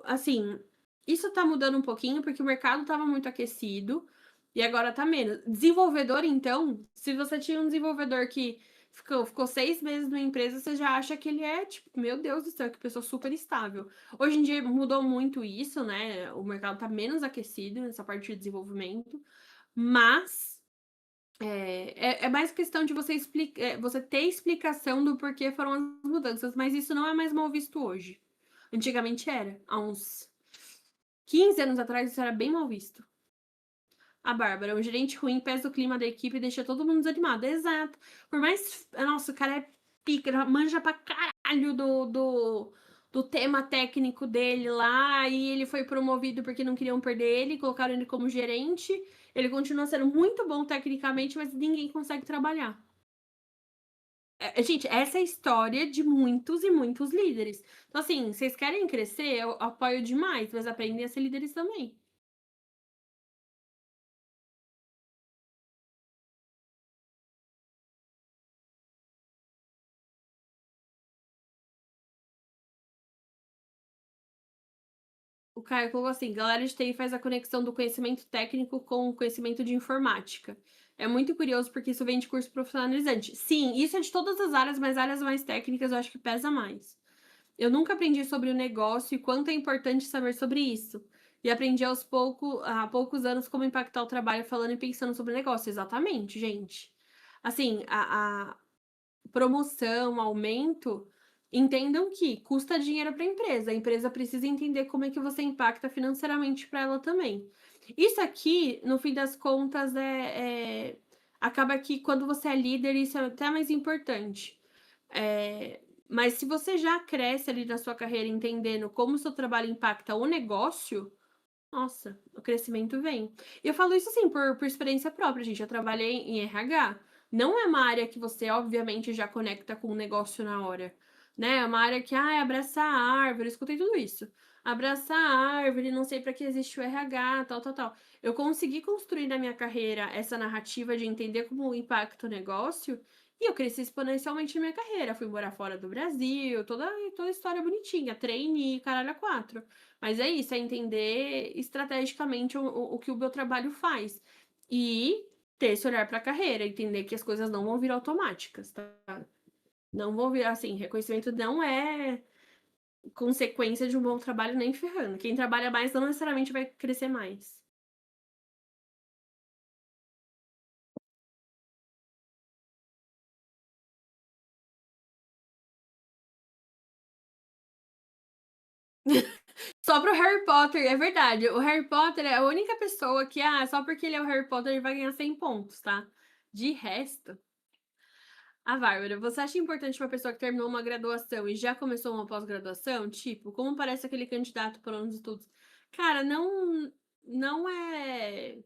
assim, isso tá mudando um pouquinho, porque o mercado tava muito aquecido e agora tá menos. Desenvolvedor, então, se você tinha um desenvolvedor que ficou 6 meses numa empresa, você já acha que ele é, tipo, meu Deus do céu, que pessoa super estável. Hoje em dia mudou muito isso, né? O mercado tá menos aquecido nessa parte de desenvolvimento, mas é mais questão de você ter explicação do porquê foram as mudanças, mas isso não é mais mal visto hoje. Antigamente era, há uns 15 anos atrás isso era bem mal visto. A Bárbara, o gerente ruim pesa o clima da equipe e deixa todo mundo desanimado. Exato. Por mais. Nossa, o cara é pica, ele manja pra caralho do tema técnico dele lá. E ele foi promovido porque não queriam perder ele, colocaram ele como gerente. Ele continua sendo muito bom tecnicamente, mas ninguém consegue trabalhar. Gente, essa é a história de muitos e muitos líderes. Então, assim, vocês querem crescer? Eu apoio demais, mas aprendem a ser líderes também. O Caio colocou assim: galera de TI faz a conexão do conhecimento técnico com o conhecimento de informática. É muito curioso porque isso vem de curso profissionalizante. Sim, isso é de todas as áreas, mas áreas mais técnicas eu acho que pesa mais. Eu nunca aprendi sobre o negócio e quanto é importante saber sobre isso. E aprendi há poucos anos como impactar o trabalho falando e pensando sobre o negócio. Exatamente, gente. Assim, a promoção, aumento, entendam que custa dinheiro para a empresa precisa entender como é que você impacta financeiramente para ela também. Isso aqui, no fim das contas, acaba que quando você é líder, isso é até mais importante. Mas se você já cresce ali na sua carreira entendendo como o seu trabalho impacta o negócio, nossa, o crescimento vem. E eu falo isso assim por experiência própria, gente. Eu trabalhei em RH. Não é uma área que você, obviamente, já conecta com o negócio na hora. Né? É uma área que, abraçar a árvore, eu escutei tudo isso. Abraçar a árvore, não sei para que existe o RH, tal, tal, tal. Eu consegui construir na minha carreira essa narrativa de entender como impacta o negócio e eu cresci exponencialmente na minha carreira. Fui morar fora do Brasil, toda a história bonitinha, trainee, caralho a quatro. Mas é isso, é entender estrategicamente o que o meu trabalho faz. E ter esse olhar para a carreira, entender que as coisas não vão vir automáticas, tá? Não vão vir assim, reconhecimento não é consequência de um bom trabalho nem ferrando. Quem trabalha mais não necessariamente vai crescer mais. Só pro Harry Potter, é verdade. O Harry Potter é a única pessoa que, só porque ele é o Harry Potter, ele vai ganhar 100 pontos, tá? De resto. A Bárbara, você acha importante uma pessoa que terminou uma graduação e já começou uma pós-graduação? Tipo, como parece aquele candidato para anos de estudos? Cara, não é.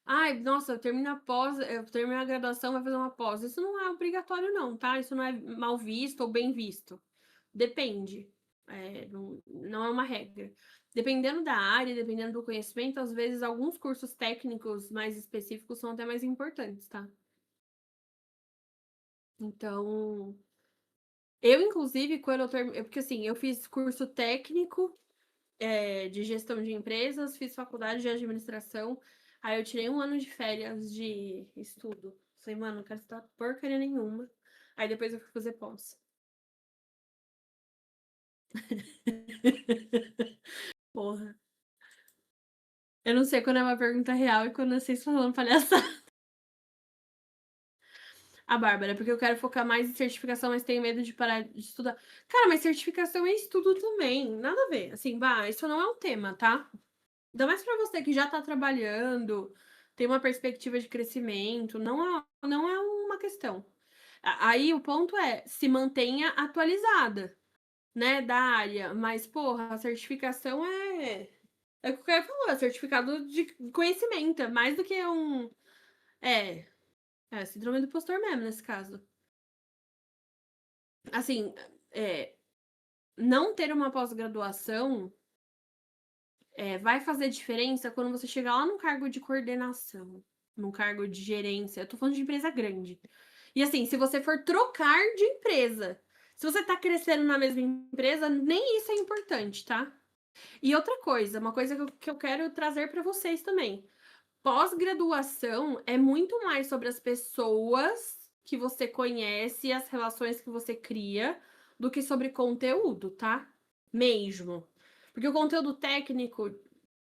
Ai, nossa, eu termino a graduação, vai fazer uma pós. Isso não é obrigatório, não, tá? Isso não é mal visto ou bem visto. Depende. Não é uma regra. Dependendo da área, dependendo do conhecimento, às vezes alguns cursos técnicos mais específicos são até mais importantes, tá? Então, eu, inclusive, quando eu terminei. Porque assim, eu fiz curso técnico de gestão de empresas, fiz faculdade de administração. Aí eu tirei um ano de férias de estudo. Falei, mano, não quero estudar porcaria nenhuma. Aí depois eu fui fazer pós. Porra. Eu não sei quando é uma pergunta real e quando vocês falando palhaçada. A Bárbara, porque eu quero focar mais em certificação, mas tenho medo de parar de estudar. Cara, mas certificação é estudo também. Nada a ver. Assim, isso não é um tema, tá? Ainda mais para você que já está trabalhando, tem uma perspectiva de crescimento, não é uma questão. Aí o ponto é, se mantenha atualizada, né, da área. Mas, porra, a certificação é o que o cara falou, é certificado de conhecimento, é mais do que um. É, síndrome do impostor mesmo, nesse caso. Assim, não ter uma pós-graduação vai fazer diferença quando você chegar lá num cargo de coordenação, num cargo de gerência. Eu tô falando de empresa grande. E assim, se você for trocar de empresa, se você tá crescendo na mesma empresa, nem isso é importante, tá? E outra coisa, uma coisa que eu quero trazer para vocês também. Pós-graduação é muito mais sobre as pessoas que você conhece e as relações que você cria do que sobre conteúdo, tá? Mesmo. Porque o conteúdo técnico,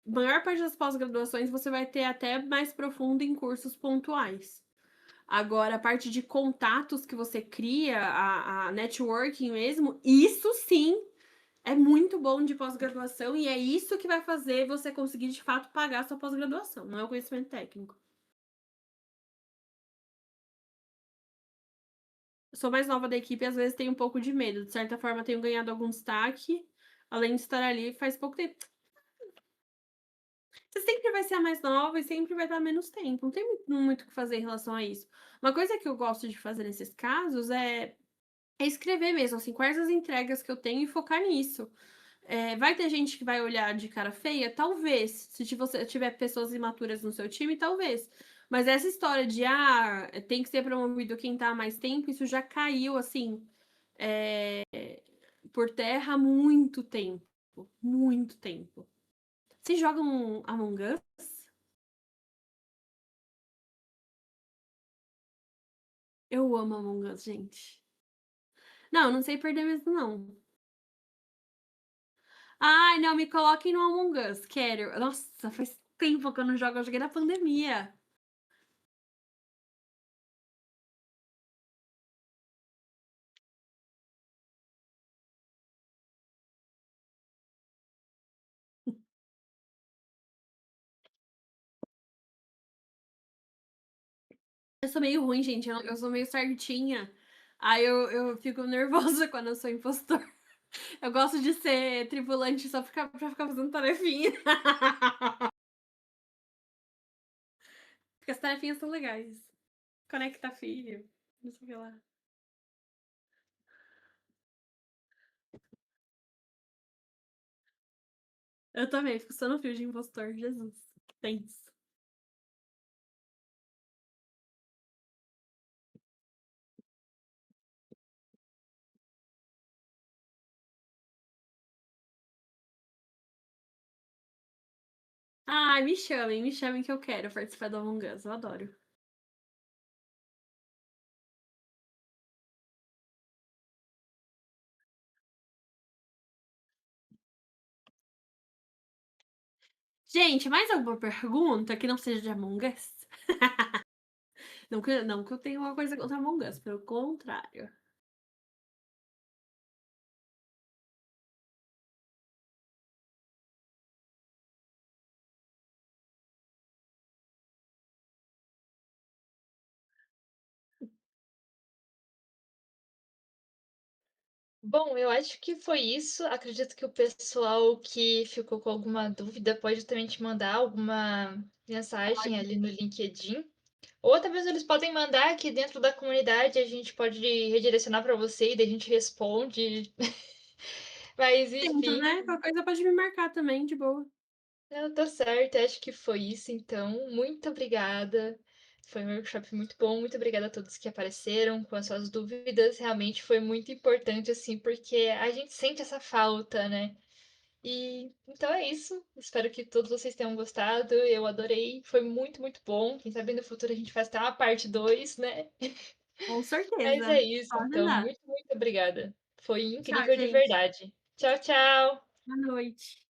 maior parte das pós-graduações você vai ter até mais profundo em cursos pontuais. Agora, a parte de contatos que você cria, a networking mesmo, isso sim é muito bom de pós-graduação e é isso que vai fazer você conseguir de fato pagar a sua pós-graduação, não é o conhecimento técnico. Eu sou mais nova da equipe e às vezes tenho um pouco de medo, de certa forma tenho ganhado algum destaque, além de estar ali faz pouco tempo. Você sempre vai ser a mais nova e sempre vai dar menos tempo, não tem muito o que fazer em relação a isso. Uma coisa que eu gosto de fazer nesses casos é escrever mesmo, assim, quais as entregas que eu tenho e focar nisso. Vai ter gente que vai olhar de cara feia? Talvez. Se você tiver pessoas imaturas no seu time, talvez. Mas essa história de, tem que ser promovido quem tá há mais tempo, isso já caiu, assim, eh, por terra há muito tempo, muito tempo. Vocês jogam Among Us? Eu amo Among Us, gente. Não, eu não sei perder mesmo não. Ai, não, me coloquem no Among Us, quero. Nossa, faz tempo que eu não jogo, eu joguei na pandemia. Eu sou meio ruim, gente, eu sou meio certinha, aí eu fico nervosa quando eu sou impostor. Eu gosto de ser tripulante só pra ficar fazendo tarefinha. Porque as tarefinhas são legais. Conecta filho, não sei o que lá. Eu também, fico só no fio de impostor, Jesus. Tenso. Ai, me chamem que eu quero participar do Among Us, eu adoro. Gente, mais alguma pergunta que não seja de Among Us? Não que eu tenha uma coisa contra Among Us, pelo contrário. Bom, eu acho que foi isso. Acredito que o pessoal que ficou com alguma dúvida pode também te mandar alguma mensagem ali no LinkedIn. Ou até mesmo eles podem mandar aqui dentro da comunidade, a gente pode redirecionar para você e daí a gente responde. Mas Tento, enfim, né, qualquer coisa pode me marcar também, de boa. não, tá certo. Acho que foi isso, então. Muito obrigada. Foi um workshop muito bom. Muito obrigada a todos que apareceram com as suas dúvidas. Realmente foi muito importante, assim, porque a gente sente essa falta, né? E então é isso. Espero que todos vocês tenham gostado. Eu adorei. Foi muito, muito bom. Quem sabe no futuro a gente faz até uma parte 2, né? Com Mas é certeza. isso, Pode então. mandar. Muito, muito obrigada. Foi Tchau, incrível de gente. verdade. Tchau, tchau. Boa noite.